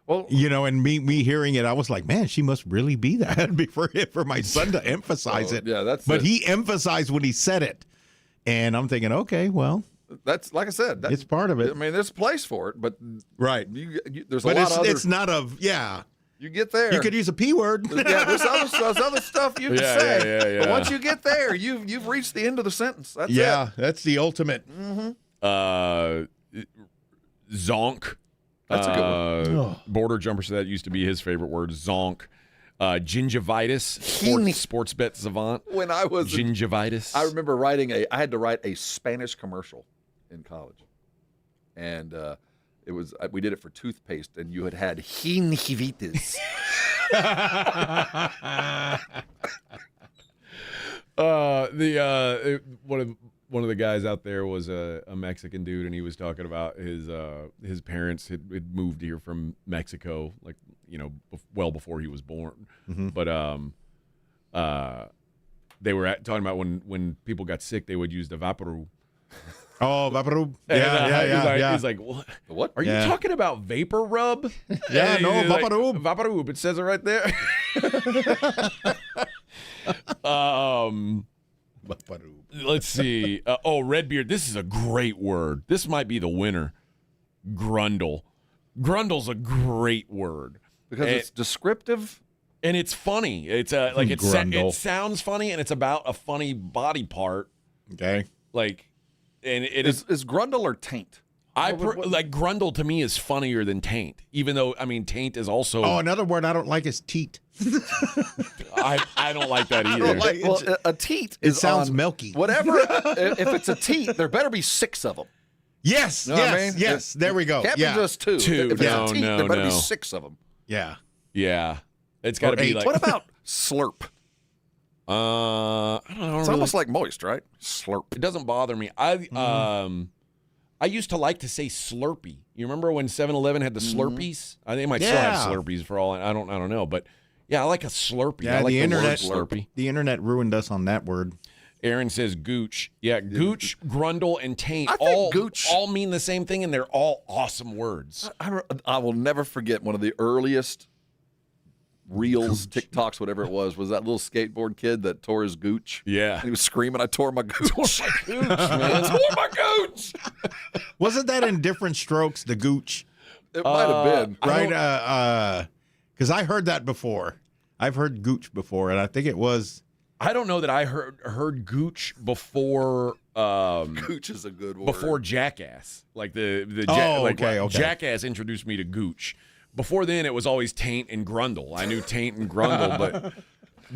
Well, and me hearing it, I was like, man, she must really be that for my son to emphasize it. Yeah, But he emphasized when he said it, and I'm thinking, okay, well, that's like I said, it's part of it. I mean, there's a place for it, but right, there's a lot of it's not You get there, you could use a P word. Yeah, there's other stuff you can say. Yeah. But once you get there, you've reached the end of the sentence. That's it. That's the ultimate. Mm-hmm. Zonk. That's a good one. Border Jumper said that used to be his favorite word. Zonk. Gingivitis. Sports bet savant. When I was gingivitis, I remember I had to write a Spanish commercial in college, and we did it for toothpaste, and you had gingivitis. One of the guys out there was a Mexican dude, and he was talking about his parents had moved here from Mexico, like well before he was born. Mm-hmm. But they were talking about when people got sick, they would use the Vaporub. Oh, Vaporub. Yeah. He's like, what? Are you talking about Vapor Rub? Yeah, no, Vaporub. Like, Vaporub. It says it right there. Let's see. Redbeard. This is a great word. This might be the winner. Grundle. Grundle's a great word because it's descriptive and it's funny. It's it sounds funny and it's about a funny body part. Okay. Like, and it is Grundle or taint? Like Grundle to me is funnier than taint, even though taint is also. Oh, another word I don't like is teat. I don't like that either. A teat sounds milky. Whatever. If it's a teat, there better be 6 of them. Yes. You know what I mean? Yes. There we go. Can't be just 2. Two. If it's a teat, there better be 6 of them. Yeah. Yeah. It's got to be like. What about slurp? I don't know. It's almost like moist, right? Slurp. It doesn't bother me. I used to like to say Slurpee. You remember when 7-Eleven had the Slurpees? I think they might still have Slurpees for all I don't know, but yeah, I like a Slurpee. Yeah, I like the internet Slurpee. The internet ruined us on that word. Aaron says Gooch. Yeah, Gooch, Grundle, and Taint Gooch all mean the same thing, and they're all awesome words. I will never forget one of the earliest Reels, TikToks, whatever it was that little skateboard kid that tore his gooch? Yeah. And he was screaming, I tore my gooch. Man. I tore my gooch. Wasn't that in different strokes, the gooch? It might have been. Right? Because I heard that before. I've heard gooch before, and I think it was. I don't know that I heard gooch before. Gooch is a good word. Before Jackass, like okay. Jackass introduced me to gooch. Before then, it was always taint and grundle. I knew taint and grundle, but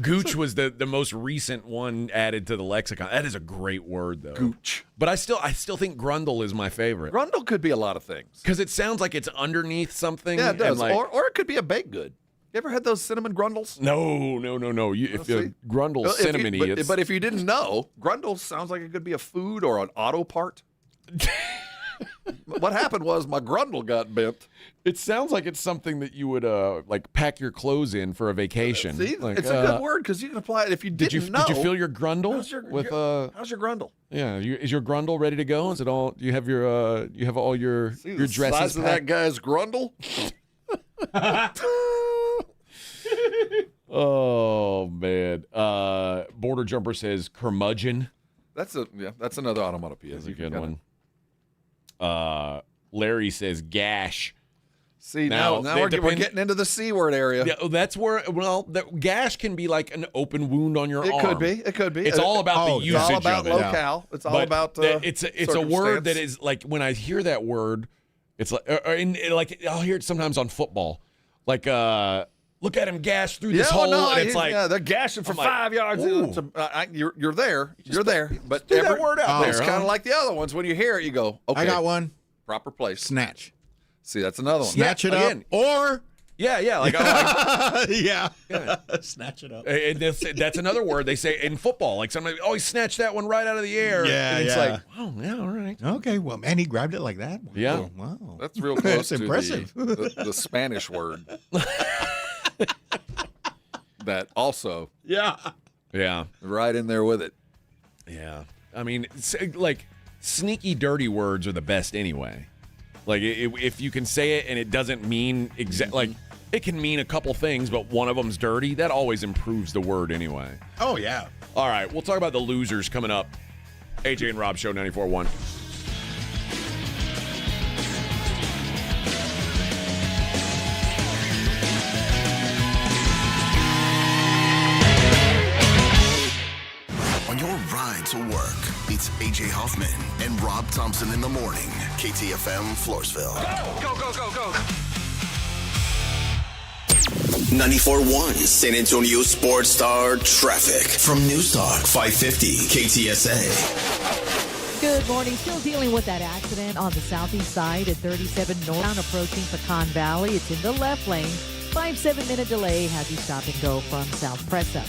gooch was the most recent one added to the lexicon. That is a great word, though. Gooch. But I still think grundle is my favorite. Grundle could be a lot of things. Because it sounds like it's underneath something. Yeah, it does. Like, or it could be a baked good. You ever had those cinnamon grundles? No. If grundle's cinnamony, but if you didn't know, grundle sounds like it could be a food or an auto part. What happened was my grundle got bent. It sounds like it's something that you would like pack your clothes in for a vacation. See, like, it's a good word because you can apply it if you didn't know. Did you feel your grundle? How's your grundle? Yeah, is your grundle ready to go? Is it all? Do you have your you have all your dresses? Size of that guy's grundle. Oh man, Border Jumper says curmudgeon. That's another onomatopoeia. That's a good one. Larry says gash. See, now we're getting into the C word area. Yeah, that's where, gash can be like an open wound on your arm. It could be. It's all about the usage of it. It's all about locale. It's all about it's a word that is like, when I hear that word, it's like, I'll hear it sometimes on football. Like, look at him gash through this hole, and it's like, they're gashing for 5 yards. You're there. You're there. But threw that word out there. It's kind of like the other ones. When you hear it, you go, okay. I got one. Proper place. Snatch. See, that's another one. Snatch it up. Or. Yeah. Yeah. Snatch it up. And that's another word they say in football. Like somebody, he snatched that one right out of the air. Yeah, and it's like, oh, yeah, all right. Okay, well, man, he grabbed it like that. Wow. Yeah. Wow. That's real close That's impressive. to the Spanish word. That also. Yeah. Right in there with it. Yeah. I mean, like, sneaky, dirty words are the best anyway. Like, if you can say it and it doesn't mean like, it can mean a couple things, but one of them's dirty, that always improves the word anyway. Oh, yeah. All right, we'll talk about the losers coming up. AJ and Rob Show 94.1. On your ride to work, it's AJ Hoffman and Rob Thompson in the morning. KTFM Floresville. Go, go, go, go. 94.1 San Antonio Sports Star traffic from News Talk 550 KTSA. Good morning. Still dealing with that accident on the southeast side at 37 North, approaching Pecan Valley. It's in the left lane. 5-7 minute delay has you stop and go from South Presa.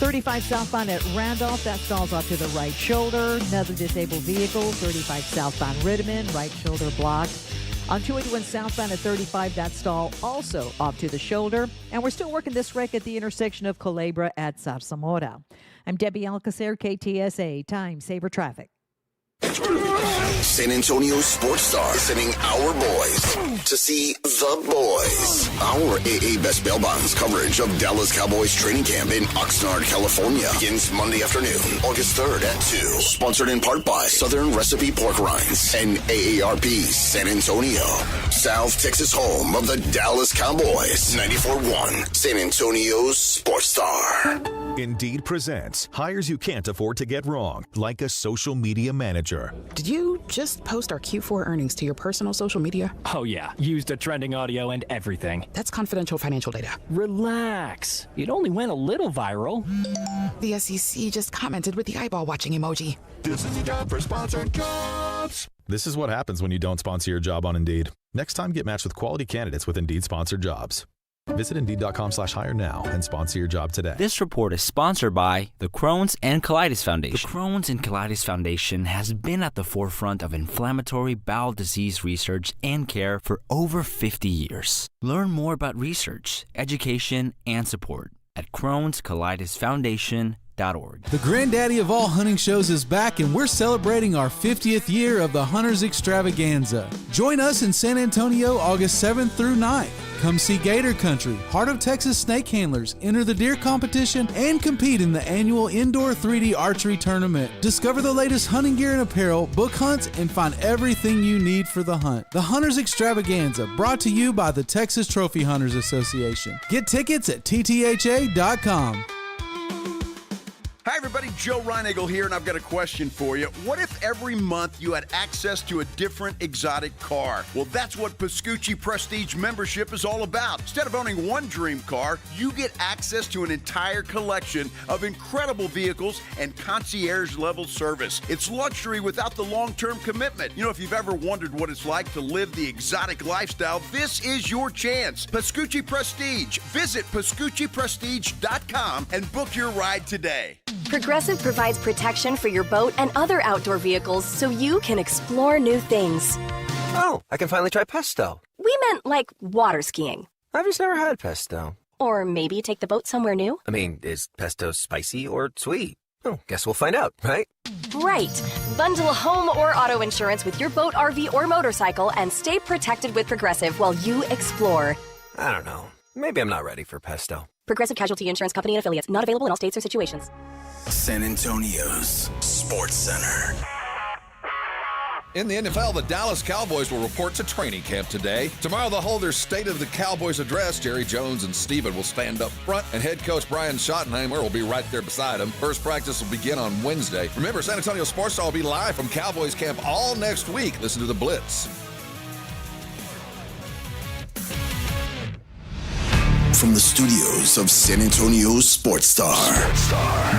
35 southbound at Randolph, that stalls off to the right shoulder. Another disabled vehicle, 35 southbound Rittiman, right shoulder blocked. On 281 southbound at 35, that stall also off to the shoulder. And we're still working this wreck at the intersection of Culebra at Zarzamora. I'm Debbie Alcacer, KTSA, Time Saver Traffic. San Antonio Sports Star sending our boys to see the boys. Our AA Best Bail Bonds coverage of Dallas Cowboys training camp in Oxnard, California begins Monday afternoon, August 3rd at 2. Sponsored in part by Southern Recipe Pork Rinds and AARP San Antonio. South Texas home of the Dallas Cowboys. 94.1 San Antonio Sports Star. Indeed presents hires you can't afford to get wrong, like a social media manager. Did you just post our Q4 earnings to your personal social media? Oh yeah, used the trending audio and everything. That's confidential financial data. Relax. It only went a little viral. The SEC just commented with the eyeball watching emoji. This is the job for sponsored jobs. This is what happens when you don't sponsor your job on Indeed. Next time, get matched with quality candidates with Indeed sponsored jobs. Visit Indeed.com/hire now and sponsor your job today. This report is sponsored by the Crohn's and Colitis Foundation. The Crohn's and Colitis Foundation has been at the forefront of inflammatory bowel disease research and care for over 50 years. Learn more about research, education, and support at Crohn'sColitisFoundation.org. huntersextravaganza.org. The granddaddy of all hunting shows is back, and we're celebrating our 50th year of the Hunters Extravaganza. Join us in San Antonio August 7th through 9th. Come see Gator Country, Heart of Texas snake handlers, enter the deer competition, and compete in the annual indoor 3D archery tournament. Discover the latest hunting gear and apparel, book hunts, and find everything you need for the hunt. The Hunters Extravaganza, brought to you by the Texas Trophy Hunters Association. Get tickets at ttha.com. Hi, everybody. Joe Reinagle here, and I've got a question for you. What if every month you had access to a different exotic car? Well, that's what Pascucci Prestige membership is all about. Instead of owning one dream car, you get access to an entire collection of incredible vehicles and concierge-level service. It's luxury without the long-term commitment. You know, if you've ever wondered what it's like to live the exotic lifestyle, this is your chance. Pascucci Prestige. Visit PascucciPrestige.com and book your ride today. Progressive provides protection for your boat and other outdoor vehicles so you can explore new things. Oh, I can finally try pesto. We meant like water skiing. I've just never had pesto. Or maybe take the boat somewhere new. I mean, is pesto spicy or sweet? Oh, guess we'll find out, right? Right. Bundle home or auto insurance with your boat, RV, or motorcycle and stay protected with Progressive while you explore. I don't know. Maybe I'm not ready for pesto. Progressive Casualty Insurance Company and Affiliates. Not available in all states or situations. San Antonio's Sports Center. In the NFL, the Dallas Cowboys will report to training camp today. Tomorrow, they'll hold their State of the Cowboys address. Jerry Jones and Steven will stand up front, and head coach Brian Schottenheimer will be right there beside him. First practice will begin on Wednesday. Remember, San Antonio Sports Star will be live from Cowboys camp all next week. Listen to the Blitz. From the studios of San Antonio's Sports Star,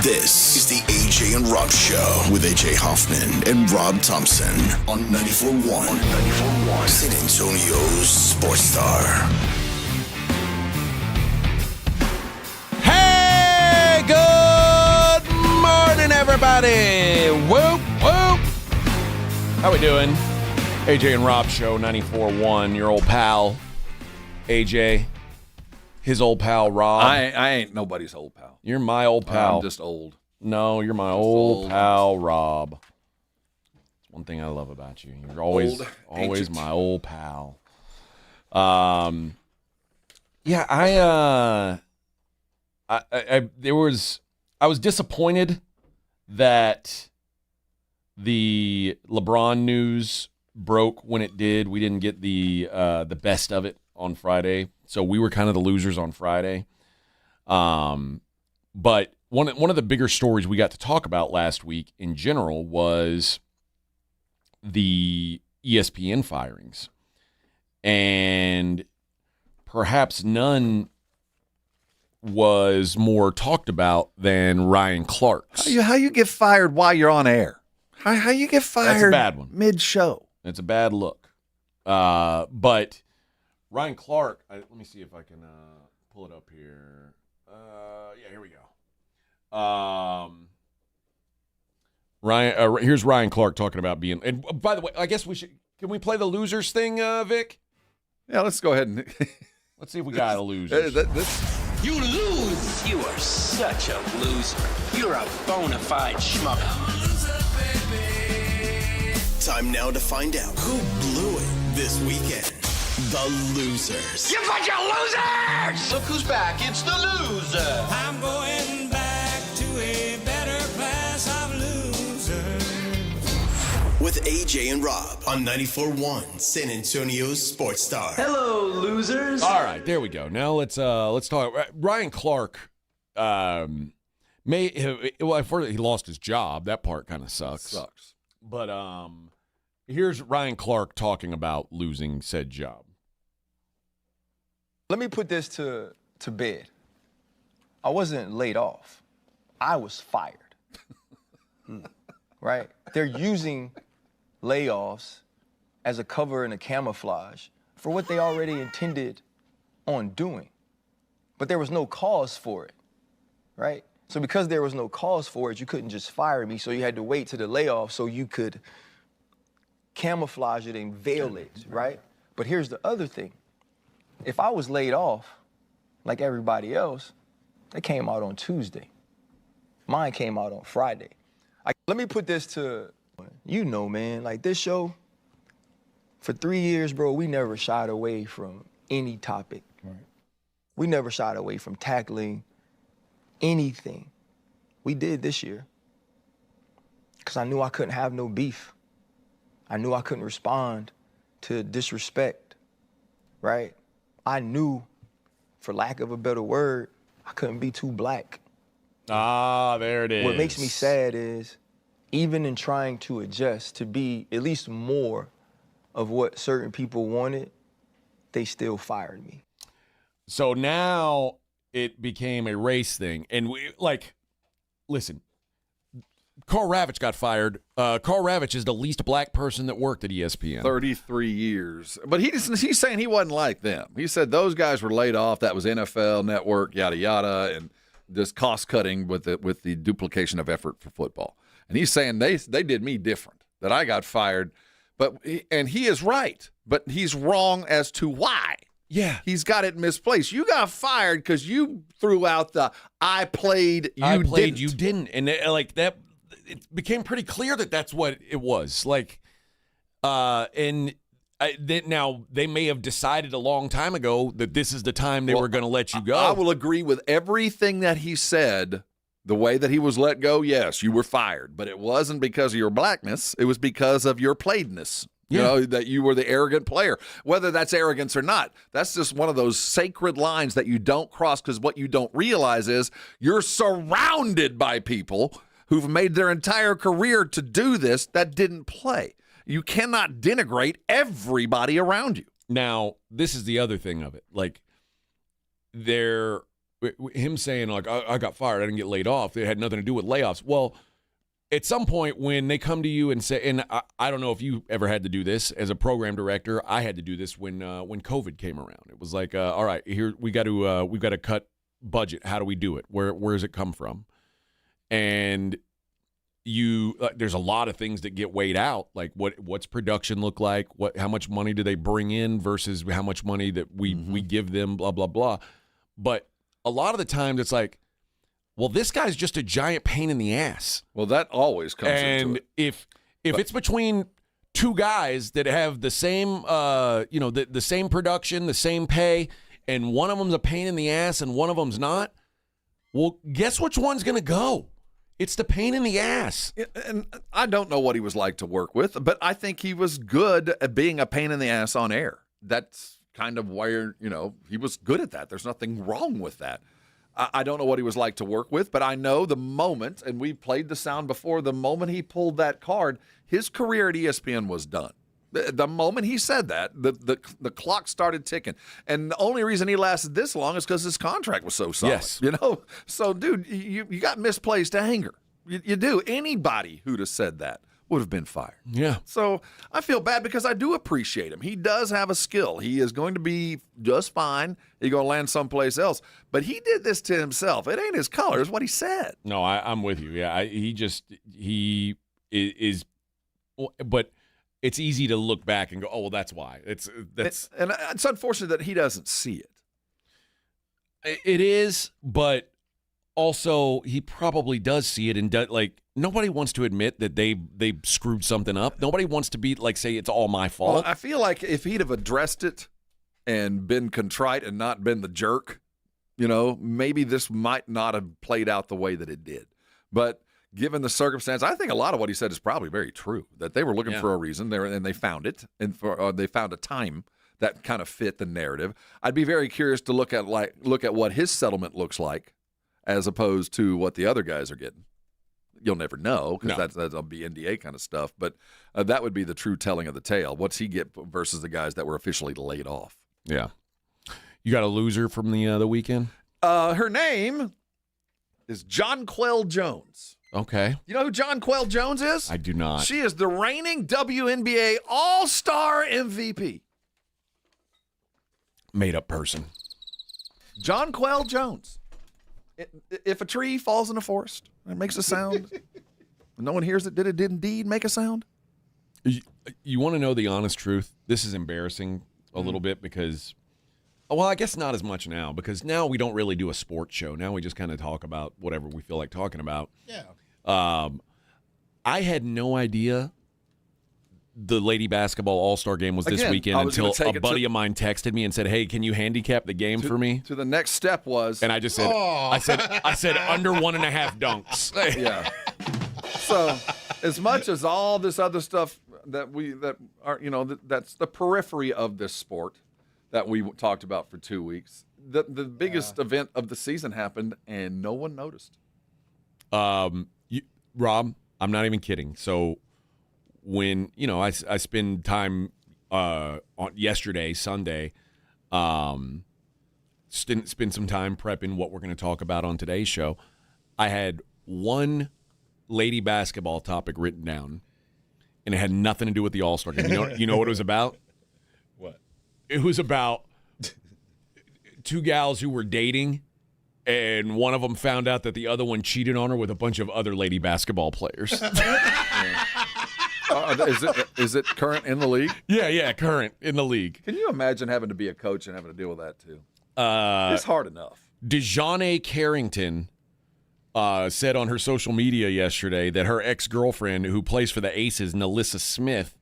this is the AJ and Rob Show with AJ Hoffman and Rob Thompson on 94.1 San Antonio's Sports Star. Hey, good morning, everybody. Whoop, whoop. How we doing? AJ and Rob Show, 94.1, your old pal, AJ. His old pal, Rob. I ain't nobody's old pal. You're my old pal. I'm just old. No, you're my old pal, Rob. That's one thing I love about you. You're always my old pal. Yeah, I was disappointed that the LeBron news broke when it did. We didn't get the best of it on Friday. So we were kind of the losers on Friday. But one of the bigger stories we got to talk about last week in general was the ESPN firings. And perhaps none was more talked about than Ryan Clark's. How you get fired while you're on air? How you get fired? That's a bad one. Mid-show. It's a bad look. But Ryan Clark, let me see if I can pull it up here. Yeah, here we go. Here's Ryan Clark talking about being. And by the way, I guess can we play the losers thing, Vic? Yeah, let's go ahead and let's see if we got a loser. You lose. You are such a loser. You're a bona fide schmuck. Time now to find out who blew it this weekend. The losers. You bunch of losers! Look who's back. It's the loser. I'm going back to a better class of losers. With AJ and Rob on 94.1 San Antonio's Sports Star. Hello, losers. All right, there we go. Now let's talk. Ryan Clark he lost his job. That part kind of sucks. But here's Ryan Clark talking about losing said job. Let me put this to bed. I wasn't laid off. I was fired. Right? They're using layoffs as a cover and a camouflage for what they already intended on doing. But there was no cause for it, right? So because there was no cause for it, you couldn't just fire me, so you had to wait to the layoff so you could camouflage it and veil it, right? But here's the other thing. If I was laid off, like everybody else, they came out on Tuesday. Mine came out on Friday. Let me put this to, man, like this show, for 3 years, bro, we never shied away from any topic. Right. We never shied away from tackling anything. We did this year. Because I knew I couldn't have no beef. I knew I couldn't respond to disrespect, right? I knew, for lack of a better word, I couldn't be too black. Ah, there it is. What makes me sad is, even in trying to adjust to be at least more of what certain people wanted, they still fired me. So now it became a race thing. And listen, Carl Ravitch got fired. Carl Ravitch is the least black person that worked at ESPN. 33 years. But he's saying he wasn't like them. He said those guys were laid off. That was NFL, network, yada, yada, and just cost-cutting with the duplication of effort for football. And he's saying they did me different, that I got fired. And he is right, but he's wrong as to why. Yeah. He's got it misplaced. You got fired because you threw out the I played, you didn't. And that, it became pretty clear that that's what it was. Now they may have decided a long time ago that this is the time they were going to let you go. I will agree with everything that he said. The way that he was let go, yes, you were fired. But it wasn't because of your blackness. It was because of your playedness. You know, that you were the arrogant player. Whether that's arrogance or not, that's just one of those sacred lines that you don't cross, because what you don't realize is you're surrounded by people who've made their entire career to do this that didn't play. You cannot denigrate everybody around you. Now, this is the other thing of it. Him saying, I got fired, I didn't get laid off. It had nothing to do with layoffs. Well, at some point when they come to you and say, and I don't know if you ever had to do this as a program director. I had to do this when COVID came around. It was like, all right, here we've got to cut budget. How do we do it? Where does it come from? And there's a lot of things that get weighed out. Like what's production look like? How much money do they bring in versus how much money that we give them? Blah blah blah. But a lot of the times it's like, well, this guy's just a giant pain in the ass. Well, that always comes into it. And if it's between two guys that have the same, the same production, the same pay, and one of them's a pain in the ass and one of them's not, well, guess which one's going to go? It's the pain in the ass. And I don't know what he was like to work with, but I think he was good at being a pain in the ass on air. That's kind of where, he was good at that. There's nothing wrong with that. I don't know what he was like to work with, but I know the moment, and we played the sound before, the moment he pulled that card, his career at ESPN was done. The moment he said that, the clock started ticking. And the only reason he lasted this long is because his contract was so solid. Yes. So, dude, you got misplaced anger. You do. Anybody who'd have said that would have been fired. Yeah. So I feel bad because I do appreciate him. He does have a skill. He is going to be just fine. He's going to land someplace else. But he did this to himself. It ain't his color. It's what he said. No, I'm with you. Yeah, he is. But it's easy to look back and go, oh, well, that's why. And it's unfortunate that he doesn't see it. It is, but also he probably does see it, and nobody wants to admit that they screwed something up. Nobody wants to be say it's all my fault. Well, I feel like if he'd have addressed it and been contrite and not been the jerk, maybe this might not have played out the way that it did. But given the circumstance, I think a lot of what he said is probably very true, that they were looking for a reason there and they found it, and they found a time that kind of fit the narrative. I'd be very curious to look at what his settlement looks like as opposed to what the other guys are getting. You'll never know because that'll be NDA kind of stuff, but that would be the true telling of the tale. What's he get versus the guys that were officially laid off? Yeah. You got a loser from the weekend? Her name is Jonquel Jones. Okay. You know who Jonquel Jones is? I do not. She is the reigning WNBA All-Star MVP. Made up person. Jonquel Jones. If a tree falls in a forest and makes a sound, no one hears it, did it indeed make a sound? You want to know the honest truth? This is embarrassing a little bit because Well, I guess not as much now because now we don't really do a sports show. Now we just kind of talk about whatever we feel like talking about. Yeah. I had no idea the Lady Basketball All-Star Game was this weekend until a buddy of mine texted me and said, "Hey, can you handicap the game for me?" To the next step was, and I just said, I said under 1.5 dunks. Yeah. So, as much as all this other stuff that's the periphery of this sport that we talked about for 2 weeks, the biggest event of the season happened and no one noticed. Rob, I'm not even kidding. So when, I spend time on yesterday, Sunday, spend some time prepping what we're going to talk about on today's show. I had one lady basketball topic written down, and it had nothing to do with the All-Star Game. You know what it was about? What? It was about two gals who were dating, and one of them found out that the other one cheated on her with a bunch of other lady basketball players. Is it current in the league? Yeah, current in the league. Can you imagine having to be a coach and having to deal with that too? It's hard enough. DeJounte Carrington said on her social media yesterday that her ex-girlfriend, who plays for the Aces, Nalissa Smith,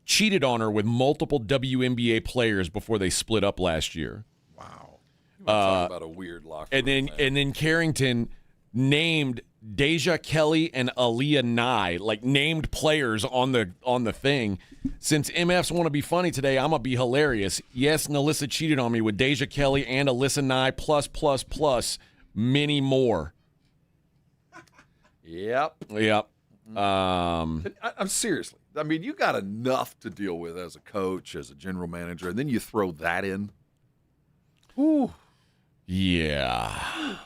cheated on her with multiple WNBA players before they split up last year. Wow. Talk about a weird locker room. And then Carrington named Deja Kelly and Aaliyah Nye, like named players on the thing. Since MFs want to be funny today, I'm going to be hilarious. Yes, Nalissa cheated on me with Deja Kelly and Alyssa Nye plus many more. Yep. I'm seriously. I mean, you got enough to deal with as a coach, as a general manager, and then you throw that in. Ooh. Yeah.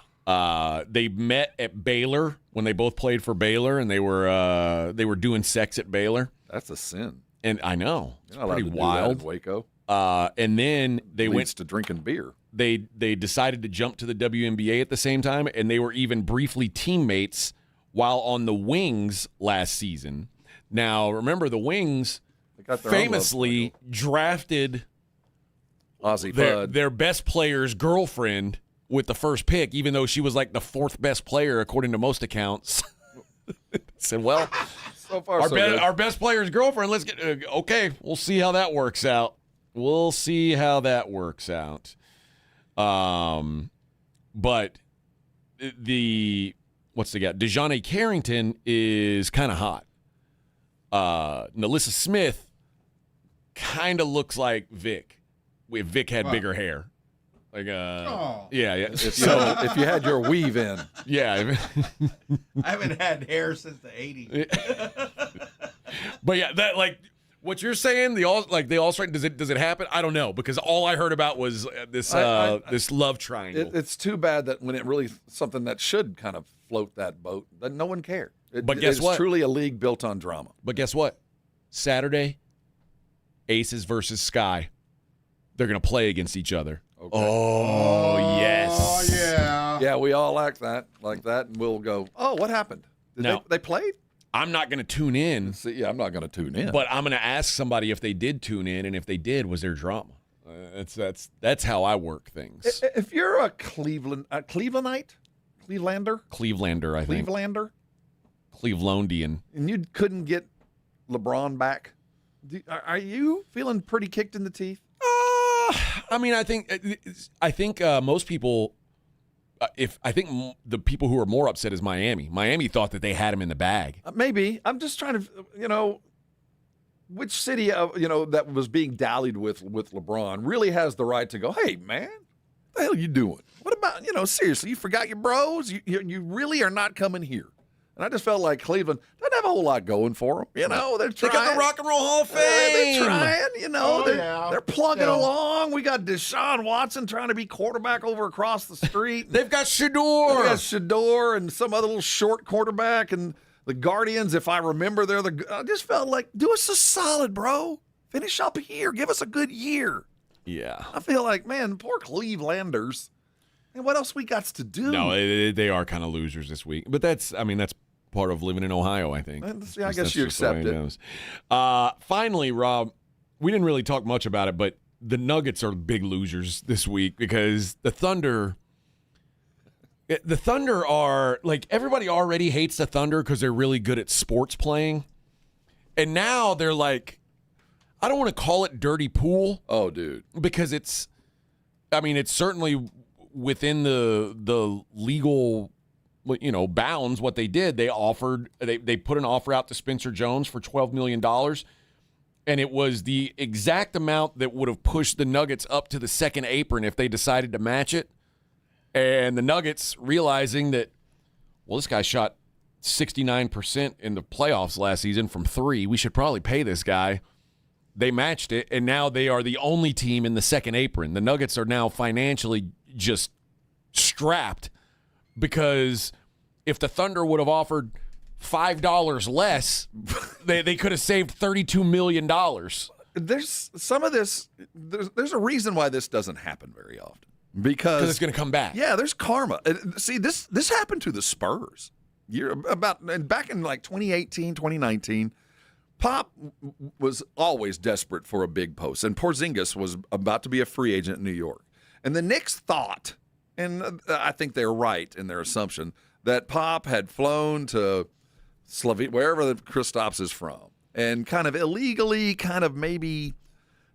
They met at Baylor when they both played for Baylor, and they were doing sex at Baylor. That's a sin. And I know it's You're not pretty allowed to wild. do that in Waco. And then they went to drinking beer. They decided to jump to the WNBA at the same time, and they were even briefly teammates while on the Wings last season. Now, remember the Wings famously drafted their best player's girlfriend with the first pick, even though she was like the fourth best player according to most accounts. Said, well, so far, our best player's girlfriend. Let's get okay. We'll see how that works out. But what's the guy? DeJounte Carrington is kind of hot. Nalissa Smith kind of looks like Vic. If Vic had bigger hair. Like yeah. If you had your weave in. Yeah. I haven't had hair since the 80s. But yeah, that like what you're saying, the All-Star, does it happen? I don't know, because all I heard about was this love triangle. It's too bad that when it really something that should kind of float that boat, that no one cared. But guess what? It's truly a league built on drama. But guess what? Saturday, Aces versus Sky. They're going to play against each other. Okay. Oh, yes. Oh, yeah. Yeah, we all like that, and we'll go, oh, what happened? They played? I'm not going to tune in. See, I'm not going to tune in. But I'm going to ask somebody if they did tune in, and if they did, was there drama? That's how I work things. If you're a Clevelandite? Clevelander, I think. Clevelandian. And you couldn't get LeBron back? Are you feeling pretty kicked in the teeth? I mean, I think most people. The people who are more upset is Miami. Miami thought that they had him in the bag. Maybe. I'm just trying to, which city that was being dallied with LeBron really has the right to go, hey man, what the hell are you doing? What about seriously? You forgot your bros? You really are not coming here. And I just felt like Cleveland doesn't have a whole lot going for them. They're trying. They got the Rock and Roll Hall of Fame. They're trying, they're plugging along. We got Deshaun Watson trying to be quarterback over across the street. They've got Shador. And some other little short quarterback. And the Guardians, if I remember, I just felt like, do us a solid, bro. Finish up here. Give us a good year. Yeah. I feel like, man, poor Clevelanders. And what else we got to do? No, they are kind of losers this week. But that's part of living in Ohio, I think. I guess you accept it. Finally, Rob, we didn't really talk much about it, but the Nuggets are big losers this week because the Thunder are like, everybody already hates the Thunder because they're really good at sports playing. And now they're like, I don't want to call it dirty pool. Oh, dude. Because it's certainly within the legal, bounds what they did. They put an offer out to Spencer Jones for $12 million. And it was the exact amount that would have pushed the Nuggets up to the second apron if they decided to match it. And the Nuggets, realizing that, well, this guy shot 69% in the playoffs last season from 3. We should probably pay this guy. They matched it, and now they are the only team in the second apron. The Nuggets are now financially just strapped because if the Thunder would have offered $5 less, they could have saved $32 million. There's some of this. There's a reason why this doesn't happen very often. Because it's going to come back. Yeah, there's karma. See, this happened to the Spurs. Back in like 2018, 2019, Pop was always desperate for a big post, and Porzingis was about to be a free agent in New York. And the Knicks thought, and I think they're right in their assumption, that Pop had flown to wherever Kristaps is from, and kind of illegally, maybe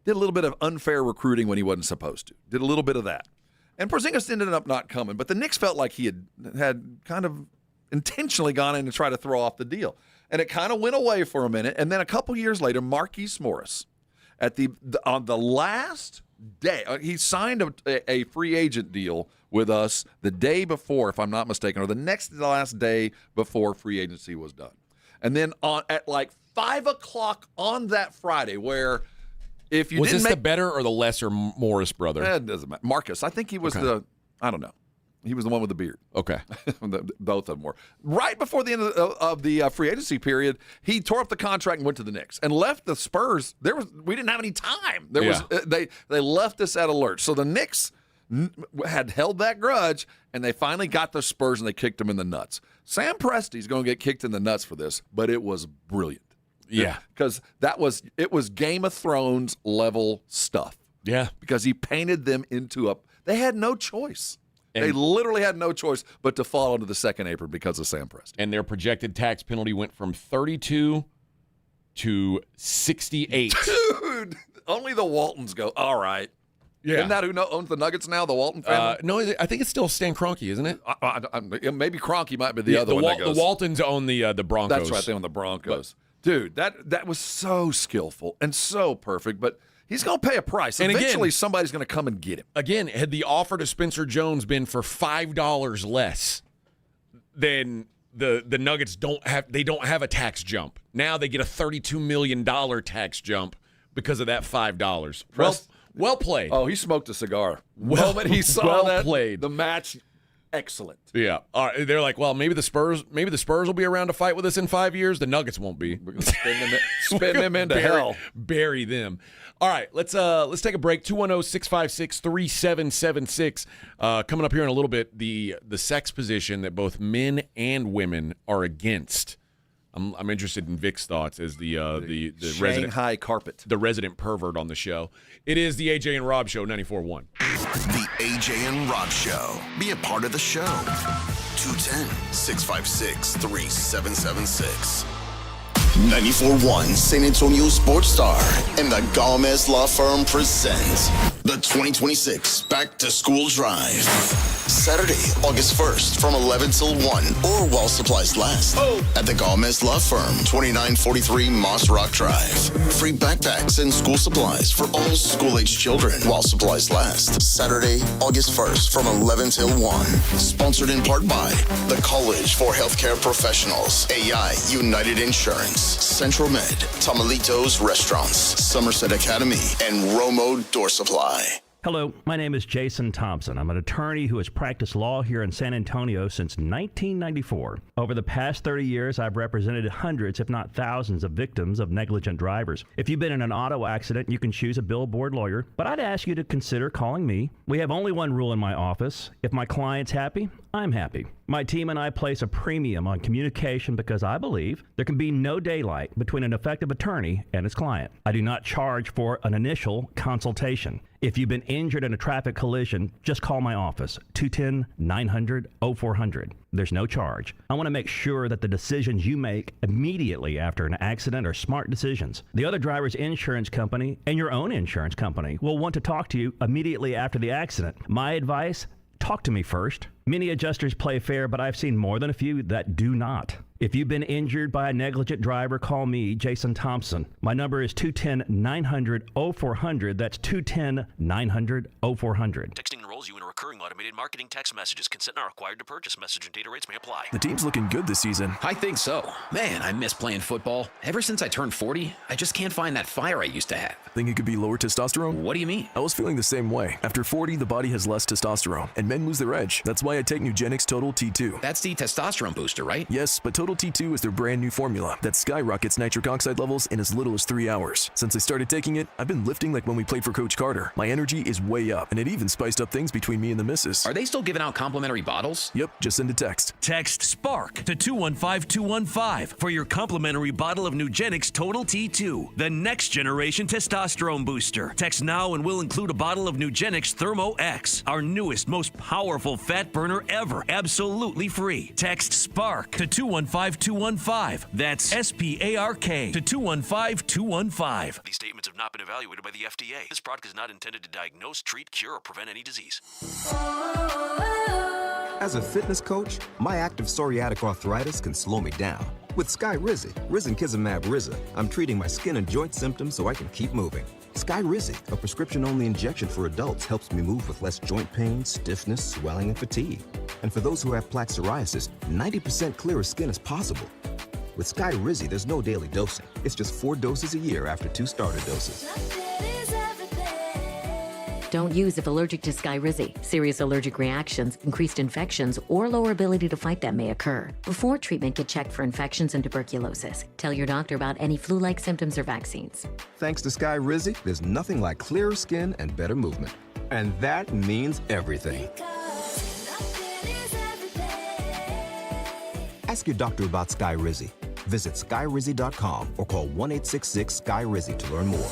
did a little bit of unfair recruiting when he wasn't supposed to. Did a little bit of that. And Porzingis ended up not coming, but the Knicks felt like he had kind of intentionally gone in to try to throw off the deal. And it kind of went away for a minute. And then a couple years later, Marquise Morris, on the last day, he signed a free agent deal with us the day before, if I'm not mistaken, or the last day before free agency was done. And then at like 5 o'clock on that Friday, where if you was this the better or the lesser Morris brother? It doesn't matter. Marcus. I think he was I don't know. He was the one with the beard. Okay. Both of them were. Right before the end of the free agency period, he tore up the contract and went to the Knicks and left the Spurs. We didn't have any time. They left us at alert. So the Knicks had held that grudge, and they finally got the Spurs, and they kicked them in the nuts. Sam Presti's going to get kicked in the nuts for this, but it was brilliant. Yeah. Because it was Game of Thrones level stuff. Yeah. Because he painted them into they had no choice. They literally had no choice but to fall into the second apron because of Sam Presti. And their projected tax penalty went from 32 to 68. Dude, only the Waltons go, all right. Yeah. Isn't that who owns the Nuggets now, the Walton family? No, I think it's still Stan Kroenke, isn't it? Maybe Kroenke might be the other one that goes. The Waltons own the Broncos. That's right, they own the Broncos. Dude, that was so skillful and so perfect, but he's going to pay a price. And eventually, somebody's going to come and get him. Again, had the offer to Spencer Jones been for $5 less, then the Nuggets don't have a tax jump. Now they get a $32 million tax jump because of that $5. Well played. Oh, he smoked a cigar. Moment he saw that, played. The match, excellent. Yeah. All right. They're like, well, maybe the Spurs will be around to fight with us in 5 years. The Nuggets won't be. We're going to spin them into hell. Bury them. All right, let's take a break. 210-656-3776. Coming up here in a little bit, the sex position that both men and women are against. I'm interested in Vic's thoughts as the Shanghai carpet, the resident pervert on the show. It is the AJ and Rob Show, 94.1. The AJ and Rob Show. Be a part of the show. 210-656-3776. 94.1 San Antonio Sports Star and the Gomez Law Firm present the 2026 Back to School Drive. Saturday, August 1st from 11 till 1 or while supplies last at the Gomez Law Firm, 2943 Moss Rock Drive. Free backpacks and school supplies for all school-age children while supplies last. Saturday, August 1st from 11 till 1. Sponsored in part by the College for Healthcare Professionals, AI United Insurance, Central Med, Tamalitos Restaurants, Somerset Academy, and Romo Door Supply. Hello, my name is Jason Thompson. I'm an attorney who has practiced law here in San Antonio since 1994. Over the past 30 years, I've represented hundreds, if not thousands, of victims of negligent drivers. If you've been in an auto accident, you can choose a billboard lawyer, but I'd ask you to consider calling me. We have only one rule in my office. If my client's happy, I'm happy. My team and I place a premium on communication because I believe there can be no daylight between an effective attorney and his client. I do not charge for an initial consultation. If you've been injured in a traffic collision, just call my office, 210-900-0400. There's no charge. I want to make sure that the decisions you make immediately after an accident are smart decisions. The other driver's insurance company and your own insurance company will want to talk to you immediately after the accident. My advice, talk to me first. Many adjusters play fair, but I've seen more than a few that do not. If you've been injured by a negligent driver, call me, Jason Thompson. My number is 210-900-0400. That's 210-900-0400. Texting enrolls you in a recurring automated marketing text messages. Consent not required to purchase. Message and data rates may apply. The team's looking good this season. I think so. Man, I miss playing football. Ever since I turned 40, I just can't find that fire I used to have. Think it could be lower testosterone? What do you mean? I was feeling the same way. After 40, the body has less testosterone, and men lose their edge. That's why I take Nugenix Total T2. That's the testosterone booster, right? Yes, but Total T2 is their brand new formula that skyrockets nitric oxide levels in as little as 3 hours. Since I started taking it, I've been lifting like when we played for Coach Carter. My energy is way up, and it even spiced up things between me and the missus. Are they still giving out complimentary bottles? Yep, just send a text. Text SPARK to 215-215 for your complimentary bottle of Nugenix Total T2, the next generation testosterone booster. Text now and we'll include a bottle of Nugenix Thermo X, our newest, most powerful fat burner ever, absolutely free. Text SPARK to 215-215. That's SPARK to 215-215. These statements have not been evaluated by the FDA. This product is not intended to diagnose, treat, cure, or prevent any disease. As a fitness coach, my active psoriatic arthritis can slow me down. With Skyrizi, risankizumab Riza, I'm treating my skin and joint symptoms so I can keep moving. Skyrizi, a prescription-only injection for adults, helps me move with less joint pain, stiffness, swelling, and fatigue. And for those who have plaque psoriasis, 90% clearer skin is possible. With Skyrizi, there's no daily dosing. It's just 4 doses a year after 2 starter doses. Don't use if allergic to Skyrizi. Serious allergic reactions, increased infections, or lower ability to fight them may occur. Before treatment, get checked for infections and tuberculosis. Tell your doctor about any flu-like symptoms or vaccines. Thanks to Skyrizi, there's nothing like clearer skin and better movement. And that means everything. Ask your doctor about Skyrizi. Visit Skyrizi.com or call 1-866-SKY-RIZI to learn more.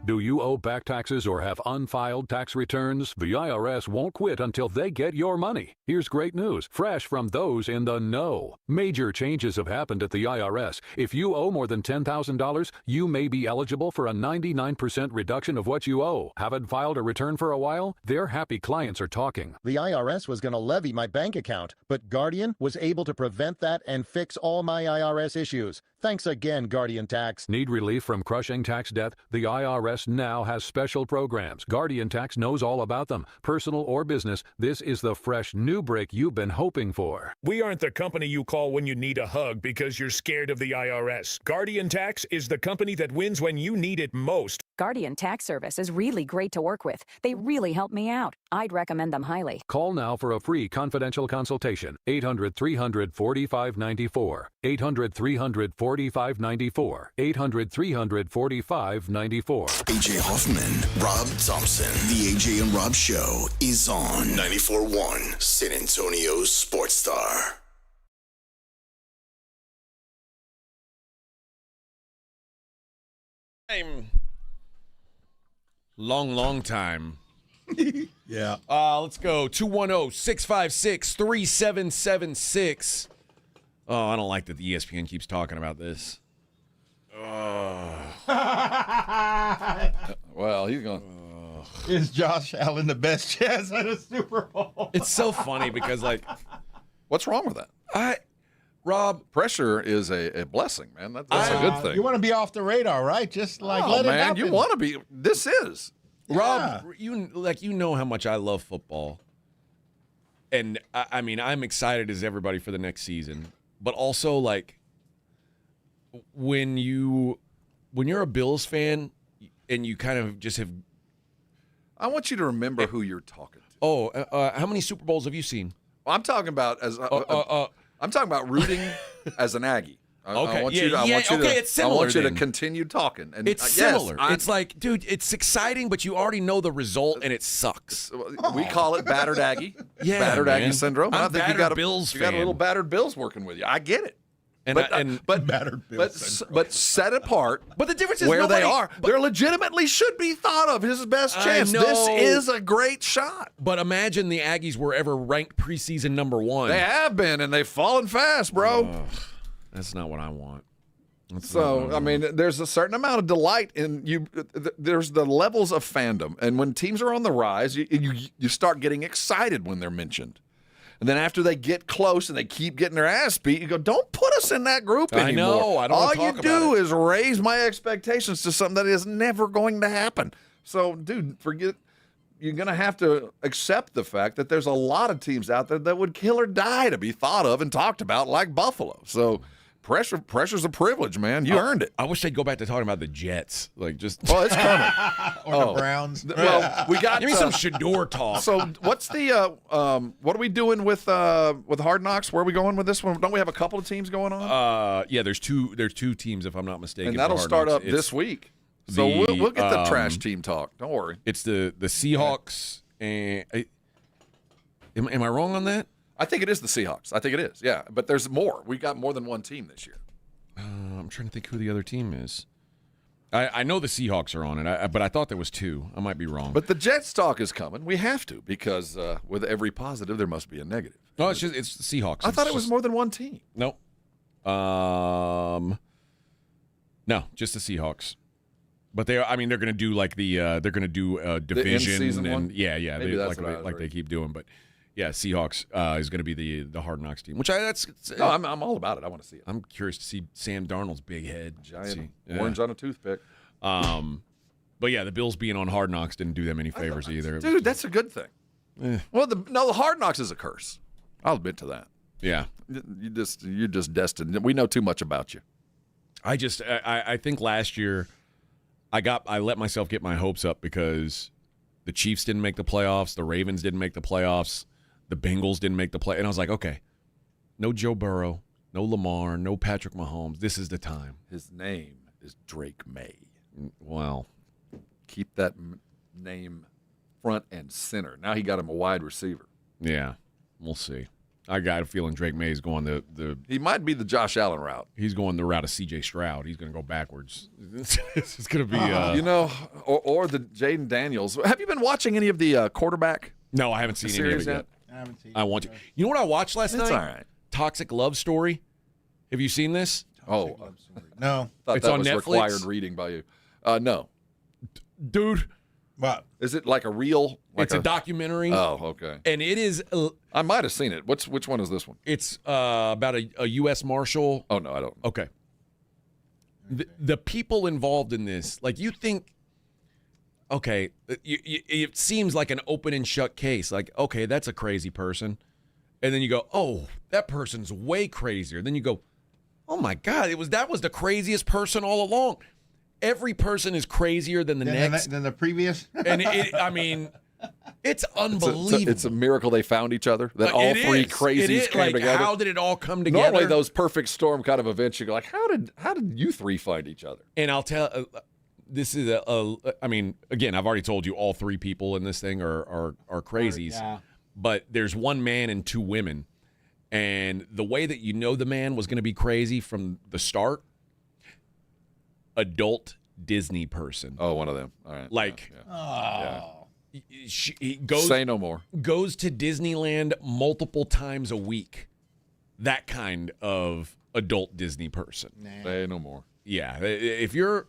Do you owe back taxes or have unfiled tax returns? The IRS won't quit until they get your money. Here's great news, fresh from those in the know. Major changes have happened at the IRS. If you owe more than $10,000, you may be eligible for a 99% reduction of what you owe. Haven't filed a return for a while? Their happy clients are talking. The IRS was going to levy my bank account, but Guardian was able to prevent that and fix all my IRS issues. Thanks again, Guardian Tax. Need relief from crushing tax debt? The IRS now has special programs. Guardian Tax knows all about them. Personal or business, this is the fresh new break you've been hoping for. We aren't the company you call when you need a hug because you're scared of the IRS. Guardian Tax is the company that wins when you need it most. Guardian Tax Service is really great to work with. They really help me out. I'd recommend them highly. Call now for a free confidential consultation. 800-300-4594. 800-300-4594. 800-300-4594. AJ Hoffman, Rob Thompson. The AJ and Rob Show is on 94.1 San Antonio's Sports Star. Long time. Yeah. Let's go. 210-656-3776. Oh, I don't like that the ESPN keeps talking about this. Well, he's going. Is Josh Allen the best chance at a Super Bowl? It's so funny because, like, what's wrong with that? Rob, pressure is a blessing, man. That's a good thing. You want to be off the radar, right? Just like let it happen. You want to be. This is Rob. You know how much I love football, and I mean I'm excited as everybody for the next season. But also, like, when you're a Bills fan, and you kind of just have. I want you to remember who you're talking to. Oh, how many Super Bowls have you seen? Well, I'm talking about I'm talking about rooting as an Aggie. Okay, I want you to, it's similar. I want you to then. continue talking. And It's similar. It's like, dude, it's exciting, but you already know the result, and it sucks. We call it battered Aggie. Yeah, battered man. Aggie syndrome. I'm I think battered you got Bills you got a little battered Bills working with you. I get it. But battered Bills but set apart. But the difference is where nobody, they are. There legitimately should be thought of his best chance. This is a great shot. But imagine the Aggies were ever ranked preseason number 1. They have been, and they've fallen fast, bro. That's not what I want. So, I mean, there's a certain amount of delight in you. There's the levels of fandom. And when teams are on the rise, you start getting excited when they're mentioned. And then after they get close and they keep getting their ass beat, you go, don't put us in that group anymore. I know. I don't All want to you talk do about it. is raise my expectations to something that is never going to happen. So, dude, forget. You're going to have to accept the fact that there's a lot of teams out there that would kill or die to be thought of and talked about like Buffalo. So pressure's a privilege, man. You earned it. I wish they'd go back to talking about the Jets. Like just Well, it's coming. Or the Browns. Well, we got give me some Shador talk. So what's the what are we doing with Hard Knocks? Where are we going with this one? Don't we have a couple of teams going on? Yeah, there's two teams if I'm not mistaken. And that'll for Hard start Knocks. up this week. So we'll get the trash team talk. Don't worry. It's the Seahawks and am I wrong on that? I think it is the Seahawks. I think it is. Yeah, but there's more. We got more than one team this year. I'm trying to think who the other team is. I know the Seahawks are on it, but I thought there was 2. I might be wrong. But the Jets talk is coming. We have to because with every positive, there must be a negative. No, it's the Seahawks. I thought it was more than one team. No. No, just the Seahawks. But they're going to do like they're going to do division in-season and one? yeah, Maybe that's what I like heard. they keep doing. But yeah, Seahawks is going to be the Hard Knocks team, which I'm all about it. I want to see it. I'm curious to see Sam Darnold's big head, Giant orange on a toothpick. But yeah, the Bills being on Hard Knocks didn't do them any favors either. Dude, that's a good thing. Well, the Hard Knocks is a curse. I'll admit to that. Yeah, you're just destined. We know too much about you. I think last year I let myself get my hopes up because the Chiefs didn't make the playoffs, the Ravens didn't make the playoffs, the Bengals didn't make the play, and I was like, okay, no Joe Burrow, no Lamar, no Patrick Mahomes. This is the time. His name is Drake May. Well, keep that name front and center. Now he got him a wide receiver. Yeah, we'll see. I got a feeling Drake May is going the. He might be the Josh Allen route. He's going the route of C.J. Stroud. He's going to go backwards. It's going to be, or the Jaden Daniels. Have you been watching any of the quarterback? No, I haven't seen any of it yet. I want to. You know what I watched last night? It's all right. Toxic Love Story. Have you seen this? No. Thought it's that on was Netflix. Required reading by you. No. Dude. What? Is it like a real? It's a documentary. Oh, okay. And it is. I might have seen it. Which one is this one? It's about a U.S. Marshal. Oh, no, I don't. Okay. The people involved in this, like you think, okay, it seems like an open and shut case. Like, okay, that's a crazy person. And then you go, oh, that person's way crazier. Then you go, oh, my God, that was the craziest person all along. Every person is crazier than the next. Than the previous? And I mean, it's unbelievable. It's a miracle they found each other, that all three crazies came together. How did it all come together? Normally those perfect storm kind of events, you go like, how did you three find each other? And I'll tell, this is I mean, again, I've already told you all 3 people in this thing are crazies. Yeah. But there's 1 man and 2 women. And the way that you know the man was going to be crazy from the start, adult Disney person. Oh, one of them. All right. Like, he goes, say no more. Goes to Disneyland multiple times a week. That kind of adult Disney person. Say no more. Yeah. If you're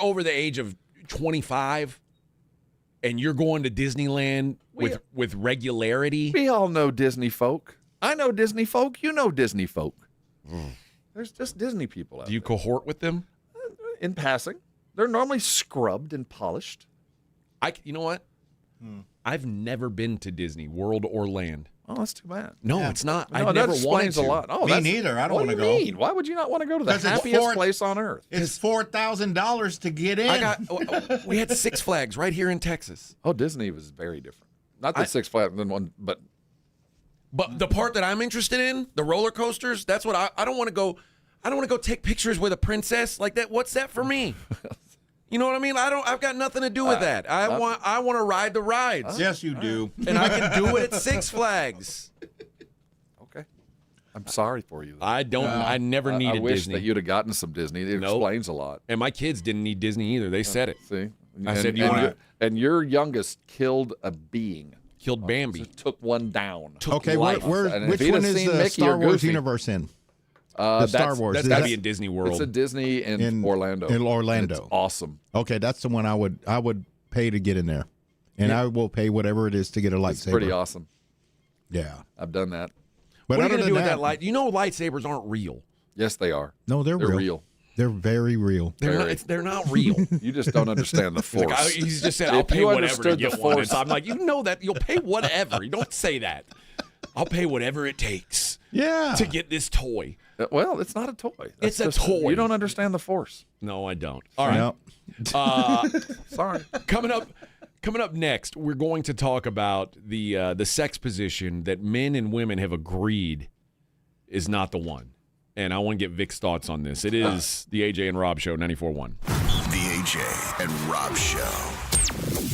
over the age of 25 and you're going to Disneyland with regularity. We all know Disney folk. I know Disney folk. You know Disney folk. There's just Disney people out there. Do you cohort with them? In passing. They're normally scrubbed and polished. You know what? I've never been to Disney, World or Land. Oh, that's too bad. No, it's not. No, I never that wanted explains to. a lot. Oh, Me neither. I don't want to go. What do you mean? Why would you not want to go to the happiest place on earth? It's $4,000 to get in. We had Six Flags right here in Texas. Oh, Disney was very different. Not the Six Flags one, but the part that I'm interested in, the roller coasters. That's what I don't want to go. I don't want to go take pictures with a princess like that. What's that for me? You know what I mean? I've got nothing to do with that. I want to ride the rides. Yes, you do. And I can do it at Six Flags. Okay. I'm sorry for you. I never needed I wish Disney. that you'd have gotten some Disney. It explains a lot. And my kids didn't need Disney either. They said it. See? I said, you want to... And your youngest killed a being. Killed Bambi. Just took one down. Okay, which one is the Star Wars universe in? The Star Wars. That's got to be in Disney World. It's a Disney in Orlando. In Orlando. It's awesome. Okay, that's the one I would pay to get in there. And I will pay whatever it is to get a lightsaber. It's pretty awesome. Yeah. I've done that. But what are you going to do with that light? You know lightsabers aren't real. Yes, they are. No, they're real. They're very real. They're not real. You just don't understand the Force. He's just said, I'll pay whatever to get one. So I'm like, you know that. You'll pay whatever. You don't say that. I'll pay whatever it takes to get this toy. Well, it's not a toy. It's a toy. You don't understand the Force. No, I don't. All right. Sorry. Coming up next, we're going to talk about the sex position that men and women have agreed is not the one. And I want to get Vic's thoughts on this. It is the AJ and Rob Show, 94.1. The AJ and Rob Show.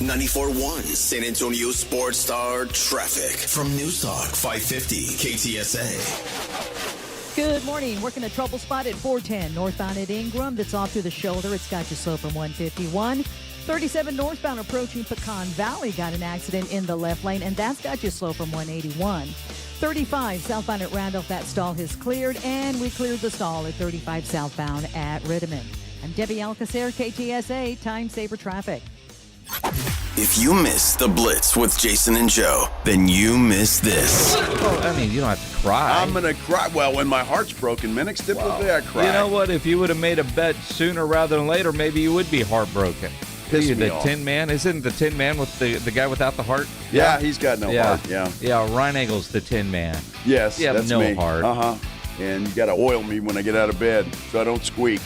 94.1 San Antonio Sports Star Traffic from News Talk 550 KTSA. Good morning. Working a trouble spot at 410 northbound at Ingram. That's off through the shoulder. It's got you slow from 151. 37 northbound approaching Pecan Valley. Got an accident in the left lane, and that's got you slow from 181. 35 southbound at Randolph. That stall has cleared, and we cleared the stall at 35 southbound at Rittiman. I'm Debbie Alcacer, KTSA, Time Saver Traffic. If you miss the Blitz with Jason and Joe, then you miss this. Well, I mean, you don't have to cry. I'm going to cry. Well, when my heart's broken, Minix, typically I cry. You know what? If you would have made a bet sooner rather than later, maybe you would be heartbroken. The Tin Man, isn't the Tin Man with the guy without the heart? Yeah, he's got no heart. Yeah. Ryan Eggel's the Tin Man. Yes, you have that's no me. heart. And you got to oil me when I get out of bed so I don't squeak.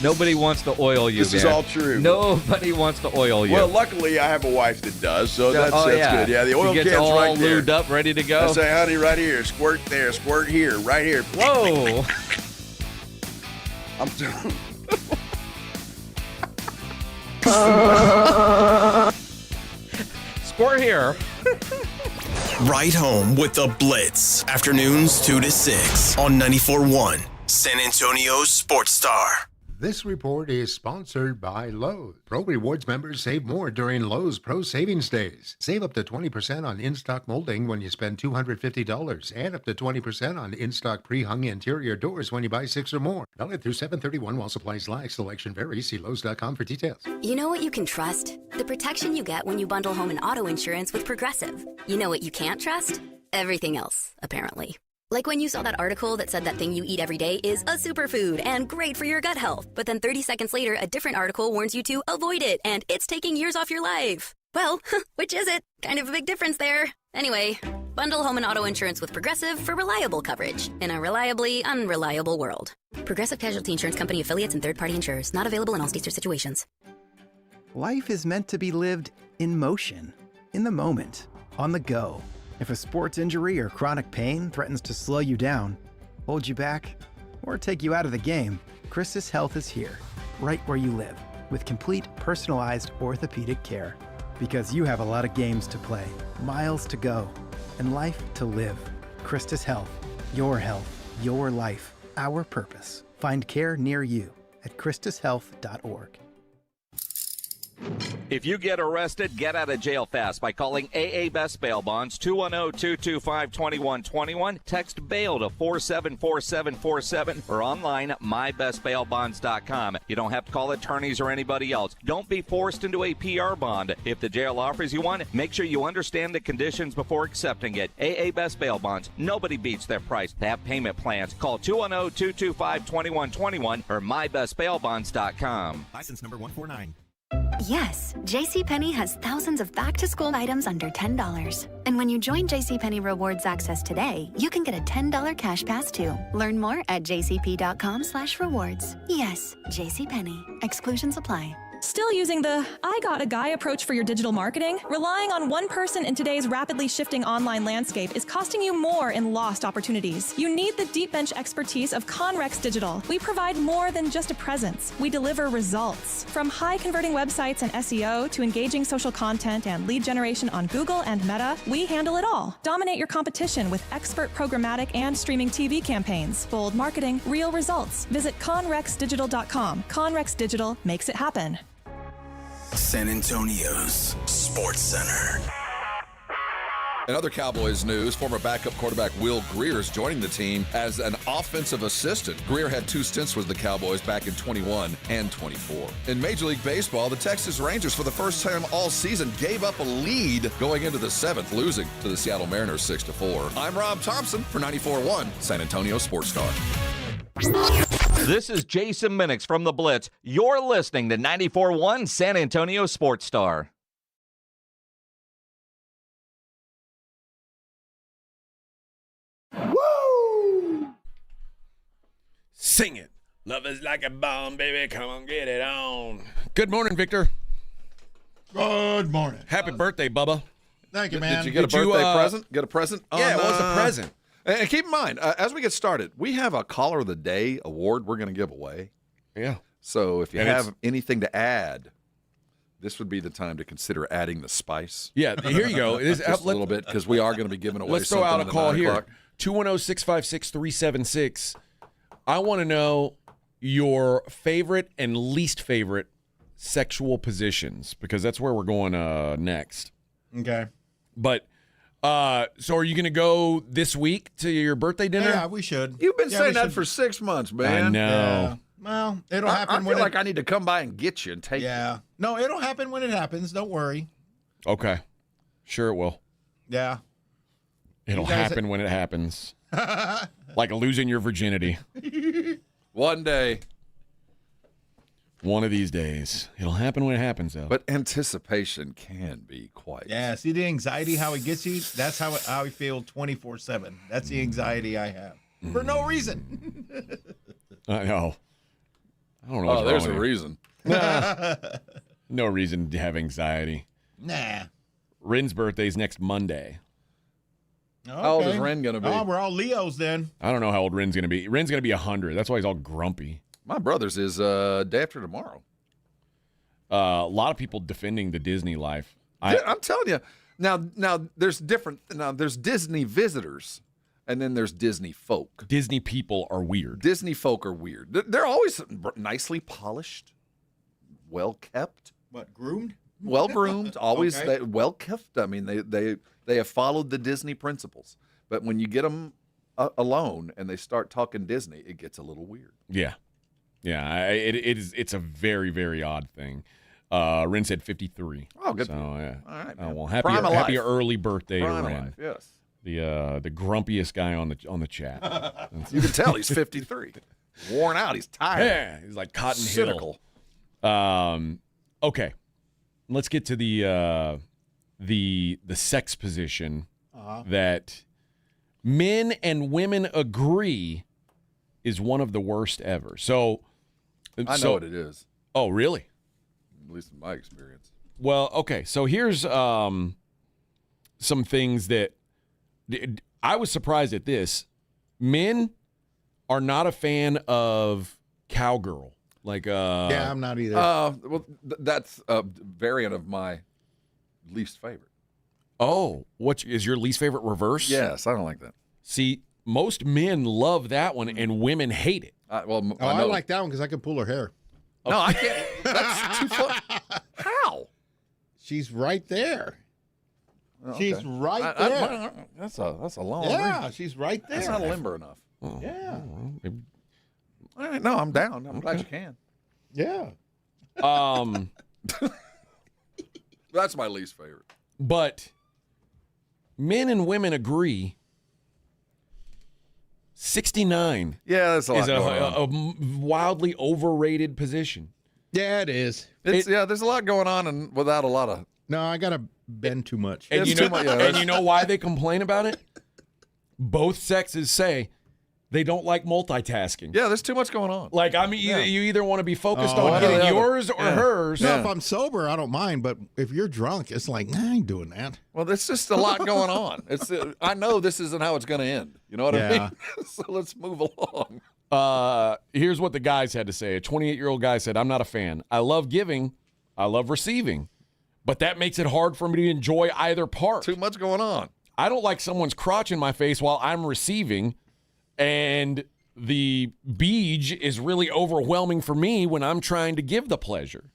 Nobody wants to oil you. This is all true. Nobody wants to oil you. Well, luckily I have a wife that does, so that's good. Yeah, the oil can's all right there. lubed up, ready to go. I say, honey, right here, squirt there, squirt here, right here. Whoa! I'm doing. Squirt here. Right home with the Blitz. Afternoons 2 to 6 on 94.1 San Antonio Sports Star. This report is sponsored by Lowe's. Pro Rewards members save more during Lowe's Pro Savings Days. Save up to 20% on in-stock molding when you spend $250 and up to 20% on in-stock pre-hung interior doors when you buy 6 or more. Valid through 7/31 while supplies last. Selection varies. See Lowe's.com for details. You know what you can trust? The protection you get when you bundle home and auto insurance with Progressive. You know what you can't trust? Everything else, apparently. Like when you saw that article that said that thing you eat every day is a superfood and great for your gut health. But then 30 seconds later, a different article warns you to avoid it and it's taking years off your life. Well, which is it? Kind of a big difference there. Anyway, bundle home and auto insurance with Progressive for reliable coverage in a reliably unreliable world. Progressive Casualty Insurance Company affiliates and third-party insurers. Not available in all states or situations. Life is meant to be lived in motion, in the moment, on the go. If a sports injury or chronic pain threatens to slow you down, hold you back, or take you out of the game, Christus Health is here, right where you live, with complete personalized orthopedic care. Because you have a lot of games to play, miles to go, and life to live. Christus Health, your life, our purpose. Find care near you at ChristusHealth.org. If you get arrested, get out of jail fast by calling AA Best Bail Bonds, 210-225-2121. Text BAIL to 474747 or online at mybestbailbonds.com. You don't have to call attorneys or anybody else. Don't be forced into a PR bond. If the jail offers you one, make sure you understand the conditions before accepting it. AA Best Bail Bonds. Nobody beats their price. They have payment plans. Call 210-225-2121 or mybestbailbonds.com. License number 149. Yes, JCPenney has thousands of back-to-school items under $10. And when you join JCPenney Rewards Access today, you can get a $10 cash pass too. Learn more at jcp.com/rewards. Yes, JCPenney. Exclusions apply. Still using the I got a guy approach for your digital marketing? Relying on one person in today's rapidly shifting online landscape is costing you more in lost opportunities. You need the deep bench expertise of Conrex Digital. We provide more than just a presence. We deliver results. From high converting websites and SEO to engaging social content and lead generation on Google and Meta, we handle it all. Dominate your competition with expert programmatic and streaming TV campaigns. Bold marketing, real results. Visit conrexdigital.com. Conrex Digital makes it happen. San Antonio's Sports Center. In other Cowboys news, former backup quarterback Will Greer is joining the team as an offensive assistant. Greer had 2 stints with the Cowboys back in 21 and 24. In Major League Baseball, the Texas Rangers, for the first time all season, gave up a lead going into the 7th, losing to the Seattle Mariners 6-4. I'm Rob Thompson for 94.1 San Antonio Sports Star. This is Jason Minix from The Blitz. You're listening to 94.1 San Antonio Sports Star. Woo! Sing it. Love is like a bomb, baby. Come on, get it on. Good morning, Victor. Good morning. Happy birthday, Bubba. Thank you, man. Did you get a birthday present? Get a present? Yeah, what was the present? And keep in mind, as we get started, we have a Caller of the Day award we're going to give away. Yeah. So if you have anything to add, this would be the time to consider adding the spice. Yeah, here you go. Just a little bit, because we are going to be giving away Let's throw out a something call at 9 here. o'clock. 210-656-376. I want to know your favorite and least favorite sexual positions, because that's where we're going next. Okay. But so are you going to go this week to your birthday dinner? Yeah, we should. You've been saying that for 6 months, man. I know. Yeah. Well, it'll happen I when feel like I need to come by and get you and take you. Yeah. No, it'll happen when it happens. Don't worry. Okay. Sure it will. Yeah. It'll happen when it happens. Like losing your virginity. One day. One of these days. It'll happen when it happens, though. But anticipation can be quite. Yeah, see the anxiety, how it gets you? That's how I feel 24/7. That's the anxiety I have. For no reason. I know. I don't know. Oh, there's a reason. No reason to have anxiety. Nah. Ren's birthday's next Monday. Okay. How old is Ren going to be? Oh, we're all Leos then. I don't know how old Ren's going to be. Ren's going to be 100. That's why he's all grumpy. My brother's is day after tomorrow. A lot of people defending the Disney life. I'm telling you. Now there's different. Now there's Disney visitors, and then there's Disney folk. Disney people are weird. Disney folk are weird. They're always nicely polished, well kept. What, groomed? Well groomed, always Okay. well kept. I mean, they have followed the Disney principles. But when you get them alone and they start talking Disney, it gets a little weird. Yeah. Yeah, it's a very, very odd thing. Ren said 53. Oh, good. So, yeah. All right. Well, Prime of happy life. early birthday Prime to of Ren. life, yes. The grumpiest guy on the chat. You can tell he's 53. Worn out. He's tired. Yeah, he's like Cotton Cynical. Hill. Okay, let's get to the sex position that men and women agree is one of the worst ever. So I know what it is. Oh, really? At least in my experience. Well, okay. So here's some things that I was surprised at this. Men are not a fan of cowgirl. Like yeah, I'm not either. Well, that's a variant of my least favorite. Oh, what is your least favorite reverse? Yes, I don't like that. See, most men love that one, and women hate it. I like that one because I can pull her hair. No, I can't. That's too far. How? She's right there. Okay. She's right there. That's a long. Yeah, reach. she's right there. That's not limber enough. Oh, Yeah. All right, no, I'm down. I'm glad you can. Yeah. That's my least favorite. But men and women agree. 69. Yeah, that's a lot is going a wildly overrated position. Yeah, it is. There's a lot going on and without a lot of. No, I gotta bend too much. And you know why they complain about it? Both sexes say they don't like multitasking. Yeah, there's too much going on. Like, I mean, you either want to be focused on getting yours or hers. No, if I'm sober, I don't mind. But if you're drunk, it's like, I ain't doing that. Well, there's just a lot going on. I know this isn't how it's going to end. You know what I mean? So let's move along. Here's what the guys had to say. A 28-year-old guy said, I'm not a fan. I love giving. I love receiving. But that makes it hard for me to enjoy either part. Too much going on. I don't like someone's crotch in my face while I'm receiving. And the beej is really overwhelming for me when I'm trying to give the pleasure.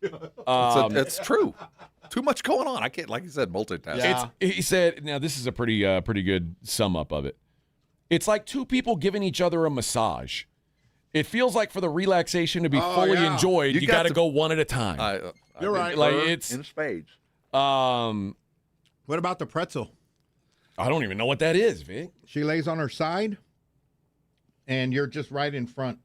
It's true. Too much going on. I can't, like you said, multitask. Yeah. He said, now this is a pretty good sum up of it. It's like two people giving each other a massage. It feels like for the relaxation to be fully enjoyed, you got to go one at a time. You're right. Like it's in spades. What about the pretzel? I don't even know what that is, Vic. She lays on her side, and you're just right in front.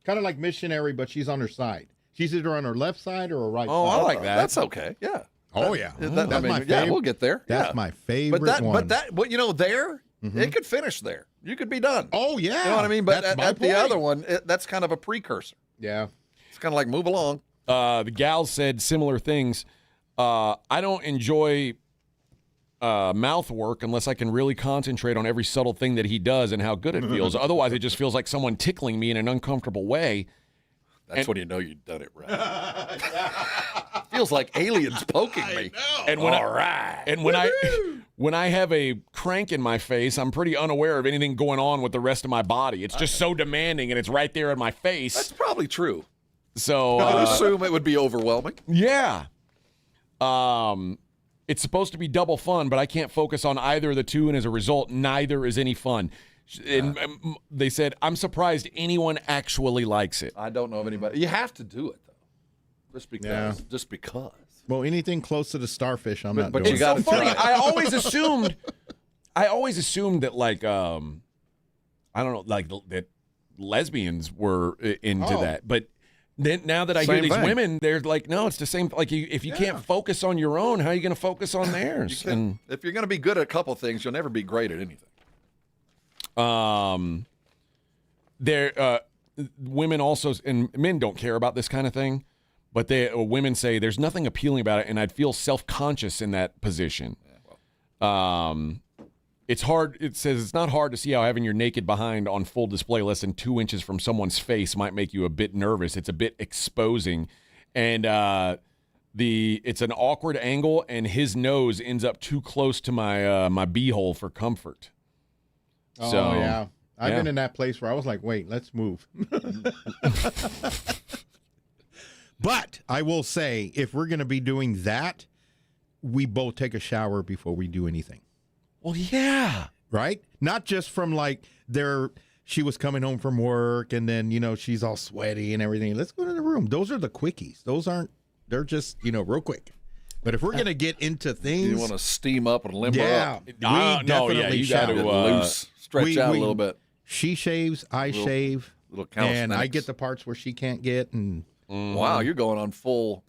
Kind of like missionary, but she's on her side. She's either on her left side or her right side. Oh, I like that. That's okay. Yeah. Oh, yeah. That's my favorite. Yeah, we'll get there. That's my favorite one. But you know, it could finish there. You could be done. Oh, yeah. You know what I mean? But That's my at the point. other one, that's kind of a precursor. Yeah. It's kind of like move along. The gals said similar things. I don't enjoy mouth work unless I can really concentrate on every subtle thing that he does and how good it feels. Otherwise, it just feels like someone tickling me in an uncomfortable way. That's when you know you've done it right. Feels like aliens poking me. And when I have a crank in my face, I'm pretty unaware of anything going on with the rest of my body. It's just so demanding, and it's right there in my face. That's probably true. So I would assume it would be overwhelming. Yeah. It's supposed to be double fun, but I can't focus on either of the two, and as a result, neither is any fun. And they said, I'm surprised anyone actually likes it. I don't know of anybody. You have to do it, though. Just because. Yeah. Just because. Well, anything close to the starfish, I'm not doing. But you got to funny. try. I always assumed that, like, I don't know, like that lesbians were into that. But then now that I hear these women, they're like, no, it's the same. Like, if you can't focus on your own, how are you going to focus on theirs? If you're going to be good at a couple things, you'll never be great at anything. Women also, and men don't care about this kind of thing, but women say there's nothing appealing about it, and I'd feel self-conscious in that position. It's hard. It says it's not hard to see how having your naked behind on full display less than 2 inches from someone's face might make you a bit nervous. It's a bit exposing, and it's an awkward angle, and his nose ends up too close to my beehole for comfort. Oh, yeah. I've been in that place where I was like, wait, let's move. But I will say, if we're going to be doing that, we both take a shower before we do anything. Well, yeah. Right? Not just from like she was coming home from work and then, she's all sweaty and everything. Let's go to the room. Those are the quickies. They're just, real quick. But if we're going to get into things. You want to steam up and limber up. We definitely you got to loose. Stretch out a little bit. She shaves, I shave. Little and I get the parts where she can't get. And wow, you're going on full.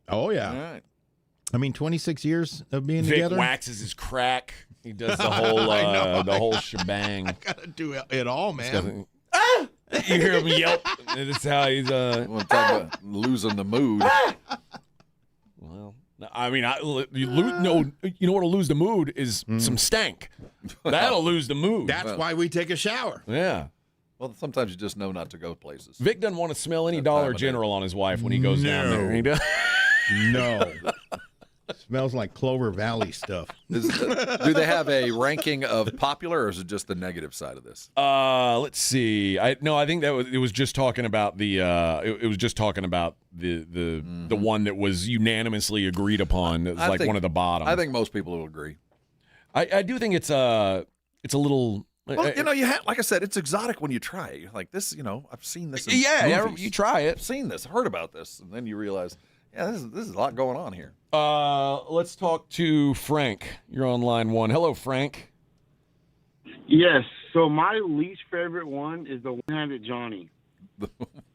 Oh, yeah. All right. I mean, 26 years of being Vic together. waxes his crack. He does the whole whole shebang. I got to do it all, man. You hear him yelp. That's how he's. Want to talk about losing the mood. Well, I mean, you know what'll lose the mood is some stank. That'll lose the mood. That's why we take a shower. Yeah. Well, sometimes you just know not to go places. Vic doesn't want to smell any Dollar General on his wife when he goes down there. He does. No. Smells like Clover Valley stuff. Do they have a ranking of popular, or is it just the negative side of this? Let's see. I think it was just talking about the the one that was unanimously agreed upon. It was one of the bottom. I think most people will agree. I do think it's a little. Well, you have, like I said, it's exotic when you try it. You're like, this, I've seen this in movies. You try it. I've seen this, heard about this, and then you realize, yeah, this is a lot going on here. Let's talk to Frank. You're on line one. Hello, Frank. Yes. So my least favorite one is the one-handed Johnny.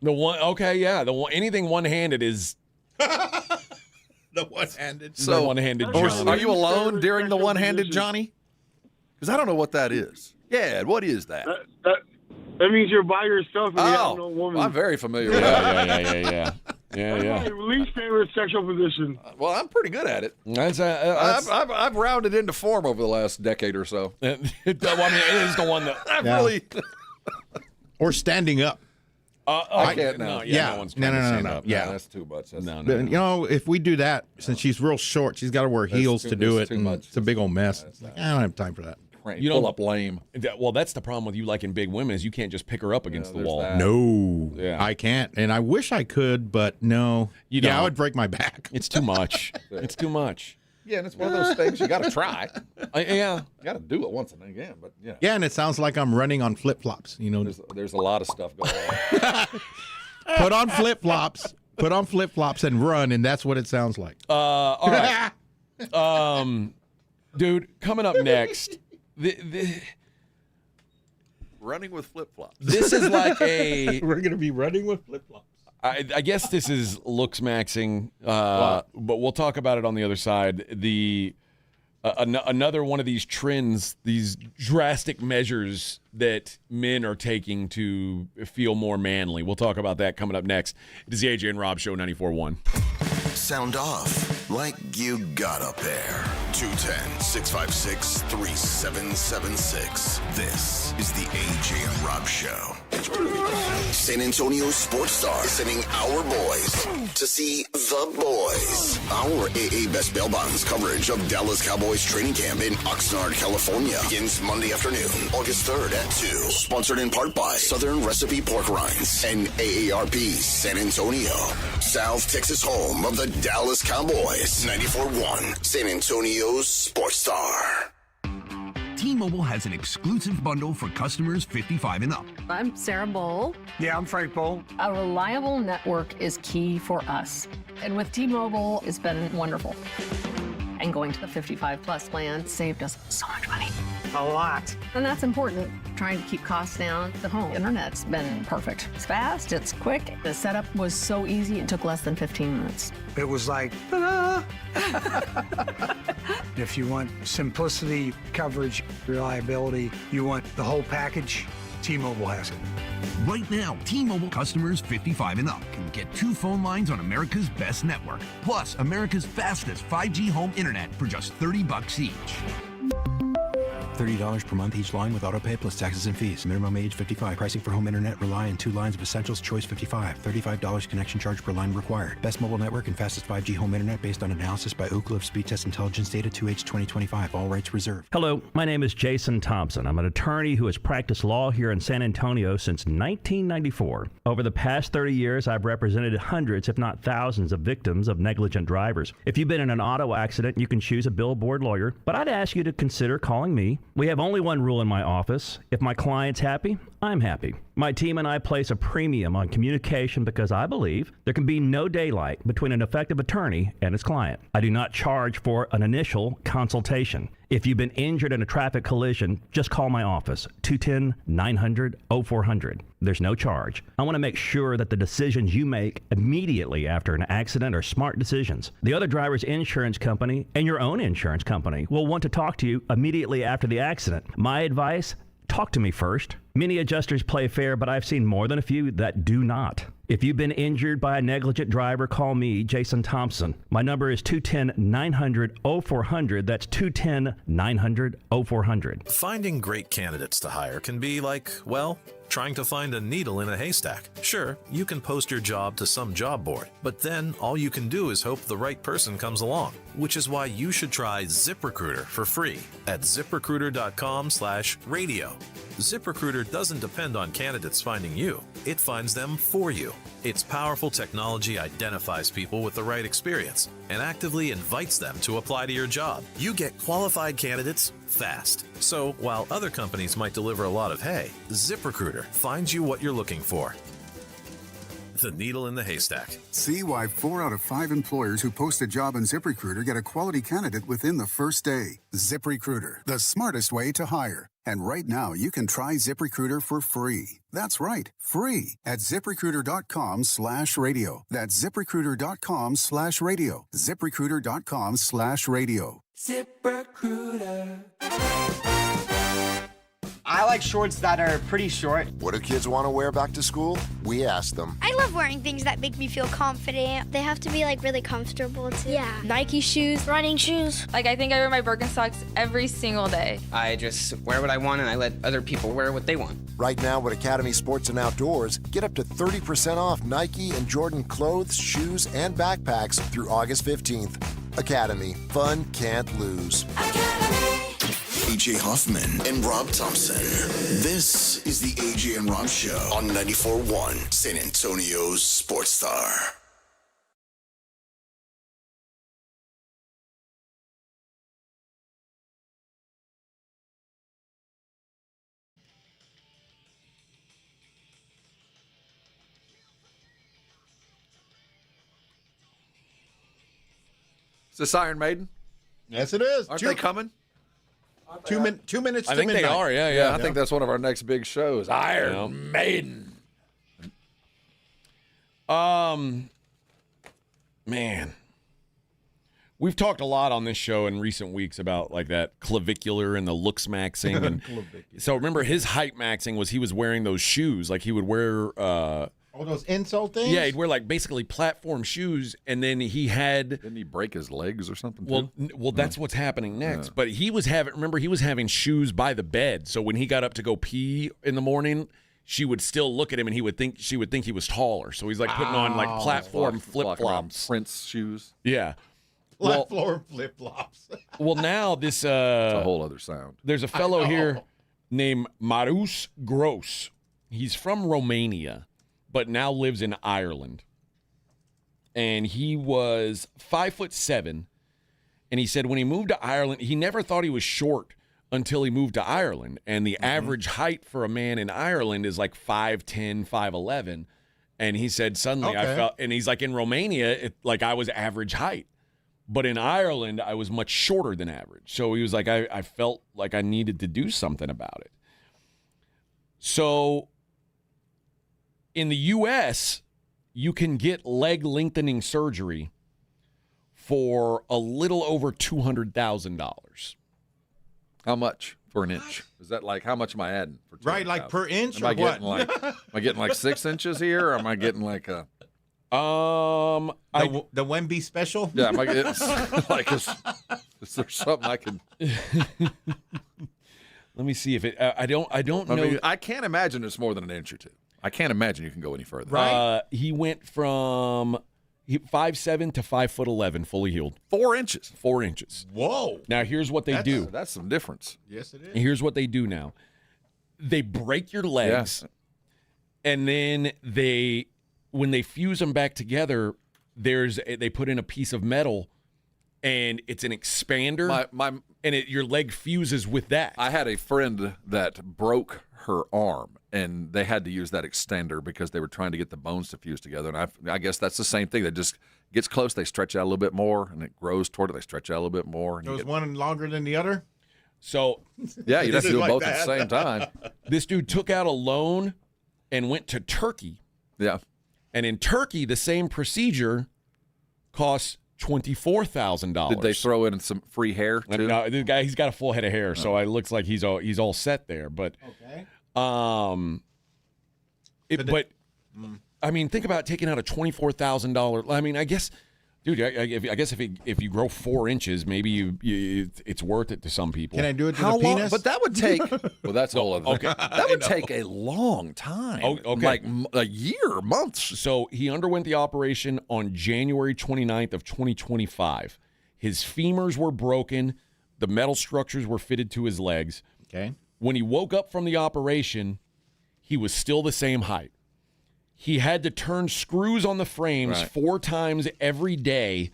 The one, okay, yeah. The one, anything one-handed is the one-handed. So, one-handed or Johnny. are you alone during the one-handed Johnny? Because I don't know what that is. Yeah, what is that? That means you're by yourself and you have no woman. I'm very familiar with Yeah. That's my least favorite sexual position. Well, I'm pretty good at it. I've rounded into form over the last decade or so. Well, I mean, it is the one that I've really. Or standing up. I can't now. No one's trying to stand up. Yeah, that's too much. No. But, you know, if we do that, since she's real short, she's got to wear heels to do it. And it's a big old mess. It's like, I don't have time for that. You pull up lame. Well, that's the problem with you liking big women is you can't just pick her up against the wall. No, Yeah. I can't, and I wish I could, but no. You I don't. would break my back. It's too much. It's too much. Yeah, and it's one of those things you got to try. Yeah. You got to do it once and again, but yeah. Yeah, and it sounds like I'm running on flip-flops. You know, There's a lot of stuff going on. put on flip-flops, and run, and that's what it sounds like. All right. Dude, coming up next, Running with flip-flops. this is like a. We're going to be running with flip-flops. I guess this is looks maxing, but we'll talk about it on the other side. Another one of these trends, these drastic measures that men are taking to feel more manly. We'll talk about that coming up next. It is the AJ and Rob Show, 94.1. Sound off like you got up there. 210-656-3776. This is the AJ and Rob Show. San Antonio Sports Star is sending our boys to see the boys. Our AA Best Bail Bonds coverage of Dallas Cowboys training camp in Oxnard, California begins Monday afternoon, August 3rd at 2. Sponsored in part by Southern Recipe Pork Rinds and AARP San Antonio. South Texas home of the Dallas Cowboys. 94.1 San Antonio's Sports Star. T-Mobile has an exclusive bundle for customers 55 and up. I'm Sarah Bowl. Yeah, I'm Frank Bowl. A reliable network is key for us. And with T-Mobile, it's been wonderful. And going to the 55 plus plan saved us so much money. A lot. And that's important. Trying to keep costs down. The home internet's been perfect. It's fast, it's quick. The setup was so easy, it took less than 15 minutes. It was like, ta-da! If you want simplicity, coverage, reliability, you want the whole package, T-Mobile has it. Right now, T-Mobile customers 55 and up can get 2 phone lines on America's best network, plus America's fastest 5G home internet for just $30 each. $30 per month each line with autopay plus taxes and fees. Minimum age 55. Pricing for home internet rely on 2 lines of essentials. Choice 55. $35 connection charge per line required. Best mobile network and fastest 5G home internet based on analysis by Ookla of Speed Test Intelligence data 2H 2025. All rights reserved. Hello, my name is Jason Thompson. I'm an attorney who has practiced law here in San Antonio since 1994. Over the past 30 years, I've represented hundreds, if not thousands, of victims of negligent drivers. If you've been in an auto accident, you can choose a billboard lawyer, but I'd ask you to consider calling me. We have only one rule in my office. If my client's happy, I'm happy. My team and I place a premium on communication because I believe there can be no daylight between an effective attorney and his client. I do not charge for an initial consultation. If you've been injured in a traffic collision, just call my office, 210-900-0400. There's no charge. I want to make sure that the decisions you make immediately after an accident are smart decisions. The other driver's insurance company and your own insurance company will want to talk to you immediately after the accident. My advice, talk to me first. Many adjusters play fair, but I've seen more than a few that do not. If you've been injured by a negligent driver, call me, Jason Thompson. My number is 210-900-0400. That's 210-900-0400. Finding great candidates to hire can be like, well, trying to find a needle in a haystack. Sure, you can post your job to some job board, but then all you can do is hope the right person comes along, which is why you should try ZipRecruiter for free at ZipRecruiter.com/radio. ZipRecruiter doesn't depend on candidates finding you. It finds them for you. Its powerful technology identifies people with the right experience and actively invites them to apply to your job. You get qualified candidates fast. So while other companies might deliver a lot of hay, ZipRecruiter finds you what you're looking for. the needle in the haystack. See why 4 out of 5 employers who post a job on ZipRecruiter get a quality candidate within the first day. ZipRecruiter, the smartest way to hire. And right now, you can try ZipRecruiter for free. That's right, free at ZipRecruiter.com/radio. That's ZipRecruiter.com/radio. ZipRecruiter.com/radio. ZipRecruiter. I like shorts that are pretty short. What do kids want to wear back to school? We ask them. I love wearing things that make me feel confident. They have to be like really comfortable too. Yeah. Nike shoes, running shoes. Like I think I wear my Birkenstocks every single day. I just wear what I want and I let other people wear what they want. Right now at Academy Sports and Outdoors, get up to 30% off Nike and Jordan clothes, shoes, and backpacks through August 15th. Academy. Fun can't lose. AJ Hoffman and Rob Thompson. This is the AJ and Rob Show on 94.1 San Antonio's Sports Star. Is this Iron Maiden? Yes, it is. Aren't they coming? 2 minutes to midnight. I think they are, yeah. I think that's one of our next big shows. Iron Maiden. Man. We've talked a lot on this show in recent weeks about like that clavicular and the looks maxing. And so remember his height maxing was he was wearing those shoes. Like he would wear all those insole things? Yeah, he'd wear like basically platform shoes, and then he had. Didn't he break his legs or something? Well, that's what's happening next. Yeah. But he was having shoes by the bed. So when he got up to go pee in the morning, she would still look at him, and she would think he was taller. So he's like putting on like platform flip flops, Prince shoes. Yeah. Platform flip flops. Well, now this it's a whole other sound. There's a fellow here named Marus Gross. He's from Romania, but now lives in Ireland. And he was 5'7", and he said when he moved to Ireland, he never thought he was short until he moved to Ireland. And the average height for a man in Ireland is like 5'10", 5'11". And he said suddenly I felt, and he's like in Romania, like I was average height. But in Ireland, I was much shorter than average. So he was like, I felt like I needed to do something about it. So in the U.S., you can get leg lengthening surgery for a little over $200,000. How much for an inch? Is that like how much am I adding? For right, like per inch, am or what? Am I getting like 6 inches here, or am I getting like a? The Wemby special? Yeah, am I getting like is there something I can? Let me see if it. I don't know. Mean, I can't imagine it's more than an inch or two. I can't imagine you can go any further. Right. He went from 5'7" to 5'11", fully healed. 4 inches. 4 inches. Whoa. Now here's what they do. That's some difference. Yes, it is. And here's what they do now. They break your legs, and then when they fuse them back together, they put in a piece of metal, and it's an expander. And your leg fuses with that. I had a friend that broke her arm, and they had to use that extender because they were trying to get the bones to fuse together. And I guess that's the same thing. That just gets close, they stretch out a little bit more, and it grows toward it, they stretch out a little bit more. And so is one longer than the other? So yeah, you'd have to do both at the same time. This dude took out a loan and went to Turkey. Yeah. And in Turkey, the same procedure costs $24,000. Did they throw in some free hair too? No, the guy, he's got a full head of hair, so it looks like he's all set there. But I mean, think about taking out a $24,000. I mean, I guess, dude, I guess if you grow 4 inches, maybe it's worth it to some people. Can I do it to How the long? penis? But that would take. Well, that's all of it. That would take a long time. Oh, okay. Like a year, months. So he underwent the operation on January 29th of 2025. His femurs were broken. The metal structures were fitted to his legs. Okay. When he woke up from the operation, he was still the same height. He had to turn screws on the frames 4 times every day,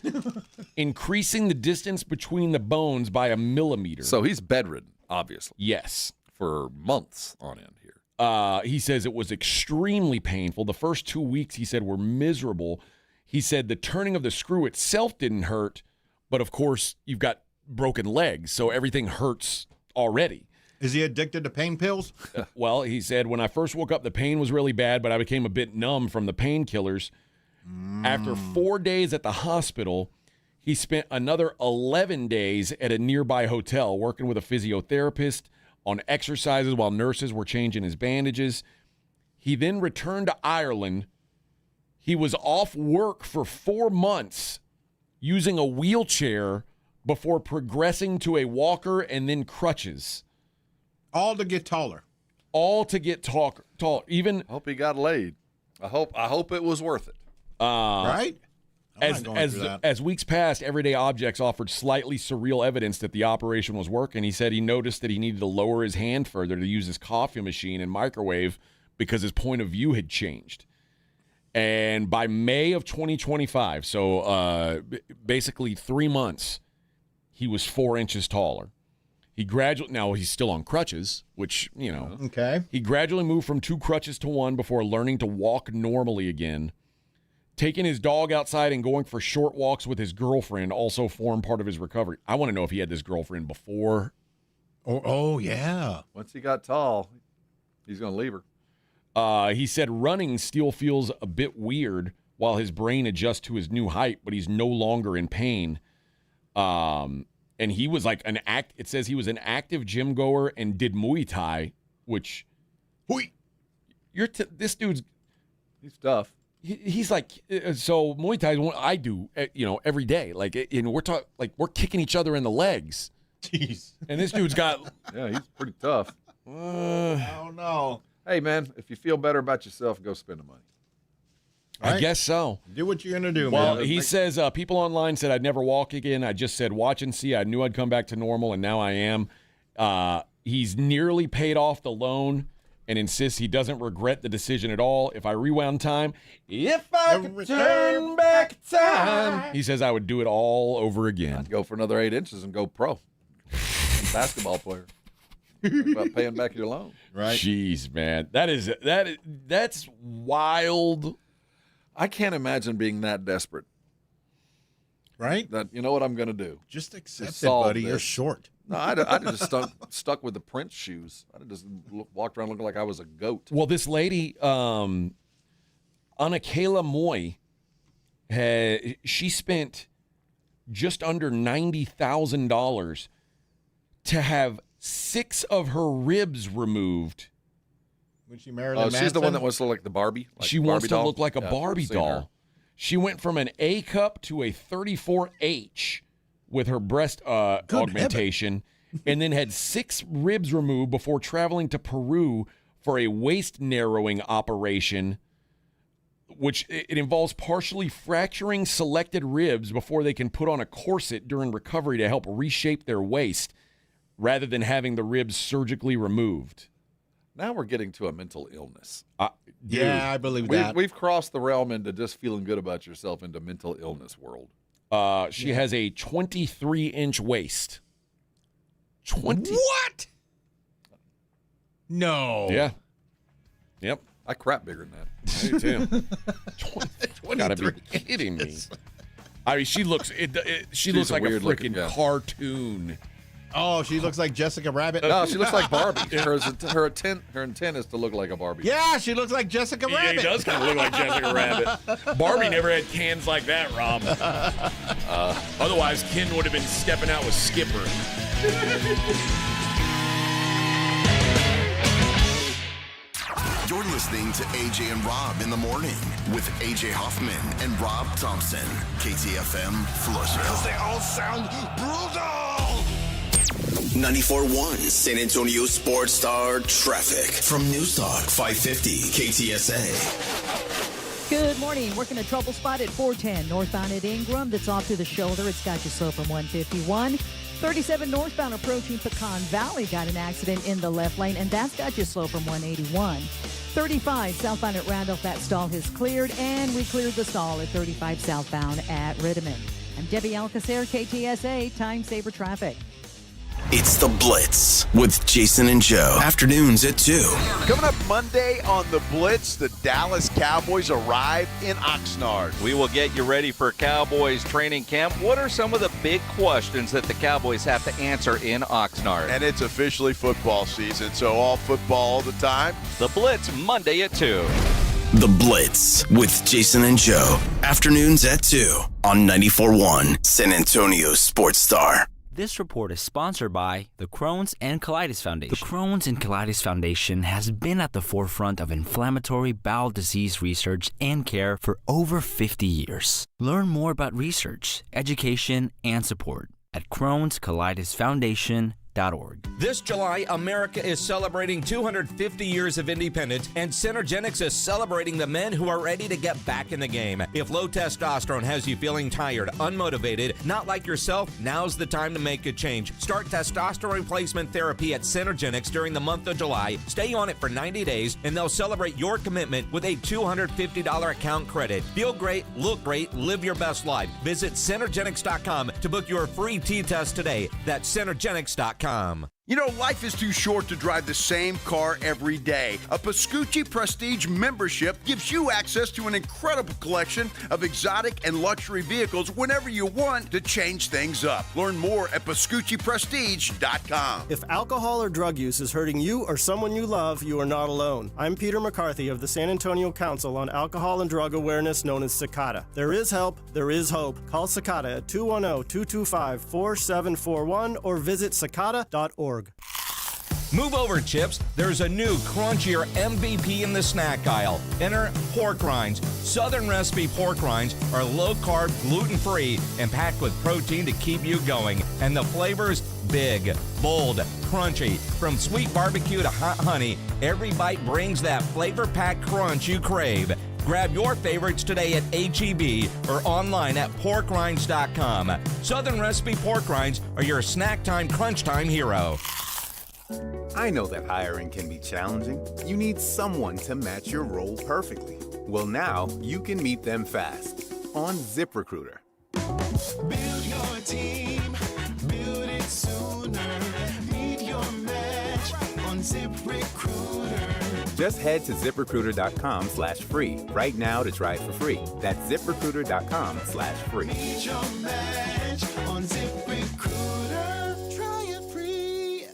increasing the distance between the bones by 1 millimeter. So he's bedridden, obviously. Yes. For months on end here. He says it was extremely painful. The first 2 weeks, he said, were miserable. He said the turning of the screw itself didn't hurt, but of course, you've got broken legs, so everything hurts already. Is he addicted to pain pills? Well, he said, when I first woke up, the pain was really bad, but I became a bit numb from the painkillers. After 4 days at the hospital, he spent another 11 days at a nearby hotel working with a physiotherapist on exercises while nurses were changing his bandages. He then returned to Ireland. He was off work for 4 months using a wheelchair before progressing to a walker and then crutches. All to get taller. All to get tall. Even hope he got laid. I hope it was worth it. Right? As weeks passed, everyday objects offered slightly surreal evidence that the operation was working. He said he noticed that he needed to lower his hand further to use his coffee machine and microwave because his point of view had changed. And by May of 2025, so basically 3 months, he was 4 inches taller. Now he's still on crutches, which, Okay. He gradually moved from 2 crutches to 1 before learning to walk normally again. Taking his dog outside and going for short walks with his girlfriend also formed part of his recovery. I want to know if he had this girlfriend before. Oh yeah. Once he got tall, he's going to leave her. He said running still feels a bit weird while his brain adjusts to his new height, but he's no longer in pain. And he was like it says he was an active gym goer and did Muay Thai, which this dude's, he's tough. He's like, so Muay Thai is what I do, every day. Like, we're kicking each other in the legs. Jeez. And this dude's got, yeah, he's pretty tough. Oh no. Hey man, if you feel better about yourself, go spend the money. I guess so. Do what you're going to do, Well, man. he says people online said I'd never walk again. I just said watch and see. I knew I'd come back to normal, and now I am. He's nearly paid off the loan and insists he doesn't regret the decision at all. If I rewound time, if I could turn back time, he says I would do it all over again. I'd go for another 8 inches and go pro. Basketball player. About paying back your loan. Right. Jeez, man. That's wild. I can't imagine being that desperate. Right? That, you know what I'm going to do? Just accept it, buddy. This. You're short. No, I'd have just stuck with the Prince shoes. I'd have just walked around looking like I was a goat. Well, this lady, Anakela Moy, she spent just under $90,000 to have 6 of her ribs removed. When she married Manson? She's the one that wants to look like the Barbie. She wants to look like a Barbie doll. She went from an A cup to a 34H with her breast augmentation, and then had 6 ribs removed before traveling to Peru for a waist narrowing operation, which it involves partially fracturing selected ribs before they can put on a corset during recovery to help reshape their waist, rather than having the ribs surgically removed. Now we're getting to a mental illness. Yeah, I believe that. We've crossed the realm into just feeling good about yourself into mental illness world. She has a 23-inch waist. 20. What? No. Yeah. Yep. I crap bigger than that. Me too. 20, gotta be kidding me. I mean, she looks like a freaking cartoon. Oh, she looks like Jessica Rabbit. No, she looks like Barbie. Her intent is to look like a Barbie. Yeah, she looks like Jessica Rabbit. Yeah, he does kind of look like Jessica Rabbit. Barbie never had cans like that, Rob. Otherwise, Ken would have been stepping out with Skipper. You're listening to AJ and Rob in the morning with AJ Hoffman and Rob Thompson. KTFM, Floresville. Because they all sound brutal. 94.1 San Antonio Sports Star traffic from Newstalk 550 KTSA. Good morning. Working a trouble spot at 410 northbound at Ingram. That's off to the shoulder. It's got you slow from 151. 37 northbound approaching Pecan Valley. Got an accident in the left lane, and that's got you slow from 181. 35 southbound at Randolph. That stall has cleared, and we cleared the stall at 35 southbound at Riddiman. I'm Debbie Alcacer, KTSA Time Saver Traffic. It's The Blitz with Jason and Joe. Afternoons at 2. Coming up Monday on The Blitz, the Dallas Cowboys arrive in Oxnard. We will get you ready for Cowboys training camp. What are some of the big questions that the Cowboys have to answer in Oxnard? And it's officially football season, so all football all the time. The Blitz, Monday at 2. The Blitz with Jason and Joe. Afternoons at 2 on 94.1 San Antonio Sports Star. This report is sponsored by the Crohn's and Colitis Foundation. The Crohn's and Colitis Foundation has been at the forefront of inflammatory bowel disease research and care for over 50 years. Learn more about research, education, and support at Crohn'sColitisFoundation.org. This July, America is celebrating 250 years of independence, and Synergenics is celebrating the men who are ready to get back in the game. If low testosterone has you feeling tired, unmotivated, not like yourself, now's the time to make a change. Start testosterone replacement therapy at Synergenics during the month of July. Stay on it for 90 days, and they'll celebrate your commitment with a $250 account credit. Feel great, look great, live your best life. Visit Synergenics.com to book your free T-test today. That's Synergenics.com. You know, life is too short to drive the same car every day. A Pascucci Prestige membership gives you access to an incredible collection of exotic and luxury vehicles whenever you want to change things up. Learn more at PascucciPrestige.com. If alcohol or drug use is hurting you or someone you love, you are not alone. I'm Peter McCarthy of the San Antonio Council on Alcohol and Drug Awareness, known as CICADA. There is help, there is hope. Call CICADA at 210-225-4741 or visit cicada.org. Move over, Chips. There's a new crunchier MVP in the snack aisle. Enter pork rinds. Southern recipe pork rinds are low-carb, gluten-free, and packed with protein to keep you going. And the flavors, big, bold, crunchy. From sweet barbecue to hot honey, every bite brings that flavor-packed crunch you crave. Grab your favorites today at H-E-B or online at porkrinds.com. Southern recipe pork rinds are your snack time, crunch time hero. I know that hiring can be challenging. You need someone to match your role perfectly. Well, now you can meet them fast on ZipRecruiter. Build your team, build it sooner. Meet your match on ZipRecruiter. Just head to ZipRecruiter.com/free right now to try it for free. That's ZipRecruiter.com/free. Meet your match on ZipRecruiter. Try it free.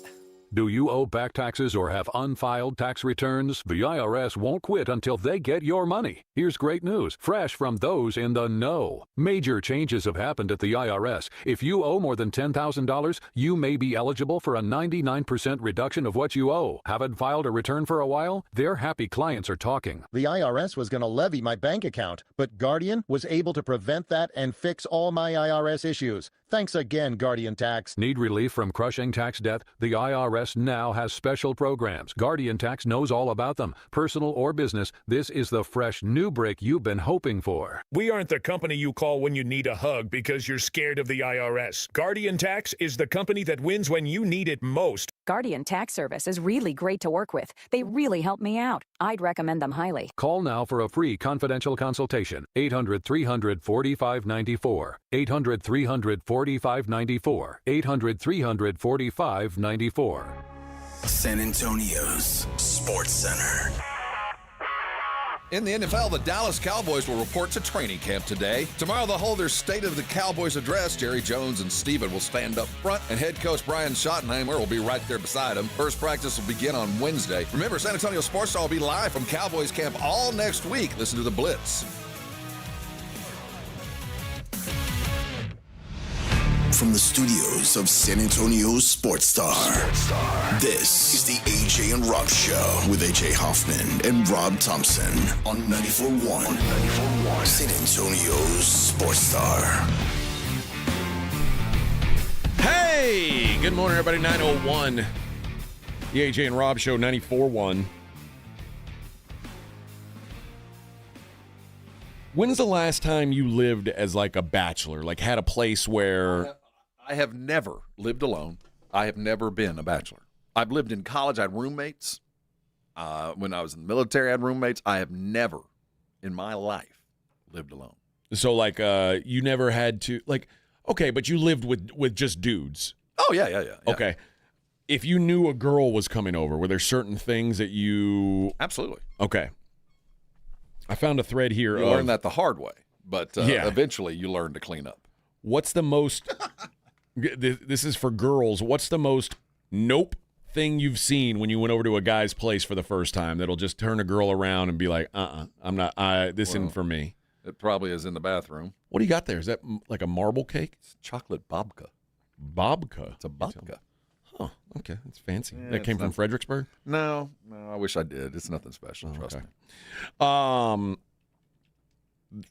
Do you owe back taxes or have unfiled tax returns? The IRS won't quit until they get your money. Here's great news, fresh from those in the know. Major changes have happened at the IRS. If you owe more than $10,000, you may be eligible for a 99% reduction of what you owe. Haven't filed a return for a while? Their happy clients are talking. The IRS was going to levy my bank account, but Guardian was able to prevent that and fix all my IRS issues. Thanks again, Guardian Tax. Need relief from crushing tax debt? The IRS now has special programs. Guardian Tax knows all about them. Personal or business, this is the fresh new break you've been hoping for. We aren't the company you call when you need a hug because you're scared of the IRS. Guardian Tax is the company that wins when you need it most. Guardian Tax Service is really great to work with. They really help me out. I'd recommend them highly. Call now for a free confidential consultation. 800-300-4594. 800-300-4594. 800-300-4594. San Antonio's Sports Center. In the NFL, the Dallas Cowboys will report to training camp today. Tomorrow, they'll hold their State of the Cowboys address. Jerry Jones and Steven will stand up front, and head coach Brian Schottenheimer will be right there beside him. First practice will begin on Wednesday. Remember, San Antonio Sports Star will be live from Cowboys camp all next week. Listen to the Blitz. From the studios of San Antonio Sports Star, this is the AJ and Rob Show with AJ Hoffman and Rob Thompson on 94.1 San Antonio's Sports Star. Hey, good morning, everybody. 9:01, the AJ and Rob Show, 94.1. When's the last time you lived as like a bachelor, like had a place where... I have never lived alone. I have never been a bachelor. I've lived in college. I had roommates. When I was in the military, I had roommates. I have never in my life lived alone. So, like, you never had to, like, okay, but you lived with just dudes. Oh, yeah. Okay. if you knew a girl was coming over, were there certain things that you... Absolutely. Okay. I found a thread here. You learn that the hard way, but Yeah. eventually you learn to clean up. What's the most... This is for girls. What's the most nope thing you've seen when you went over to a guy's place for the first time that'll just turn a girl around and be like, I'm not, this isn't for me? It probably is in the bathroom. What do you got there? Is that like a marble cake? It's chocolate babka. Babka? It's a babka. Huh, okay. That's fancy. Yeah, that came from Fredericksburg? No, I wish I did. It's nothing special, trust me.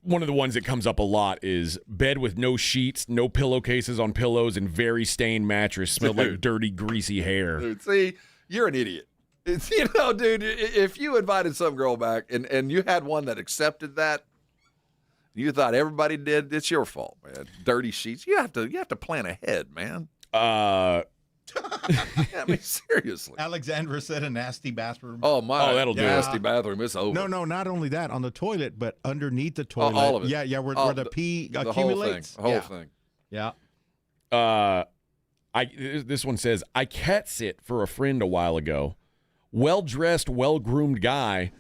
One of the ones that comes up a lot is bed with no sheets, no pillowcases on pillows, and very stained mattress. Smelled like dirty, greasy hair. Dude, see, you're an idiot. It's, dude, if you invited some girl back and you had one that accepted that, you thought everybody did, it's your fault, man. Dirty sheets. You have to plan ahead, man. I mean, seriously. Alexandra said a nasty bathroom. Oh, my. that'll do it. Nasty bathroom. It's over. No, not only that, on the toilet, but underneath the toilet. All of it. Yeah, where the pee accumulates. The whole thing. Yeah. This one says, I cat sit for a friend a while ago. Well-dressed, well-groomed guy.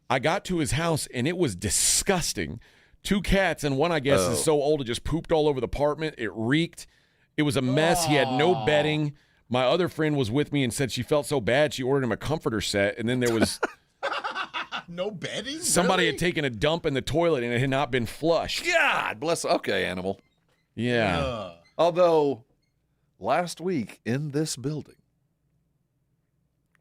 I got to his house, and it was disgusting. 2 cats, and one, I guess, is so old it just pooped all over the apartment. It reeked. It was a mess. He had no bedding. My other friend was with me and said she felt so bad she ordered him a comforter set, and then there was no bedding? Somebody Really? had taken a dump in the toilet, and it had not been flushed. God bless. Okay, animal. Yeah. Although, last week in this building,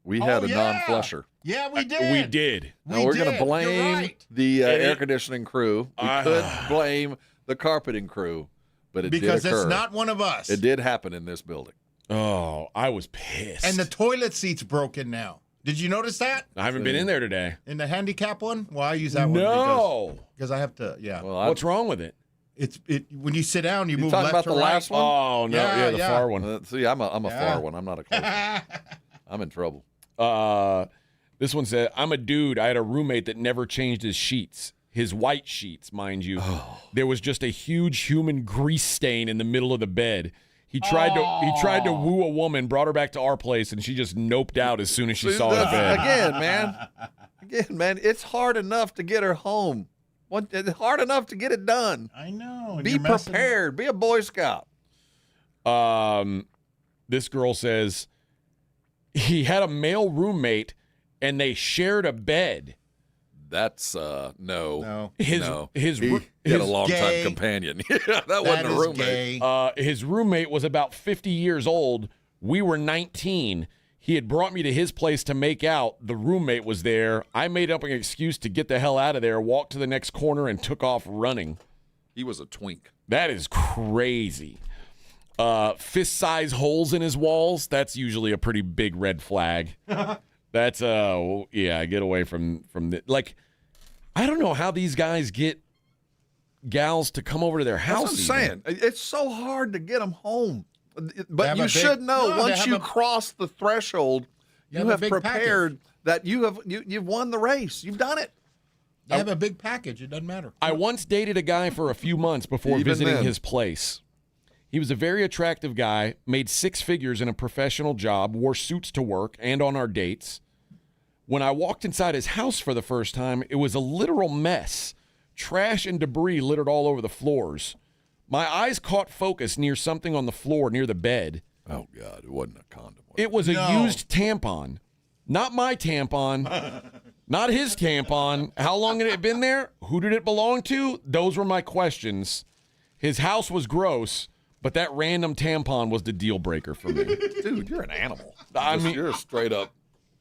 we had a non-flusher. Yeah, we did. We did. Now we're going to blame the air conditioning crew. We could blame the carpeting crew, but it because did occur. it's not one of us. It did happen in this building. Oh, I was pissed. And the toilet seat's broken now. Did you notice that? I haven't been in there today. In the handicap one? Well, I use that one. No. Because I have to, yeah. Well, what's wrong with it? It's when you sit down, you move talking left about to the right. last one? Oh, no. Yeah, the far one. See, I'm a far one. I'm not a close one. I'm in trouble. This one said, I'm a dude. I had a roommate that never changed his sheets. His white sheets, mind you. There was just a huge human grease stain in the middle of the bed. He tried to woo a woman, brought her back to our place, and she just noped out as soon as she saw the bed. Again, man, it's hard enough to get her home. It's hard enough to get it done. I know. Be prepared. Be a Boy Scout. This girl says he had a male roommate, and they shared a bed. That's no. He had a long-time companion. that wasn't a roommate. His roommate was about 50 years old. We were 19. He had brought me to his place to make out. The roommate was there. I made up an excuse to get the hell out of there, walked to the next corner, and took off running. He was a twink. That is crazy. Fist-size holes in his walls, that's usually a pretty big red flag. That's get away from the, like, I don't know how these guys get gals to come over to their house. That's what I'm saying. It's so hard to get them home. But you should know once you cross the threshold, you have prepared that you've won the race. You've done it. They have a big package. It doesn't matter. I once dated a guy for a few months before visiting his place. He was a very attractive guy, made 6 figures in a professional job, wore suits to work and on our dates. When I walked inside his house for the first time, it was a literal mess. Trash and debris littered all over the floors. My eyes caught focus near something on the floor near the bed. Oh, God, it wasn't a condom. It was a used tampon. Not my tampon. Not his tampon. How long had it been there? Who did it belong to? Those were my questions. His house was gross, but that random tampon was the deal breaker for me. Dude, you're an animal. You're straight up.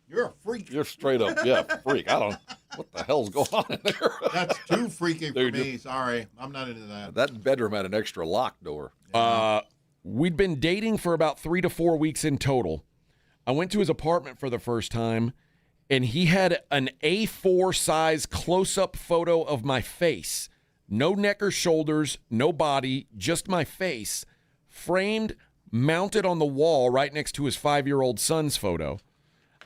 You're a freak. You're straight up, freak. I don't. What the hell's going on in there? That's too freaky for me. Sorry, I'm not into that. That bedroom had an extra lock door. We'd been dating for about 3 to 4 weeks in total. I went to his apartment for the first time, and he had an A4 size close-up photo of my face. No neck or shoulders, no body, just my face, framed, mounted on the wall right next to his 5-year-old son's photo.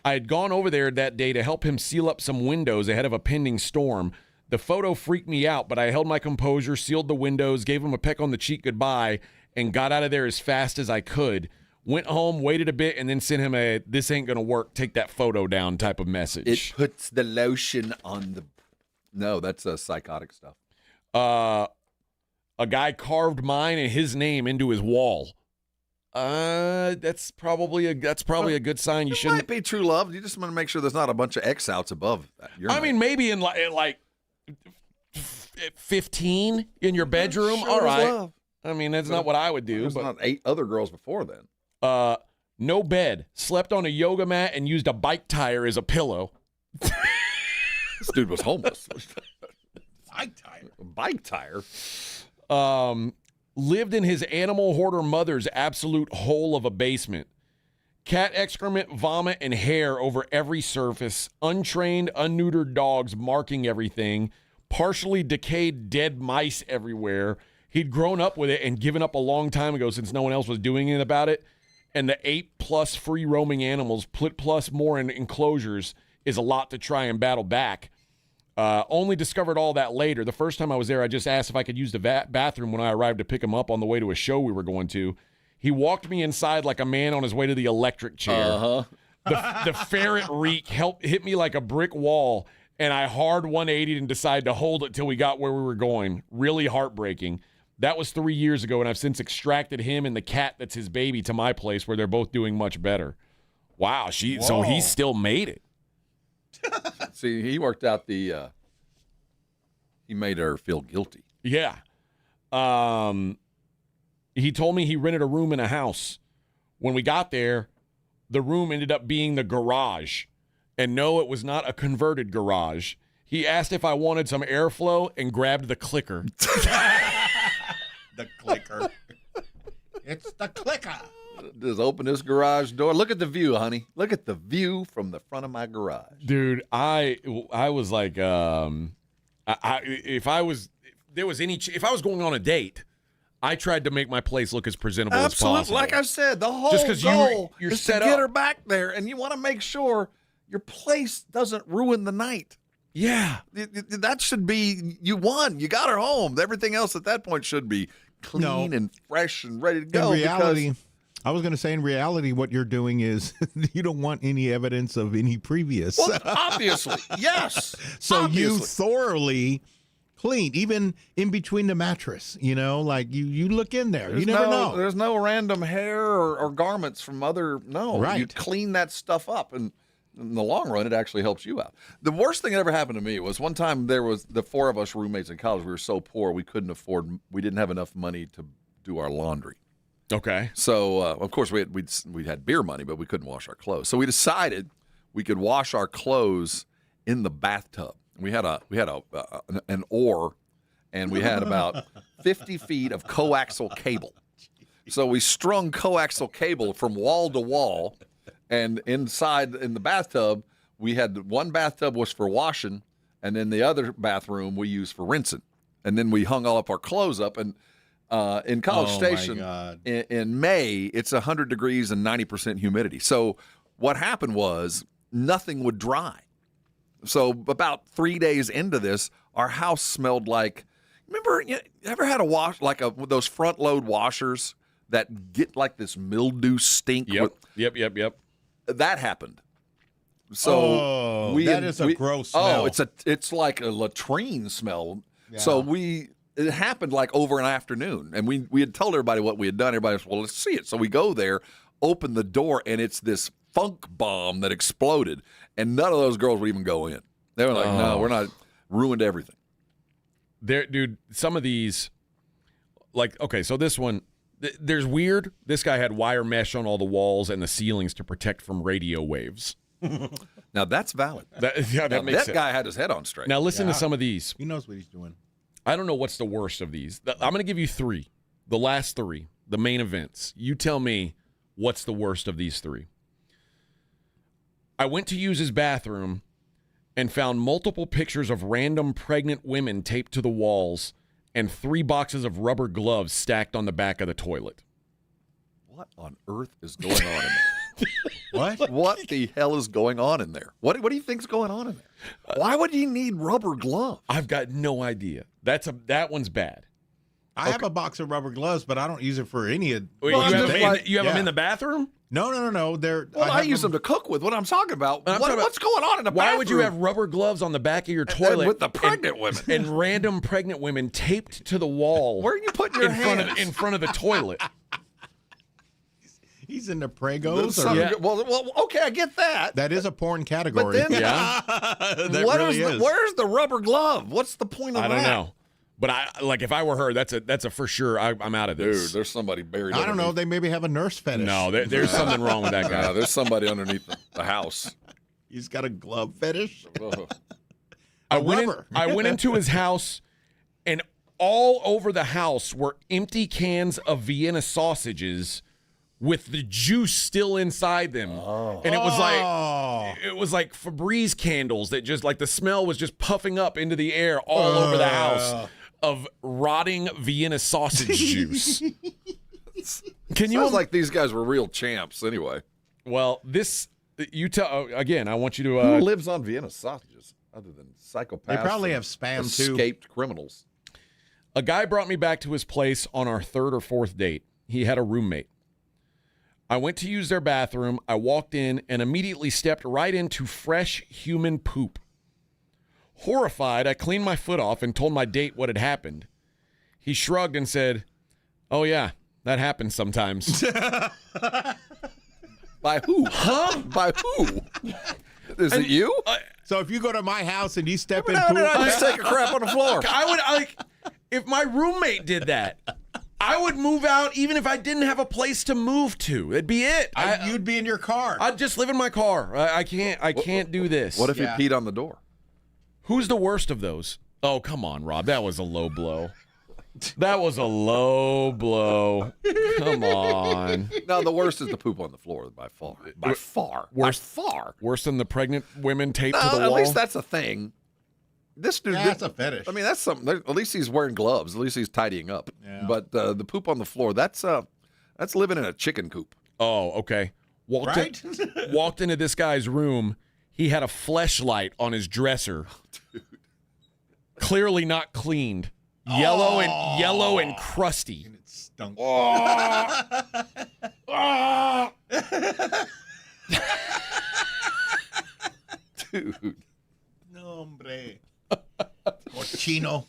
I had gone over there that day to help him seal up some windows ahead of a pending storm. The photo freaked me out, but I held my composure, sealed the windows, gave him a peck on the cheek goodbye, and got out of there as fast as I could. Went home, waited a bit, and then sent him a "this ain't gonna work, take that photo down" type of message. It puts the lotion on the. No, that's psychotic stuff. A guy carved mine and his name into his wall. That's probably a good sign. You shouldn't. Might be true love. You just want to make sure there's not a bunch of X outs above that. I mean, maybe in like 15 in your bedroom. Sure all right. love. I mean, that's not what I would do. There's But not 8 other girls before then. no bed. Slept on a yoga mat and used a bike tire as a pillow. This dude was homeless. Bike tire. Lived in his animal hoarder mother's absolute hole of a basement. Cat excrement, vomit, and hair over every surface. Untrained, unneutered dogs marking everything. Partially decayed dead mice everywhere. He'd grown up with it and given up a long time ago since no one else was doing anything about it. And the 8+ free roaming animals, plus more in enclosures, is a lot to try and battle back. Only discovered all that later. The first time I was there, I just asked if I could use the bathroom when I arrived to pick him up on the way to a show we were going to. He walked me inside like a man on his way to the electric chair. The ferret reek hit me like a brick wall, and I hard 180'd and decided to hold it till we got where we were going. Really heartbreaking. That was 3 years ago, and I've since extracted him and the cat that's his baby to my place where they're both doing much better. Wow, so he still made it. See, he worked out he made her feel guilty. Yeah. He told me he rented a room in a house. When we got there, the room ended up being the garage. And no, it was not a converted garage. He asked if I wanted some airflow and grabbed the clicker. The clicker. It's the clicker. Just open this garage door. Look at the view, honey. Look at the view from the front of my garage. Dude, I was like, if I was going on a date, I tried to make my place look as presentable as possible. Like I said, the whole goal is to get her back there, and you want to make sure your place doesn't ruin the night. Yeah. That should be, you won. You got her home. Everything else at that point should be clean and fresh and ready to go. In reality, I was going to say, in reality, what you're doing is you don't want any evidence of any previous. Well, obviously, yes. So you thoroughly clean, even in between the mattress. Like you look in there. You never know. There's no random hair or garments from other. No, right. You clean that stuff up, and in the long run, it actually helps you out. The worst thing that ever happened to me was one time there was the 4 of us roommates in college. We were so poor we didn't have enough money to do our laundry. Okay. So, of course, we had beer money, but we couldn't wash our clothes. So we decided we could wash our clothes in the bathtub. We had an oar, and we had about 50 feet of coaxial cable. So we strung coaxial cable from wall to wall, and inside in the bathtub, we had one bathtub was for washing, and then the other bathroom we used for rinsing. And then we hung all up our clothes up, and in College Station, in May, it's 100 degrees and 90% humidity. So what happened was nothing would dry. So about 3 days into this, our house smelled like, remember, you ever had a wash, like those front load washers that get like this mildew stink? Yep. That happened. So that is a gross smell. It's like a latrine smell. Yeah. So it happened like over an afternoon, and we had told everybody what we had done. Everybody was, well, let's see it. So we go there, open the door, and it's this funk bomb that exploded, and none of those girls would even go in. They were like, no, we're not. Ruined everything. There, dude, some of these, like, okay, so this one, there's weird. This guy had wire mesh on all the walls and the ceilings to protect from radio waves. Now, that's valid. That makes sense. That guy had his head on straight. Now, listen to some of these. He knows what he's doing. I don't know what's the worst of these. I'm going to give you 3. The last 3, the main events. You tell me what's the worst of these 3. I went to use his bathroom and found multiple pictures of random pregnant women taped to the walls and 3 boxes of rubber gloves stacked on the back of the toilet. What on earth is going on in there? What? What the hell is going on in there? What do you think's going on in there? Why would he need rubber gloves? I've got no idea. That one's bad. I have a box of rubber gloves, but I don't use it for any of. Wait, you have them in the bathroom? No. I use them to cook with. What I'm talking about. What's going on in the bathroom? Why would you have rubber gloves on the back of your toilet with the pregnant women and random pregnant women taped to the wall? Where are you putting your hands? In front of the toilet. He's in the Pregos. Well, okay, I get that. That is a porn category. But then, is. Where's the rubber glove? What's the point of that? I don't know. But if I were her, that's a for sure. I'm out of this. Dude, there's somebody buried. I don't know. They maybe have a nurse fetish. No, there's something wrong with that guy. No, there's somebody underneath the house. He's got a glove fetish. I went into his house, and all over the house were empty cans of Vienna sausages with the juice still inside them. And it was like Febreze candles that just like the smell was just puffing up into the air all over the house of rotting Vienna sausage juice. Sounds like these guys were real champs anyway. Well, again, I want you to who lives on Vienna sausages other than psychopaths? They probably have Spam too. Escaped criminals. A guy brought me back to his place on our third or fourth date. He had a roommate. I went to use their bathroom. I walked in and immediately stepped right into fresh human poop. Horrified, I cleaned my foot off and told my date what had happened. He shrugged and said, "Oh yeah, that happens sometimes." By who? Huh? By who? Is it you? So if you go to my house and you step in poop, I just take a crap on the floor. If my roommate did that, I would move out even if I didn't have a place to move to. That'd be it. You'd be in your car. I'd just live in my car. I can't do this. What if he peed on the door? Who's the worst of those? Oh, come on, Rob. That was a low blow. That was a low blow. Come on. No, the worst is the poop on the floor by far. By far. Worse than the pregnant women taped to the wall? At least that's a thing. This dude, that's a fetish. I mean, that's something. At least he's wearing gloves. At least he's tidying up. Yeah. But the poop on the floor, that's living in a chicken coop. Oh, okay. Walked into this guy's room. He had a fleshlight on his dresser. Dude. Clearly not cleaned. Yellow and crusty. And it stunk. Dude. No, hombre. Cochino.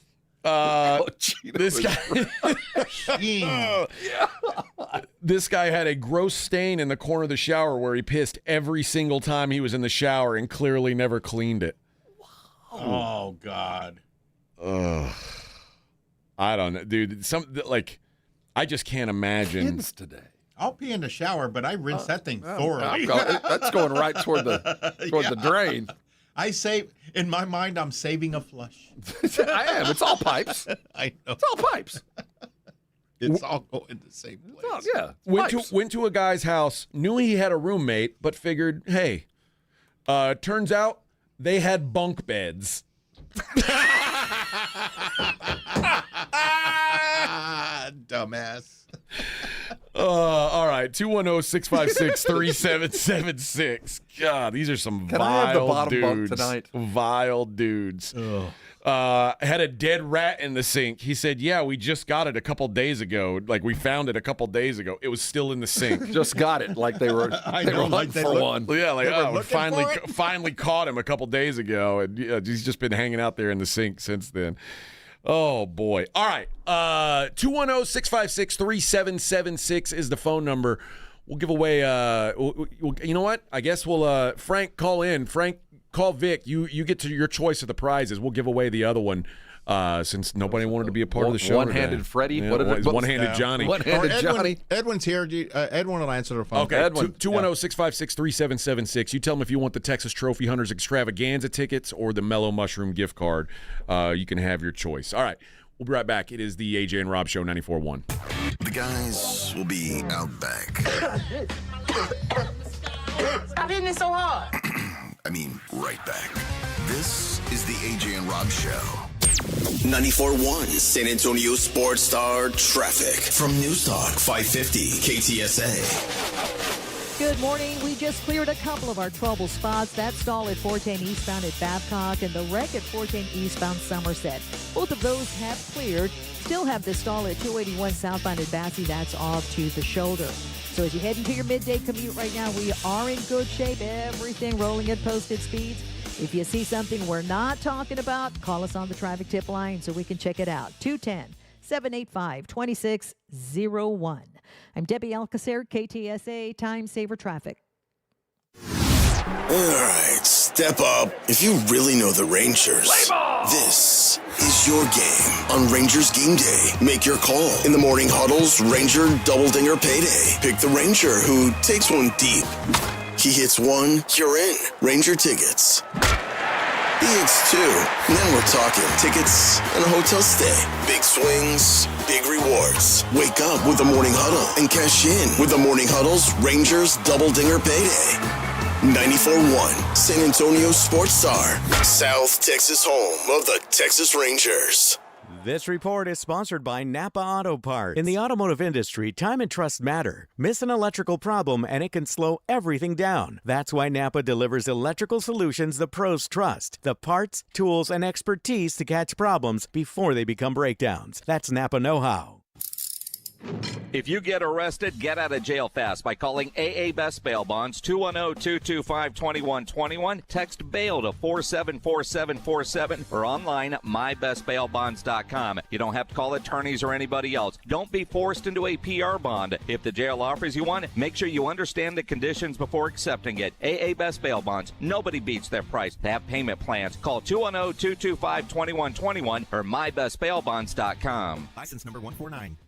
This guy had a gross stain in the corner of the shower where he pissed every single time he was in the shower and clearly never cleaned it. Oh, God. Ugh. I don't know, dude. I just can't imagine. Kids today. I'll pee in the shower, but I rinse that thing thoroughly. That's going right toward the drain. I save, in my mind, I'm saving a flush. I am. It's all pipes. I know. It's all pipes. It's all going the same place. Went to a guy's house, knew he had a roommate, but figured, hey, turns out they had bunk beds. Dumbass. All right, 210-656-3776. God, these are some vile dudes. Tonight? Vile dudes. Had a dead rat in the sink. He said, "Yeah, we just got it a couple days ago. Like we found it a couple days ago. It was still in the sink. Just got it. Like they were. Hunting for one. Yeah, we finally caught him a couple days ago, and he's just been hanging out there in the sink since then." Oh, boy. All right. 210-656-3776 is the phone number. We'll give away, you know what? I guess we'll, Frank, call in. Frank, call Vic. You get to your choice of the prizes. We'll give away the other one since nobody wanted to be a part of the show. One-handed Freddie? Yeah, What's one-handed Johnny. One-handed Johnny. Edwin's here. Edwin will answer the phone. Okay, 210-656-3776. You tell them if you want the Texas Trophy Hunters Extravaganza tickets or the Mellow Mushroom gift card. You can have your choice. All right, we'll be right back. It is the AJ and Rob Show, 94.1. The guys will be out back. Stop hitting it so hard. I mean, right back. This is the AJ and Rob Show. 94.1 San Antonio Sports Star Traffic from News Talk 550 KTSA. Good morning. We just cleared a couple of our trouble spots. That stall at 410 eastbound at Babcock and the wreck at 410 eastbound Somerset. Both of those have cleared. Still have the stall at 281 southbound at Bassey. That's off to the shoulder. So as you head into your midday commute right now, we are in good shape. Everything rolling at posted speeds. If you see something we're not talking about, call us on the traffic tip line so we can check it out. 210-785-2601. I'm Debbie Alcacer, KTSA Time Saver Traffic. All right, step up. If you really know the Rangers, this is your game on Rangers Game Day. Make your call in the morning huddles, Ranger Double Dinger Payday. Pick the Ranger who takes one deep. He hits one, you're in. Ranger tickets. He hits two, and then we're talking tickets and a hotel stay. Big swings, big rewards. Wake up with the Morning Huddle and cash in with the Morning Huddle's Rangers Double Dinger Payday. 94.1 San Antonio Sports Star, South Texas home of the Texas Rangers. This report is sponsored by Napa Auto Parts. In the automotive industry, time and trust matter. Miss an electrical problem and it can slow everything down. That's why Napa delivers electrical solutions the pros trust. The parts, tools, and expertise to catch problems before they become breakdowns. That's Napa know-how. If you get arrested, get out of jail fast by calling AA Best Bail Bonds, 210-225-2121. Text BAIL to 474747 or online at mybestbailbonds.com. You don't have to call attorneys or anybody else. Don't be forced into a PR bond. If the jail offers you one, make sure you understand the conditions before accepting it. AA Best Bail Bonds. Nobody beats their price. They have payment plans. Call 210-225-2121 or mybestbailbonds.com. License number 149.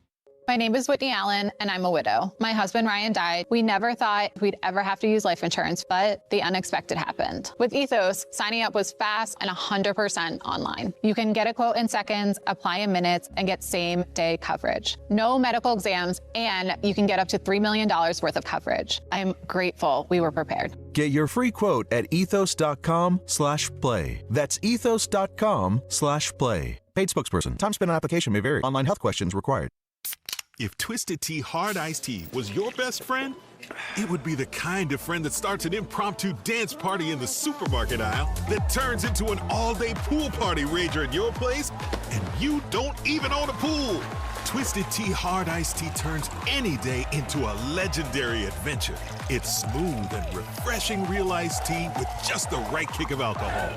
My name is Whitney Allen, and I'm a widow. My husband, Ryan, died. We never thought we'd ever have to use life insurance, but the unexpected happened. With Ethos, signing up was fast and 100% online. You can get a quote in seconds, apply in minutes, and get same-day coverage. No medical exams, and you can get up to $3 million worth of coverage. I'm grateful we were prepared. Get your free quote at ethos.com/play. That's ethos.com/play. Paid spokesperson. Time spent on application may vary. Online health questions required. If Twisted Tea Hard Iced Tea was your best friend, it would be the kind of friend that starts an impromptu dance party in the supermarket aisle that turns into an all-day pool party rager at your place, and you don't even own a pool. Twisted Tea Hard Iced Tea turns any day into a legendary adventure. It's smooth and refreshing real iced tea with just the right kick of alcohol.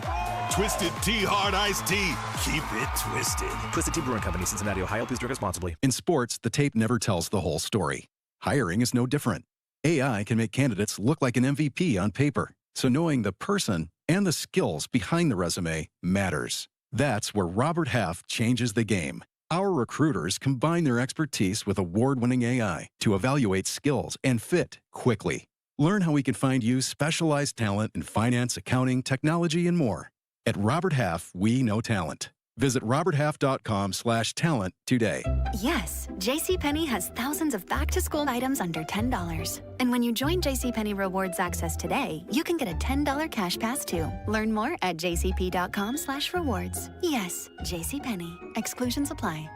Twisted Tea Hard Iced Tea. Keep it twisted. Twisted Tea Brewing Company, Cincinnati, Ohio. Please drink responsibly. In sports, the tape never tells the whole story. Hiring is no different. AI can make candidates look like an MVP on paper, so knowing the person and the skills behind the resume matters. That's where Robert Half changes the game. Our recruiters combine their expertise with award-winning AI to evaluate skills and fit quickly. Learn how we can find you specialized talent in finance, accounting, technology, and more. At Robert Half, we know talent. Visit roberthalf.com/talent today. Yes, JCPenney has thousands of back-to-school items under $10. And when you join JCPenney Rewards Access today, you can get a $10 cash pass too. Learn more at jcp.com/rewards. Yes, JCPenney. Exclusions apply.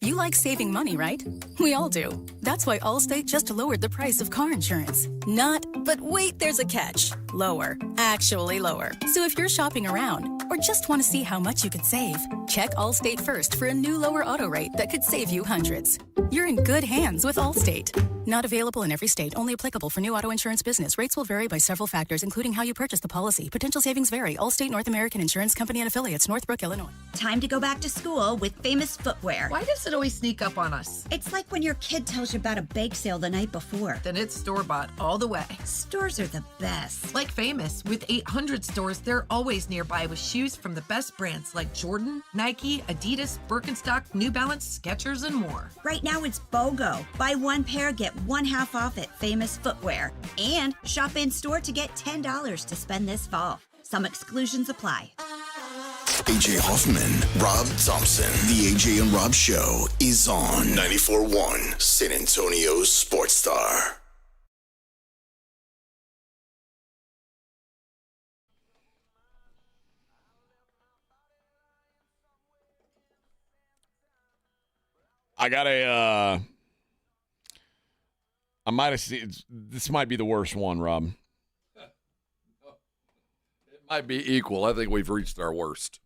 You like saving money, right? We all do. That's why Allstate just lowered the price of car insurance. Not, but wait, there's a catch. Lower. Actually lower. So if you're shopping around or just want to see how much you could save, check Allstate first for a new lower auto rate that could save you hundreds. You're in good hands with Allstate. Not available in every state. Only applicable for new auto insurance business. Rates will vary by several factors, including how you purchase the policy. Potential savings vary. Allstate North American Insurance Company and Affiliates, Northbrook, Illinois. Time to go back to school with Famous Footwear. Why does it always sneak up on us? It's like when your kid tells you about a bake sale the night before. Then it's store-bought all the way. Stores are the best. Like Famous. With 800 stores, they're always nearby with shoes from the best brands like Jordan, Nike, Adidas, Birkenstock, New Balance, Skechers, and more. Right now it's BOGO. Buy one pair, get one half off at Famous Footwear. And shop in-store to get $10 to spend this fall. Some exclusions apply. AJ Hoffman, Rob Thompson. The AJ and Rob Show is on 94.1 San Antonio Sports Star. I got a I might have seen. This might be the worst one, Rob. It might be equal. I think we've reached our worst.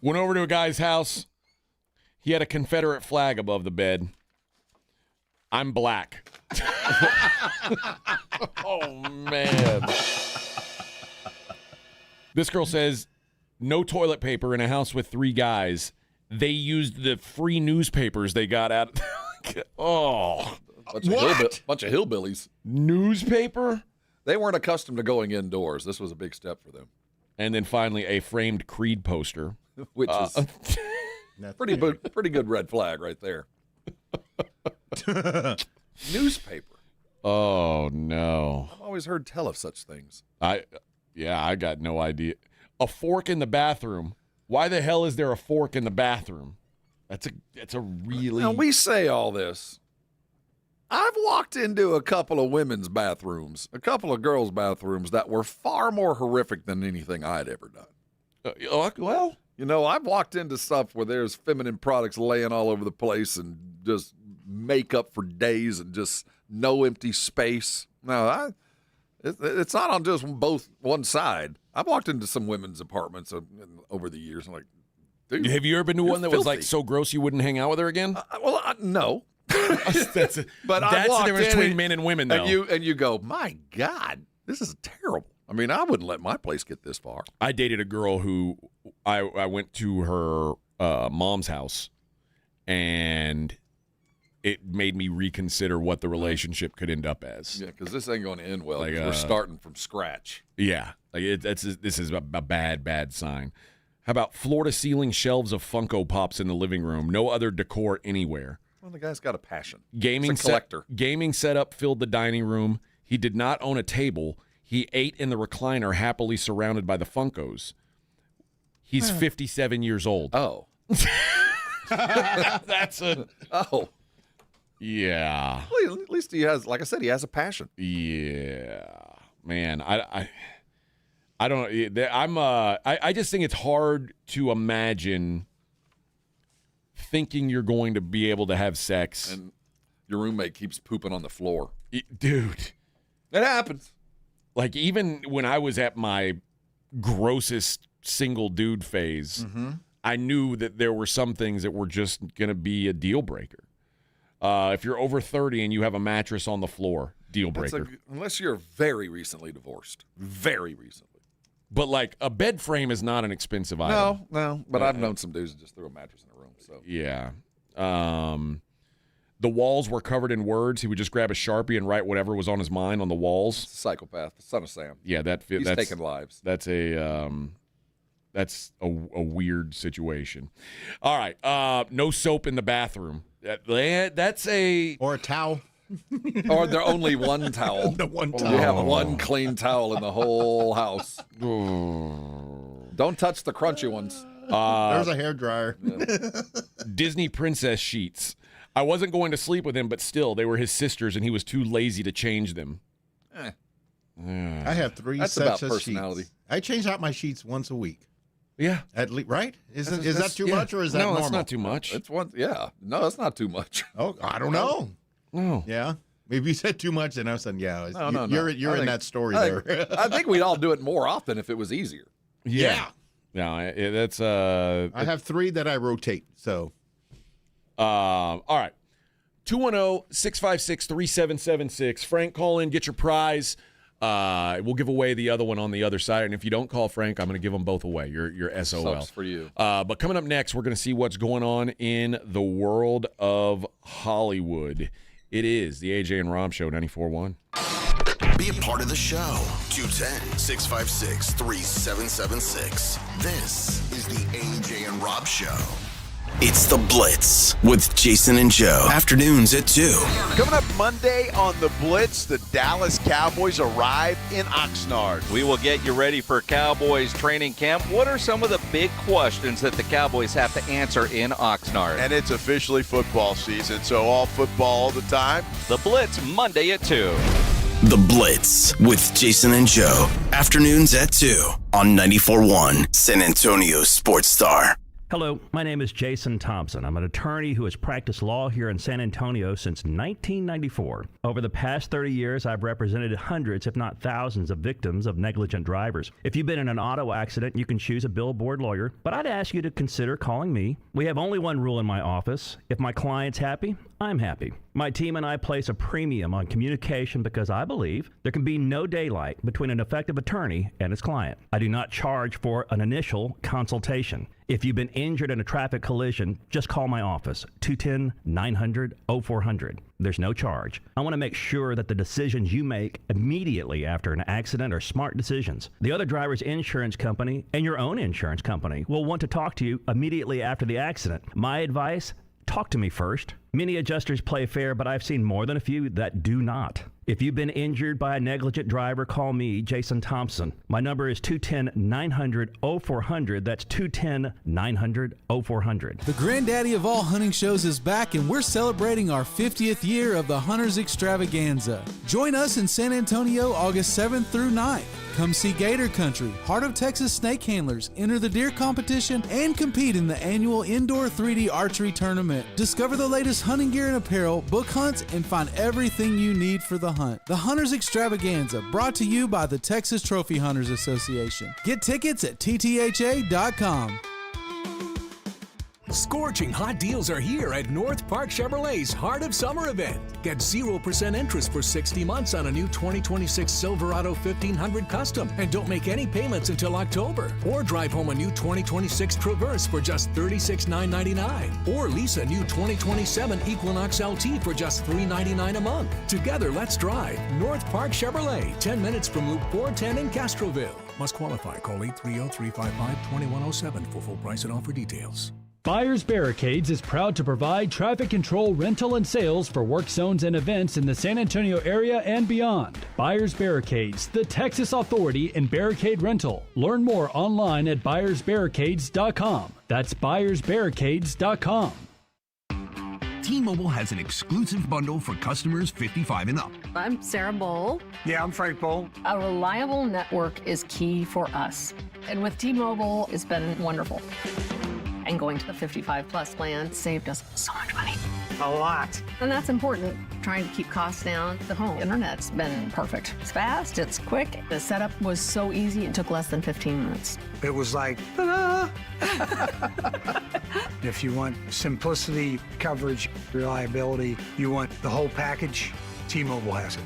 Went over to a guy's house. He had a Confederate flag above the bed. I'm black. Oh, man. This girl says, no toilet paper in a house with 3 guys. They used the free newspapers they got out. Oh. Bunch of hillbillies. Newspaper? They weren't accustomed to going indoors. This was a big step for them. And then finally, a framed Creed poster. Which is pretty good red flag right there. Newspaper. Oh, no. I've always heard tell of such things. I got no idea. A fork in the bathroom. Why the hell is there a fork in the bathroom? That's a really... Now, we say all this. I've walked into a couple of women's bathrooms, a couple of girls' bathrooms that were far more horrific than anything I'd ever done. Well... You know, I've walked into stuff where there's feminine products laying all over the place and just makeup for days and just no empty space. No, it's not on just one side. I've walked into some women's apartments over the years. I'm like, dude, have you ever been to one that filthy. was like so gross you wouldn't hang out with her again? No. That's the difference between men and women, though. And you go, my God, this is terrible. I mean, I wouldn't let my place get this far. I dated a girl who I went to her mom's house, and it made me reconsider what the relationship could end up as. Yeah, because this ain't going to end well. Like, we're starting from scratch. Yeah, like this is a bad sign. How about floor-to-ceiling shelves of Funko Pops in the living room? No other decor anywhere. Well, the guy's got a passion. He's a collector. Gaming setup filled the dining room. He did not own a table. He ate in the recliner, happily surrounded by the Funkos. He's 57 years old. Oh. That's a... Oh. Yeah. Well, at least he has, like I said, he has a passion. Yeah. Man, I don't know. I just think it's hard to imagine thinking you're going to be able to have sex. And your roommate keeps pooping on the floor. Dude. It happens. Like, even when I was at my grossest single dude phase, I knew that there were some things that were just going to be a deal breaker. If you're over 30 and you have a mattress on the floor, deal breaker. Unless you're very recently divorced. Very recently. But, like, a bed frame is not an expensive item. No. But I've known some dudes that just threw a mattress in a room. So yeah. The walls were covered in words. He would just grab a Sharpie and write whatever was on his mind on the walls. It's a psychopath, the son of Sam. Yeah, that's taking lives. That's a weird situation. All right, no soap in the bathroom. That's or a towel. Or there only one towel. The one towel. You have one clean towel in the whole house. Don't touch the crunchy ones. There's a hairdryer. Yeah. Disney princess sheets. I wasn't going to sleep with him, but still, they were his sisters, and he was too lazy to change them. I have 3 That's sets about of personality. sheets. I change out my sheets once a week. Yeah. At least, right? Is that too much, or is that normal? No, that's not too much. It's one. Yeah. No, that's not too much. Oh, I don't know. No. Yeah. Maybe you said too much, and I was saying, yeah. No. You're in that story there. I think we'd all do it more often if it was easier. Yeah. No, that's I have 3 that I rotate. So. All right. 210-656-3776. Frank, call in, get your prize. We'll give away the other one on the other side. And if you don't call Frank, I'm going to give them both away. Your SOL. Sucks for you. But coming up next, we're going to see what's going on in the world of Hollywood. It is the AJ and Rob Show, 94.1. Be a part of the show. 210-656-3776. This is the AJ and Rob Show. It's The Blitz with Jason and Joe. Afternoons at 2. Coming up Monday on The Blitz, the Dallas Cowboys arrive in Oxnard. We will get you ready for Cowboys training camp. What are some of the big questions that the Cowboys have to answer in Oxnard? And it's officially football season, so all football all the time. The Blitz, Monday at 2. The Blitz with Jason and Joe. Afternoons at 2 on 94.1 San Antonio Sports Star. Hello, my name is Jason Thompson. I'm an attorney who has practiced law here in San Antonio since 1994. Over the past 30 years, I've represented hundreds, if not thousands, of victims of negligent drivers. If you've been in an auto accident, you can choose a billboard lawyer, but I'd ask you to consider calling me. We have only one rule in my office. If my client's happy, I'm happy. My team and I place a premium on communication because I believe there can be no daylight between an effective attorney and his client. I do not charge for an initial consultation. If you've been injured in a traffic collision, just call my office, 210-900-0400. There's no charge. I want to make sure that the decisions you make immediately after an accident are smart decisions. The other driver's insurance company and your own insurance company will want to talk to you immediately after the accident. My advice, talk to me first. Many adjusters play fair, but I've seen more than a few that do not. If you've been injured by a negligent driver, call me, Jason Thompson. My number is 210-900-0400. That's 210-900-0400. The granddaddy of all hunting shows is back, and we're celebrating our 50th year of the Hunters Extravaganza. Join us in San Antonio August 7th through 9th. Come see Gator Country, Heart of Texas snake handlers, enter the deer competition, and compete in the annual indoor 3D archery tournament. Discover the latest hunting gear and apparel, book hunts, and find everything you need for the hunt. The Hunters Extravaganza, brought to you by the Texas Trophy Hunters Association. Get tickets at ttha.com. Scorching hot deals are here at North Park Chevrolet's Heart of Summer event. Get 0% interest for 60 months on a new 2026 Silverado 1500 Custom and don't make any payments until October. Or drive home a new 2026 Traverse for just $36,999. Or lease a new 2027 Equinox LT for just $399 a month. Together, let's drive. North Park Chevrolet, 10 minutes from Loop 410 in Castroville. Must qualify. Call 830-355-2107 for full price and offer details. Buyers Barricades is proud to provide traffic control, rental, and sales for work zones and events in the San Antonio area and beyond. Buyers Barricades, the Texas authority in barricade rental. Learn more online at buyersbarricades.com. That's buyersbarricades.com. T-Mobile has an exclusive bundle for customers 55 and up. I'm Sarah Bowl. Yeah, I'm Frank Bowl. A reliable network is key for us. And with T-Mobile, it's been wonderful. And going to the 55 plus plan saved us so much money. A lot. And that's important. Trying to keep costs down. The home internet's been perfect. It's fast, it's quick. The setup was so easy, it took less than 15 minutes. It was like, ta-da! If you want simplicity, coverage, reliability, you want the whole package, T-Mobile has it.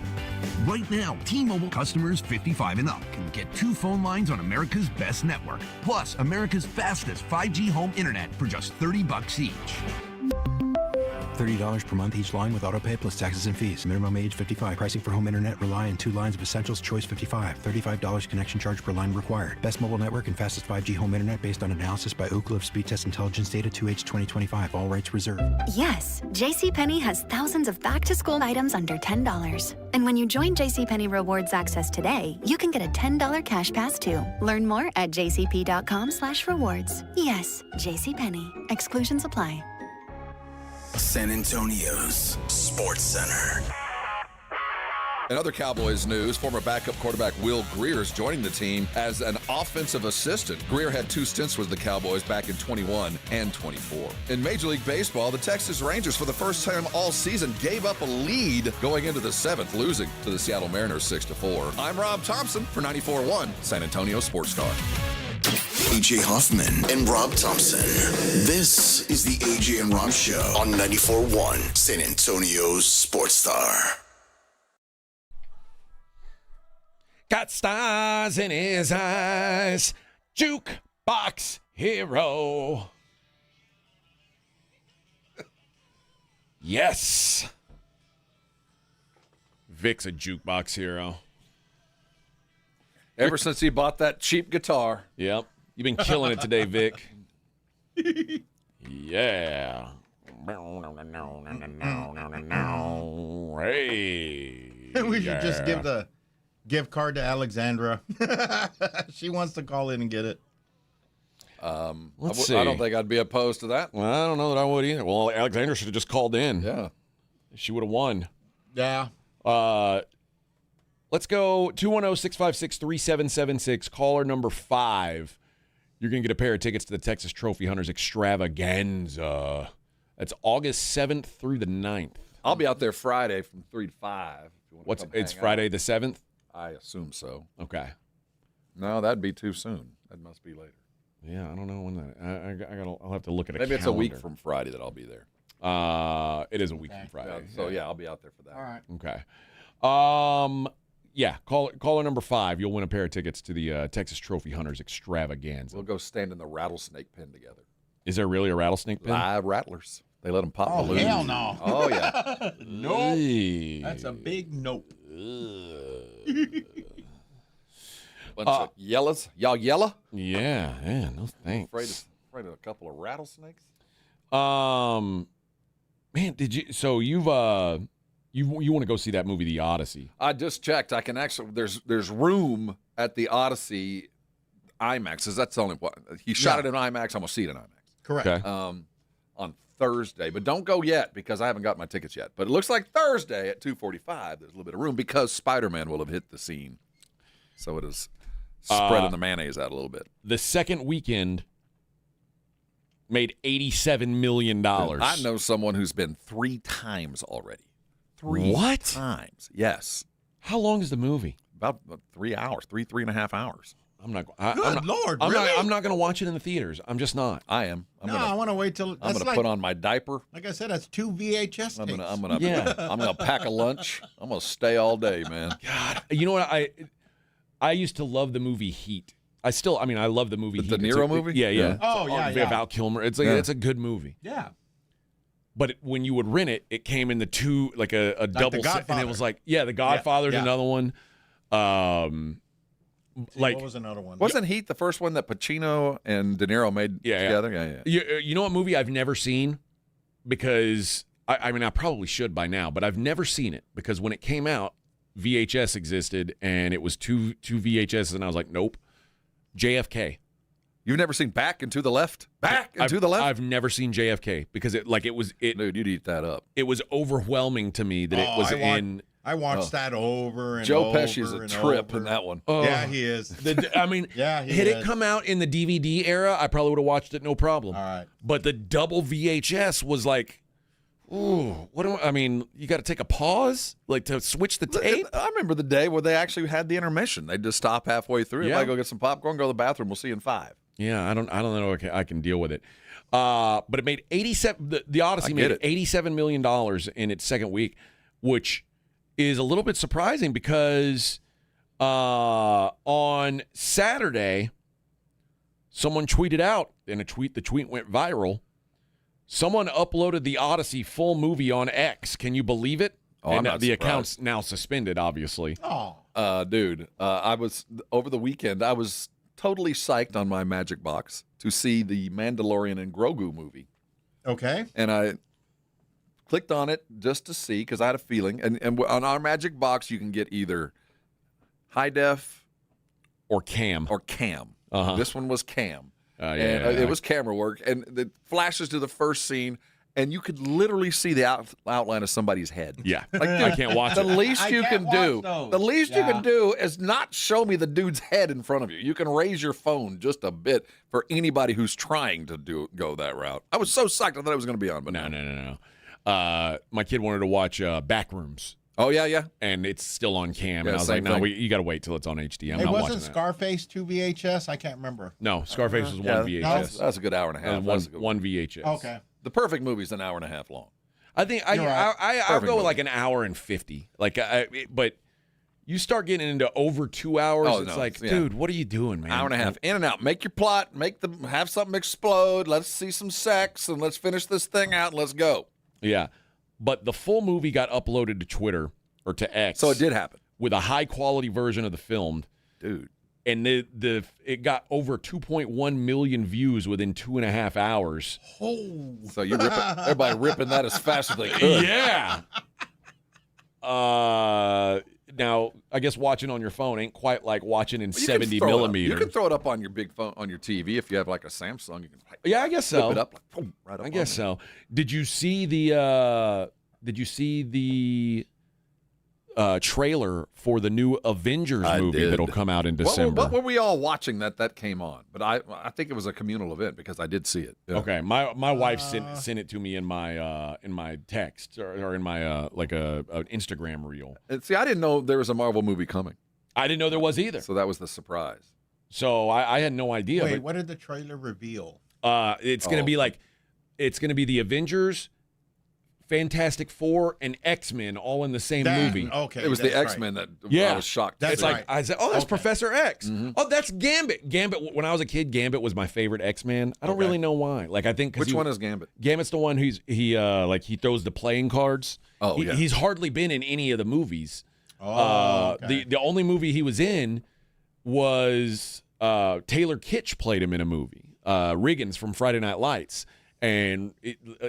Right now, T-Mobile customers 55 and up can get 2 phone lines on America's best network, plus America's fastest 5G home internet for just $30 each. $30 per month each line with autopay plus taxes and fees. Minimum age 55. Pricing for home internet rely on 2 lines of Essentials Choice 55. $35 connection charge per line required. Best mobile network and fastest 5G home internet based on analysis by Ookla of Speed Test Intelligence data 2H 2025. All rights reserved. Yes, JCPenney has thousands of back-to-school items under $10. And when you join JCPenney Rewards Access today, you can get a $10 cash pass too. Learn more at jcp.com/rewards. Yes, JCPenney. Exclusions apply. San Antonio's Sports Center. In other Cowboys news, former backup quarterback Will Greer is joining the team as an offensive assistant. Greer had 2 stints with the Cowboys back in 21 and 24. In Major League Baseball, the Texas Rangers, for the first time all season, gave up a lead going into the 7th, losing to the Seattle Mariners 6-4. I'm Rob Thompson for 94.1 San Antonio Sports Star. AJ Hoffman and Rob Thompson. This is the AJ and Rob Show on 94.1 San Antonio's Sports Star. Got stars in his eyes, jukebox hero. Yes. Vic's a jukebox hero. Ever since he bought that cheap guitar. Yep. You've been killing it today, Vic. Yeah. Hey. We should just give the gift card to Alexandra. She wants to call in and get it. Let's see. I don't think I'd be opposed to that. Well, I don't know that I would either. Well, Alexandra should have just called in. Yeah. She would have won. Yeah. Let's go 210-656-3776. Caller number 5 You're going to get a pair of tickets to the Texas Trophy Hunters Extravaganza. That's August 7th through the 9th. I'll be out there Friday from 3 to 5. It's Friday the 7th? I assume so. Okay. No, that'd be too soon. That must be later. Yeah, I don't know when that. I'll have to look at a Maybe calendar. it's a week from Friday that I'll be there. It is a week from Friday. So yeah, I'll be out there for that. All right. Okay. Yeah, caller number 5. You'll win a pair of tickets to the Texas Trophy Hunters Extravaganza. We'll go stand in the rattlesnake pen together. Is there really a rattlesnake pen? Live rattlers. They let them pop Oh, balloons. hell no. Oh, yeah. No. Hey. That's a big nope. Bunch of yellows. Y'all yellow? Yeah, no thanks. Afraid of a couple of rattlesnakes? Man, did you? So you want to go see that movie, The Odyssey? I just checked. I can actually. There's room at the Odyssey IMAX. That's the only one. He shot it in IMAX. I'm gonna see it in IMAX. Correct. Okay. On Thursday, but don't go yet because I haven't got my tickets yet. But it looks like Thursday at 2:45. There's a little bit of room because Spider-Man will have hit the scene, so it is spreading the mayonnaise out a little bit. The second weekend made $87 million. I know someone who's been 3 times already. 3 What? times? Yes. How long is the movie? About 3 hours, 3.5 hours. I'm not. Lord, I'm really? not going to watch it in the theaters. I'm just not. I am. I want to wait till. I'm going to put on my diaper. Like I said, that's 2 VHS tapes. I'm gonna pack a lunch. I'm gonna stay all day, man. God, you know what? I used to love the movie Heat. I love the movie Heat. The De Niro movie? Yeah. Oh, yeah. Val Kilmer. It's like it's a good movie. Yeah. But when you would rent it, it came in the 2 like a double set, and it was like The Godfather's another one. What was another one? Wasn't Heat the first one that Pacino and De Niro made together? Yeah. You know what movie I've never seen? Because I probably should by now, but I've never seen it because when it came out, VHS existed and it was two VHS, and I was like, nope. JFK. You've never seen Back and to the Left? Back and to the Left? I've never seen JFK because it was. Dude, you'd eat that up. It was overwhelming to me that it was in. I watched that over and Joe over. Pesci's a trip in that one. Oh. Yeah, he is. Had it come out in the DVD era, I probably would have watched it no problem. All right. But the double VHS was like, ooh, you got to take a pause, like to switch the tape. I remember the day where they actually had the intermission. They'd just stop halfway through. Yeah. Everybody go get some popcorn, go to the bathroom. We'll see you in 5. Yeah, I don't know. I can deal with it. But it made 87. The Odyssey made $87 million in its second week, which is a little bit surprising because on Saturday, someone tweeted out, and the tweet went viral. Someone uploaded the Odyssey full movie on X. Can you believe it? Oh, and I'm not the surprised. account's now suspended, obviously. Oh, dude, I was over the weekend. I was totally psyched on my Magic Box to see the Mandalorian and Grogu movie. okay. And I clicked on it just to see because I had a feeling. And on our Magic Box, you can get either high def or cam. Uh-huh. This one was cam. And it was camera work. And it flashes to the first scene, and you could literally see the outline of somebody's head. Yeah. Like, dude, I can't watch the it. least you can do. those. The least you Yeah. can do is not show me the dude's head in front of you. You can raise your phone just a bit for anybody who's trying to go that route. I was so psyched. I thought it was going to be on, but No. My kid wanted to watch Backrooms. Oh, yeah. And it's still on cam. Yeah, and I was same like, no, thing. you got to wait till it's on HD. I'm Hey, not watching wasn't that. Scarface 2 VHS? I can't remember. No, Scarface was one VHS. That's a good hour and a half. One VHS. Okay. The perfect movie's an hour and a half long. I think You're right. I'll go movie. with like an hour and 50. But you start getting into over 2 hours, it's like, dude, what are you doing, man? Hour and a half, in and out. Make your plot. Have something explode. Let's see some sex, and let's finish this thing out, and let's go. Yeah. But the full movie got uploaded to Twitter or to X. So it did happen. With a high-quality version of the film. Dude. And it got over 2.1 million views within 2.5 hours. Oh. So everybody ripping that as fast as they could. Yeah. Now, I guess watching on your phone ain't quite like watching in 70 millimeters. You can throw it up on your big phone, on your TV. If you have like a Samsung, you can I guess so. flip it up, like, boom, right up I guess on so. Did you see the trailer for the new Avengers movie that'll come out in December. What were we all watching that came on? But I think it was a communal event because I did see it. Yeah. Okay, my wife sent it to me in my text or in my like a Instagram reel. And see, I didn't know there was a Marvel movie coming. I didn't know there was either. So that was the surprise. So I had no idea. Wait, what did the trailer reveal? It's going to be it's going to be the Avengers, Fantastic Four, and X-Men all in the same movie. Okay, it was the X-Men that I was shocked. It's like I said, oh, that's Professor X. Mm-hmm. Oh, that's Gambit. Gambit. When I was a kid, Gambit was my favorite X-Man. I don't really know why. Like I think which one is Gambit? Gambit's the one he throws the playing cards. Oh, yeah. He's hardly been in any of the movies. Okay. The only movie he was in was Taylor Kitsch played him in a movie. Riggins from Friday Night Lights, and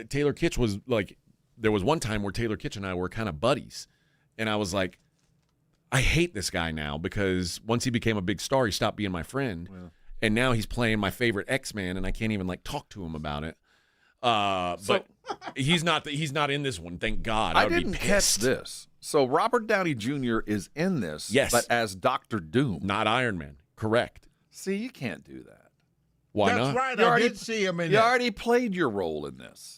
Taylor Kitsch was like. There was one time where Taylor Kitsch and I were kind of buddies, and I was like, I hate this guy now because once he became a big star, he stopped being my friend, and now he's playing my favorite X-Man, and I can't even like talk to him about it. But he's not in this one, thank God. I would didn't be catch pissed. this. So Robert Downey Jr. is in this, Yes. but as Dr. Doom, not Iron Man. Correct. See, you can't do that. Why That's not? right. You I already- did see him in You it. already played your role in this.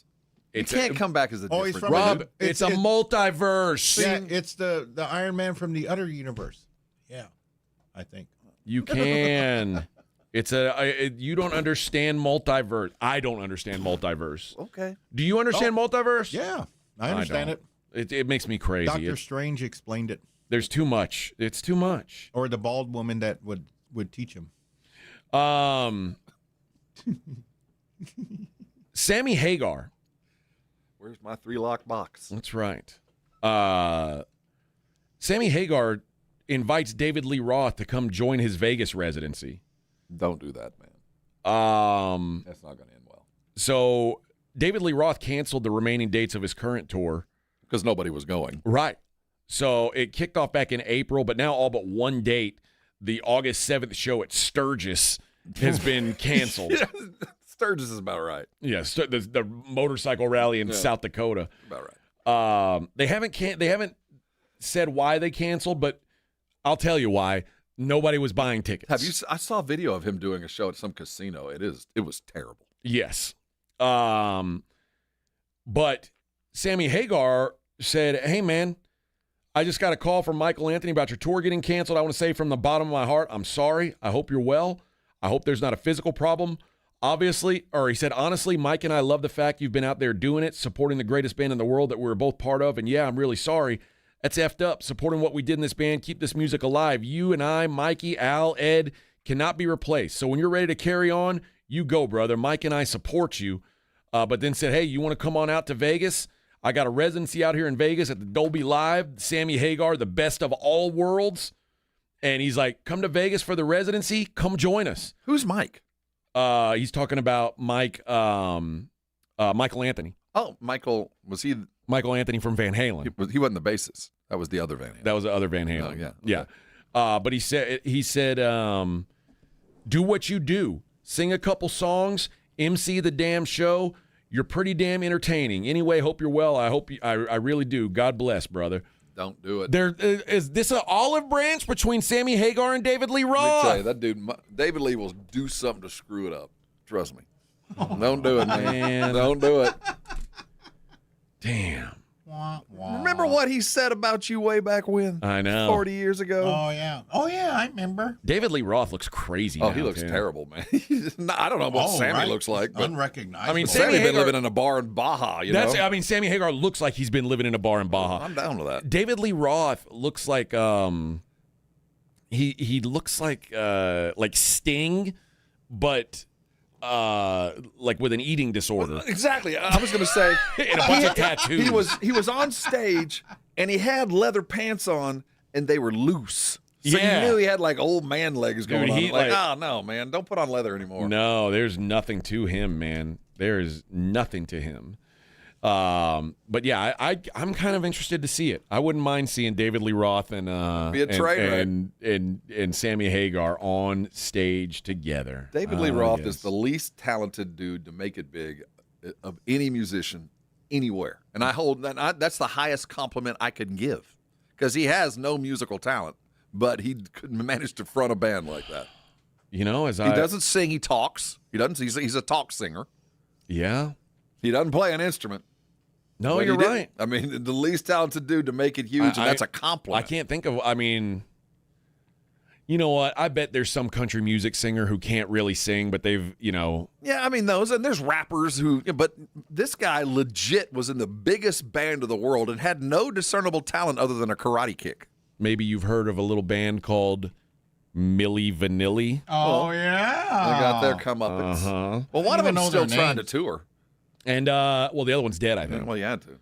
You can't come back as a Oh, he's different from Rob, it's a multiverse. Yeah, it's the Iron Man from the other universe. Yeah, I think. You can. You don't understand multiverse. I don't understand multiverse. Okay. Do you understand multiverse? Yeah, I understand it. It makes me crazy. Doctor Strange explained it. There's too much. It's too much. Or the bald woman that would teach him. Sammy Hagar. Where's my 3-lock box? That's right. Sammy Hagar invites David Lee Roth to come join his Vegas residency. Don't do that, man. That's not going to end well. So David Lee Roth canceled the remaining dates of his current tour. Because nobody was going. Right. So it kicked off back in April, but now all but one date, the August 7th show at Sturgis, has been canceled. Sturgis is about right. Yes, the motorcycle rally in South Dakota. About right. They haven't said why they canceled, but I'll tell you why. Nobody was buying tickets. I saw a video of him doing a show at some casino. It was terrible. Yes. But Sammy Hagar said, "Hey man, I just got a call from Michael Anthony about your tour getting canceled. I want to say from the bottom of my heart, I'm sorry. I hope you're well. I hope there's not a physical problem. Obviously," or he said, "honestly, Mike and I love the fact you've been out there doing it, supporting the greatest band in the world that we're both part of. And yeah, I'm really sorry. That's effed up. Supporting what we did in this band, keep this music alive. You and I, Mikey, Al, Ed, cannot be replaced. So when you're ready to carry on, you go, brother. Mike and I support you." But then said, "Hey, you want to come on out to Vegas? I got a residency out here in Vegas at the Dolby Live. Sammy Hagar, the best of all worlds." And he's like, "Come to Vegas for the residency. Come join us." Who's Mike? He's talking about Michael Anthony. Oh, Michael, was he? Michael Anthony from Van Halen. He wasn't the bassist. That was the other Van Halen. That was the other Van Halen. Oh, yeah. Yeah. But he said, do what you do. Sing a couple songs. MC the damn show. You're pretty damn entertaining. Anyway, hope you're well. I really do. God bless, brother. Don't do it. Is this an olive branch between Sammy Hagar and David Lee Let me Roth? tell you, that dude, David Lee will do something to screw it up. Trust me. Don't do it, man. Don't do it. Damn. Remember what he said about you way back when? I know. 40 years ago? Oh, yeah. Oh, yeah, I remember. David Lee Roth looks crazy Oh, now, he looks too. terrible, man. I don't know what Sammy looks like. But unrecognizable. I mean, Sammy Sammy been Hagar, living in a bar in Baja, you know? I mean, Sammy Hagar looks like he's been living in a bar in Baja. I'm down with that. David Lee Roth looks like he looks like Sting, but like with an eating disorder. Exactly. I was going to say and a bunch of tattoos. He was on stage and he had leather pants on and they were loose. So Yeah. you knew he had like old man legs going Dude, on. he, Like, like- oh no, man, don't put on leather anymore. No, there's nothing to him, man. There is nothing to him. But yeah, I'm kind of interested to see it. I wouldn't mind seeing David Lee Roth and Be a train wreck. and Sammy Hagar on stage together. David Lee Roth yes. is the least talented dude to make it big of any musician anywhere. And I hold that that's the highest compliment I can give. because he has no musical talent, but he managed to front a band like that. You know, he doesn't sing, he talks. He doesn't. He's a talk singer. Yeah. He doesn't play an instrument. No, but you're right. I mean, the least talented dude to make it huge, and that's a compliment. I can't think of, you know what? I bet there's some country music singer who can't really sing, but they've, Yeah, I mean, those, and there's rappers who, but this guy legit was in the biggest band of the world and had no discernible talent other than a karate kick. Maybe you've heard of a little band called Milli Vanilli. Oh, yeah. They got their comeuppance. Uh-huh. Well, one of them's still trying to tour. And, the other one's dead, I think. Well, you had to.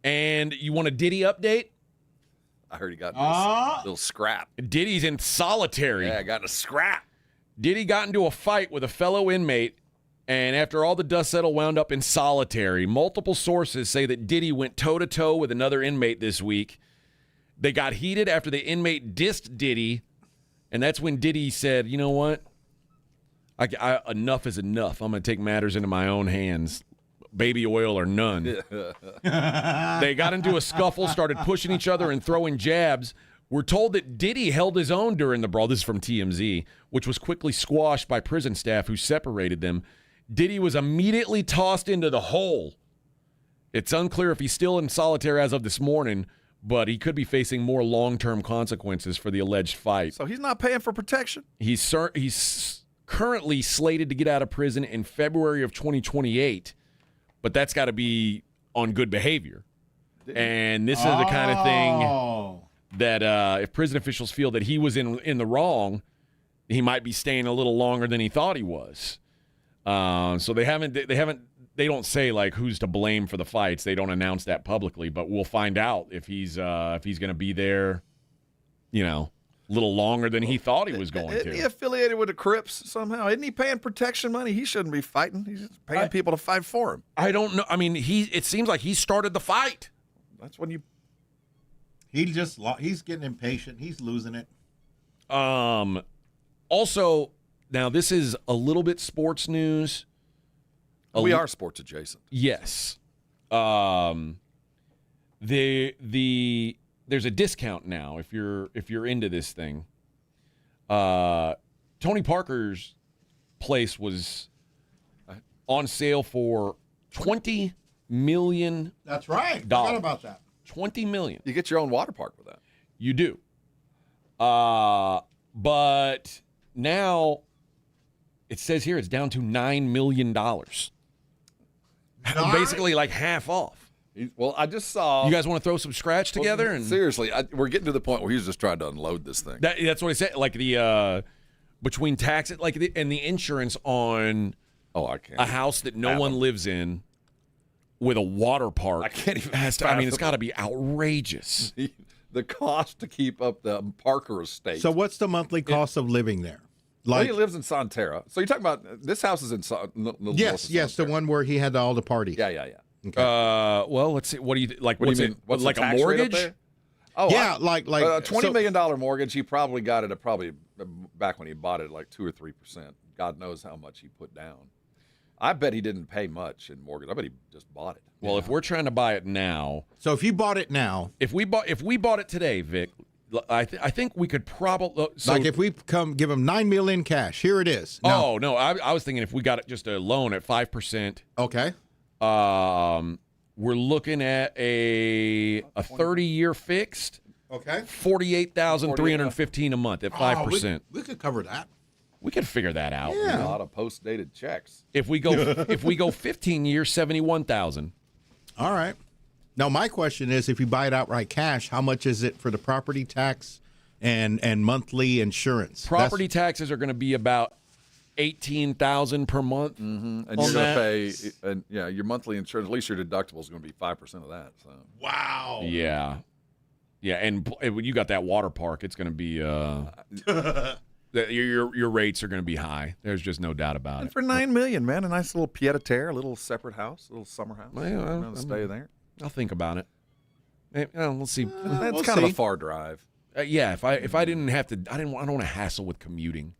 And you want a Diddy update? I heard he got this little scrap. Diddy's in solitary. Yeah, got in a scrap. Diddy got into a fight with a fellow inmate, and after all the dust settled, wound up in solitary. Multiple sources say that Diddy went toe-to-toe with another inmate this week. They got heated after the inmate dissed Diddy, and that's when Diddy said, you know what? Enough is enough. I'm going to take matters into my own hands. Baby oil or none. They got into a scuffle, started pushing each other and throwing jabs. We're told that Diddy held his own during the brawl. This is from TMZ, which was quickly squashed by prison staff who separated them. Diddy was immediately tossed into the hole. It's unclear if he's still in solitary as of this morning, but he could be facing more long-term consequences for the alleged fight. So he's not paying for protection? He's currently slated to get out of prison in February of 2028. But that's got to be on good behavior. And this is the kind of thing that if prison officials feel that he was in the wrong, he might be staying a little longer than he thought he was. So they don't say like who's to blame for the fights. They don't announce that publicly, but we'll find out if he's going to be there, a little longer than he thought he was going to. Isn't he affiliated with the Crips somehow? Isn't he paying protection money? He shouldn't be fighting. He's just paying people to fight for him. I don't know. I mean, it seems like he started the fight. That's when you... He's getting impatient. He's losing it. Also, now this is a little bit sports news. We are sports adjacent. Yes. There's a discount now if you're into this thing. Tony Parker's place was on sale for $20 million. That's right. Forgot about that. $20 million. You get your own water park with that. You do. But now it says here it's down to $9 million. Basically like half off. Well, I just saw... You guys want to throw some scratch together? And seriously, we're getting to the point where he's just trying to unload this thing. That's what I said. Like the between taxes, and the insurance on a house that no one lives in with a water park. I can't even... it's got to be outrageous. The cost to keep up the Parker estate. So what's the monthly cost of living there? He lives in Sonterra. So you're talking about... This house is in... Yes, the one where he had all the parties. Yeah. Okay. Well, let's see. What do you like? What do you mean? What's like the a tax rate up mortgage? there? Oh, yeah, like a $20 million mortgage. He probably got it at back when he bought it like 2 or 3%. God knows how much he put down. I bet he didn't pay much in mortgage. I bet he just bought it. Well, if we're trying to buy it now, so if you bought it now, if we bought it today, Vic, I think we could probably if we give him $9 million cash. Here it is. No. I was thinking if we got it just a loan at 5%. Okay. We're looking at a 30-year fixed. Okay. $48,315 a month at 5%. We could cover that. We could figure that out. Yeah. A lot of post-dated checks. If we go 15 years, $71,000. All right. Now my question is, if you buy it outright cash, how much is it for the property tax and monthly insurance? Property taxes are going to be about $18,000 per month. Mm-hmm. And you're going to pay, your monthly insurance. At least your deductible is going to be 5% of that. So. Wow. Yeah, and when you got that water park, it's going to be your rates are going to be high. There's just no doubt about and it. For $9 million, man, a nice little pied-à-terre, a little separate house, a little summer house. Well, stay there. I'll think about it. We'll see. That's kind of a far drive. If I didn't have to, I don't want to hassle with commuting.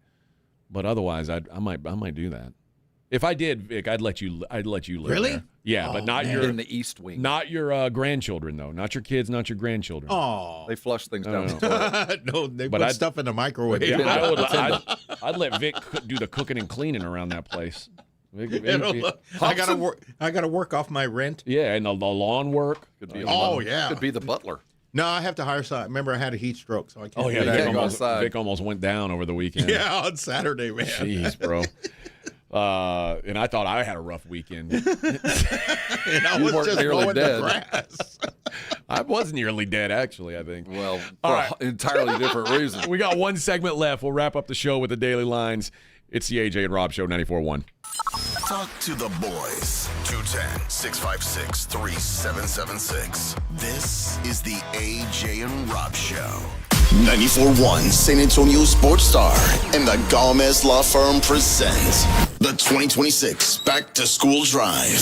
But otherwise, I might do that. If I did, Vic, I'd let you live Really? there. Yeah, but not man. your In the East Wing. Not your grandchildren though. Not your kids. Not your grandchildren. Oh, They flush things down No. the toilet. no, they But put I'd- stuff in the microwave. Yeah, I'd let Vic do the cooking and cleaning around that place. Vic, I gotta work off my rent. Yeah, and the lawn work. Could be yeah. Could be the butler. No, I have to hire someone. Remember, I had a heat stroke, so I can't. Oh yeah, do that. Vic almost went down over the weekend. Yeah, on Saturday, man. Jeez, bro. And I thought I had a rough weekend. And I You was weren't just nearly mowing dead. the grass. I was nearly dead, actually, I think. Well, All for right. an entirely different reason. We got one segment left. We'll wrap up the show with the Daily Lines. It's the AJ and Rob Show, 94.1. Talk to the boys. 210-656-3776. This is the AJ and Rob Show. 94.1 San Antonio Sports Star and the Gomez Law Firm present the 2026 Back to School Drive.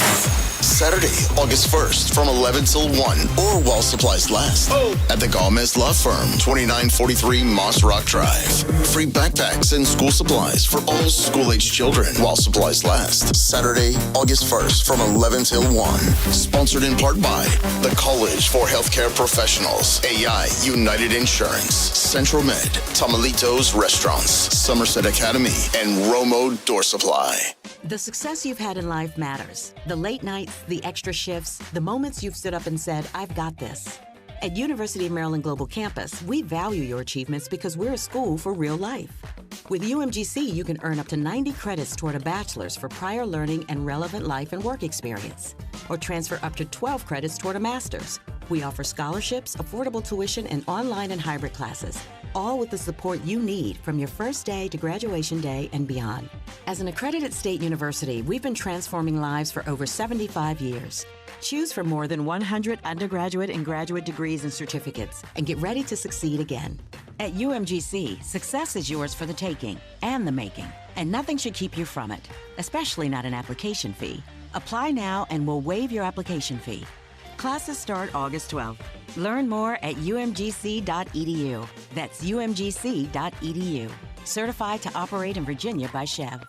Saturday, August 1st from 11 till 1 or while supplies last at the Gomez Law Firm, 2943 Moss Rock Drive. Free backpacks and school supplies for all school-age children while supplies last. Saturday, August 1st from 11 till 1. Sponsored in part by the College for Healthcare Professionals, AI United Insurance, Central Med, Tamalitos Restaurants, Somerset Academy, and Romo Door Supply. The success you've had in life matters. The late nights, the extra shifts, the moments you've stood up and said, I've got this. At University of Maryland Global Campus, we value your achievements because we're a school for real life. With UMGC, you can earn up to 90 credits toward a bachelor's for prior learning and relevant life and work experience, or transfer up to 12 credits toward a master's. We offer scholarships, affordable tuition, and online and hybrid classes, all with the support you need from your first day to graduation day and beyond. As an accredited state university, we've been transforming lives for over 75 years. Choose from more than 100 undergraduate and graduate degrees and certificates, and get ready to succeed again. At UMGC, success is yours for the taking and the making, and nothing should keep you from it, especially not an application fee. Apply now and we'll waive your application fee. Classes start August 12th. Learn more at umgc.edu. That's umgc.edu. Certified to operate in Virginia by Chev.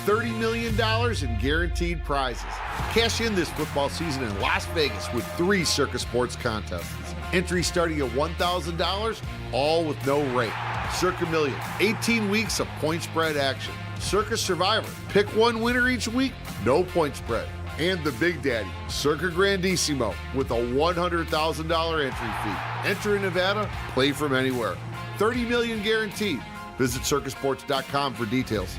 $30 million in guaranteed prizes. Cash in this football season in Las Vegas with 3 Circus Sports contests. Entry starting at $1,000, all with no rate. Circa Million, 18 weeks of point spread action. Circus Survivor, pick one winner each week, no point spread. And the Big Daddy, Circa Grandissimo, with a $100,000 entry fee. Enter in Nevada, play from anywhere. $30 million guaranteed. Visit circusports.com for details.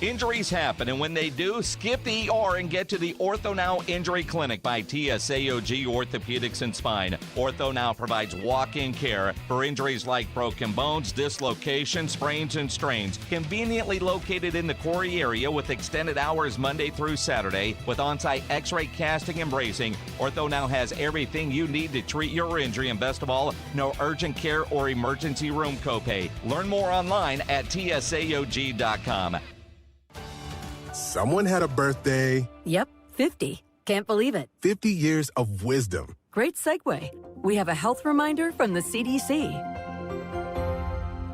Injuries happen, and when they do, skip the ER and get to the Ortho Now Injury Clinic by TSAOG Orthopedics and Spine. Ortho Now provides walk-in care for injuries like broken bones, dislocations, sprains, and strains. Conveniently located in the Quarry area with extended hours Monday through Saturday with on-site x-ray casting and bracing, Ortho Now has everything you need to treat your injury, and best of all, no urgent care or emergency room copay. Learn more online at tsaog.com. Someone had a birthday. Yep, 50. Can't believe it. 50 years of wisdom. Great segue. We have a health reminder from the CDC.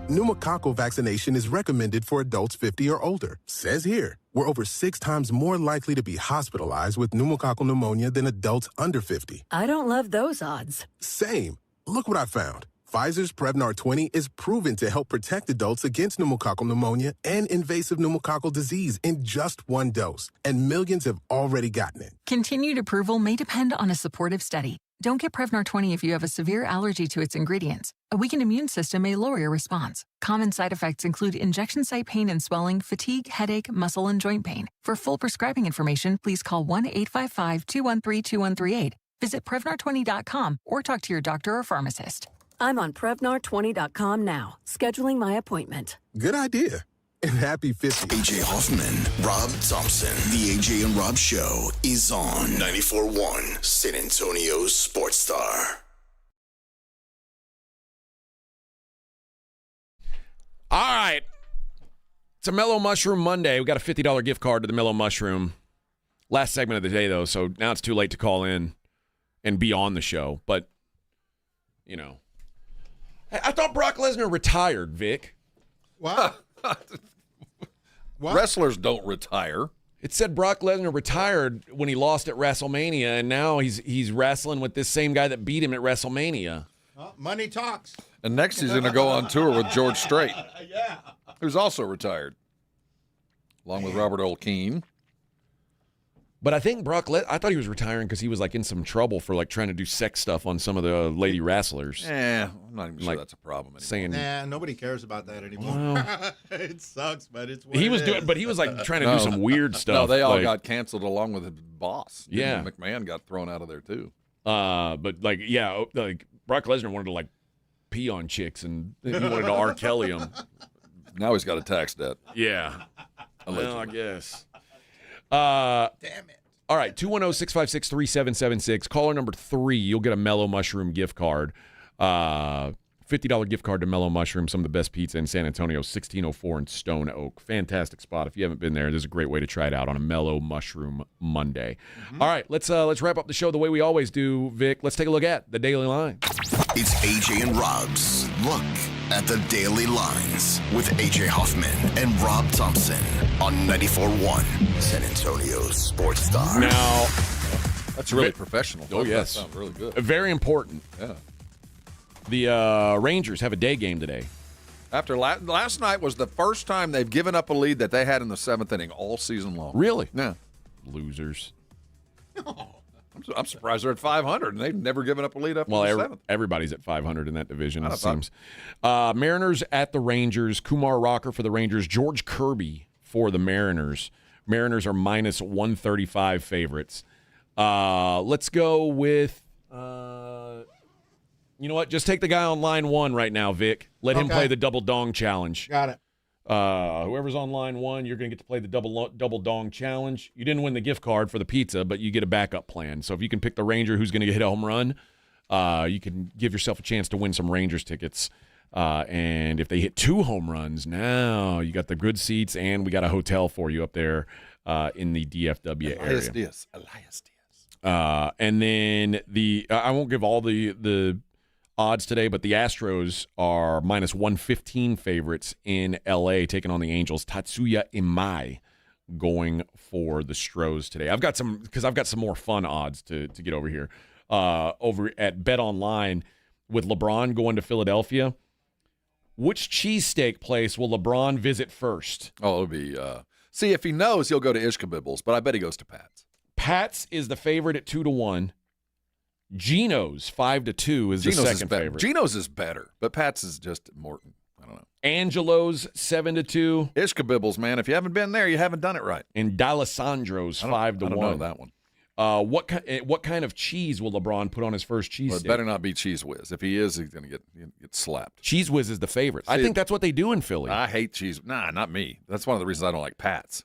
Pneumococcal vaccination is recommended for adults 50 or older. Says here, we're over 6 times more likely to be hospitalized with pneumococcal pneumonia than adults under 50. I don't love those odds. Same. Look what I found. Pfizer's Prevnar 20 is proven to help protect adults against pneumococcal pneumonia and invasive pneumococcal disease in just 1 dose, and millions have already gotten it. Continued approval may depend on a supportive study. Don't get Prevnar 20 if you have a severe allergy to its ingredients. A weakened immune system may lower your response. Common side effects include injection site pain and swelling, fatigue, headache, muscle, and joint pain. For full prescribing information, please call 1-855-213-2138. Visit Prevnar20.com or talk to your doctor or pharmacist. I'm on Prevnar20.com now, scheduling my appointment. Good idea. And happy 50. AJ Hoffman, Rob Thompson. The AJ and Rob Show is on 94.1 San Antonio Sports Star. All right. It's a Mellow Mushroom Monday. We got a $50 gift card to the Mellow Mushroom. Last segment of the day, though, so now it's too late to call in and be on the show. But, you know. I thought Brock Lesnar retired, Vic. Wow. Wrestlers don't retire. It said Brock Lesnar retired when he lost at WrestleMania, and now he's wrestling with this same guy that beat him at WrestleMania. Money talks. And next he's going to go on tour with George Strait, who's also retired, along with Robert Olkeen. But I think I thought he was retiring because he was like in some trouble for like trying to do sex stuff on some of the lady wrestlers. I'm not even sure that's a problem anymore. Saying, Nobody cares about that anymore. Well, it sucks, but it's what he it was is. doing, but he was like trying to do some weird stuff. No, they all got canceled along with his boss. Yeah, McMahon got thrown out of there too. But like Brock Lesnar wanted to like pee on chicks, and he wanted to R. Kelly them. Now he's got a tax debt. Yeah, allegedly. Well, I guess. Damn it. All right, 210-656-3776. Caller number 3, you'll get a Mellow Mushroom gift card. $50 gift card to Mellow Mushroom, some of the best pizza in San Antonio, 1604 in Stone Oak. Fantastic spot. If you haven't been there, this is a great way to try it out on a Mellow Mushroom Monday. All right, let's wrap up the show the way we always do, Vic. Let's take a look at the Daily Line. It's AJ and Rob's Look at the Daily Lines with AJ Hoffman and Rob Thompson on 94.1 San Antonio's Sports Star. Now, that's really professional. Oh, yes. That sounds really good. Very important. Yeah. The Rangers have a day game today. After last night was the first time they've given up a lead that they had in the 7th inning all season long. Really? Yeah. Losers. I'm surprised they're at 500, and they've never given up a lead up to the 7th. Everybody's at 500 in that division, it seems. Mariners at the Rangers. Kumar Rocker for the Rangers. George Kirby for the Mariners. Mariners are minus 135 favorites. Let's go with, you know what? Just take the guy on line 1 right now, Vic. Let him play the double dong challenge. Got it. Whoever's on line 1, you're going to get to play the double dong challenge. You didn't win the gift card for the pizza, but you get a backup plan. So if you can pick the Ranger who's going to hit a home run, you can give yourself a chance to win some Rangers tickets. And if they hit 2 home runs, now you got the good seats, and we got a hotel for you up there in the DFW area. Elias Diaz. And then I won't give all the odds today, but the Astros are minus 115 favorites in L.A. taking on the Angels. Tatsuya Imai going for the Stros today. I've got some more fun odds to get over here. Over at Bet Online with LeBron going to Philadelphia. Which cheesesteak place will LeBron visit first? Oh, it'll be see, if he knows, he'll go to Ishkabibbles, but I bet he goes to Pat's. Pat's is the favorite at 2-1. Geno's 5-2 is the second favorite. Geno's is better, but Pat's is just more. I don't know. Angelo's 7-2. Ishkabibbles, man. If you haven't been there, you haven't done it right. And D'Alessandro's 5-1. I don't know that one. What kind of cheese will LeBron put on his first cheese Well, it steak? better not be Cheese Whiz. If he is, he's going to get slapped. Cheese Whiz is the favorite. I think that's what they do in Philly. I hate cheese. Nah, not me. That's one of the reasons I don't like Pat's.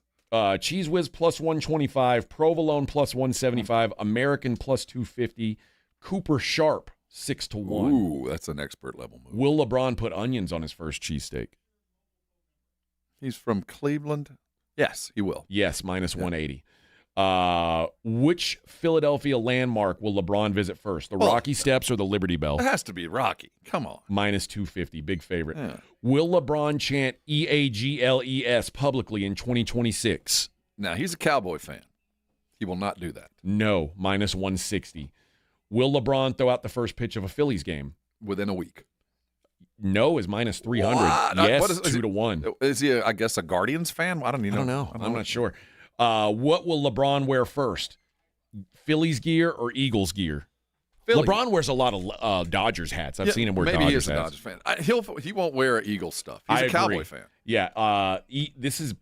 Cheese Whiz plus 125, Provolone plus 175, American plus 250, Cooper Sharp 6-1. Ooh, that's an expert level move. Will LeBron put onions on his first cheesesteak? He's from Cleveland. Yes, he will. Yes, minus 180. Which Philadelphia landmark will LeBron visit first? The Rocky Steps or the Liberty Bell? It has to be Rocky. Come on. Minus 250, big favorite. Yeah. Will LeBron chant EAGLES publicly in 2026? Now, he's a Cowboy fan. He will not do that. No, minus 160. Will LeBron throw out the first pitch of a Phillies game? Within a week. No is minus 300. What? Yes, What is 2-1. Is he, I guess, a Guardians fan? I don't even know. I'm not sure. What will LeBron wear first? Phillies gear or Eagles gear? Philly. LeBron wears a lot of Dodgers hats. I've seen him wear maybe Dodgers he is a hats. Dodgers fan. He won't wear Eagles stuff. He's a Cowboy fan. Yeah. This is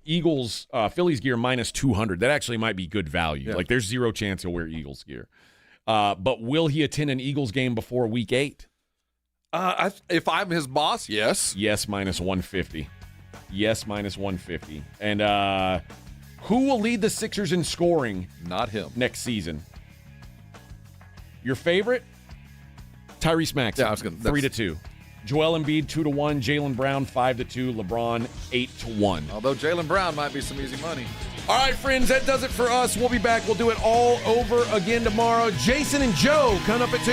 Eagles Phillies gear minus 200. That actually might be good value. Yeah. Like there's zero chance he'll wear Eagles gear. But will he attend an Eagles game before Week 8? If I'm his boss, yes. Yes, minus 150. Yes, minus 150. And who will lead the Sixers in scoring? Not him. Next season. Your favorite? Tyrese Maxey. Yeah, I was going 3-2. Joel Embiid 2-1. Jaylen Brown 5-2. LeBron 8-1. Although Jaylen Brown might be some easy money. All right, friends, that does it for us. We'll be back. We'll do it all over again tomorrow. Jason and Joe coming up at 2.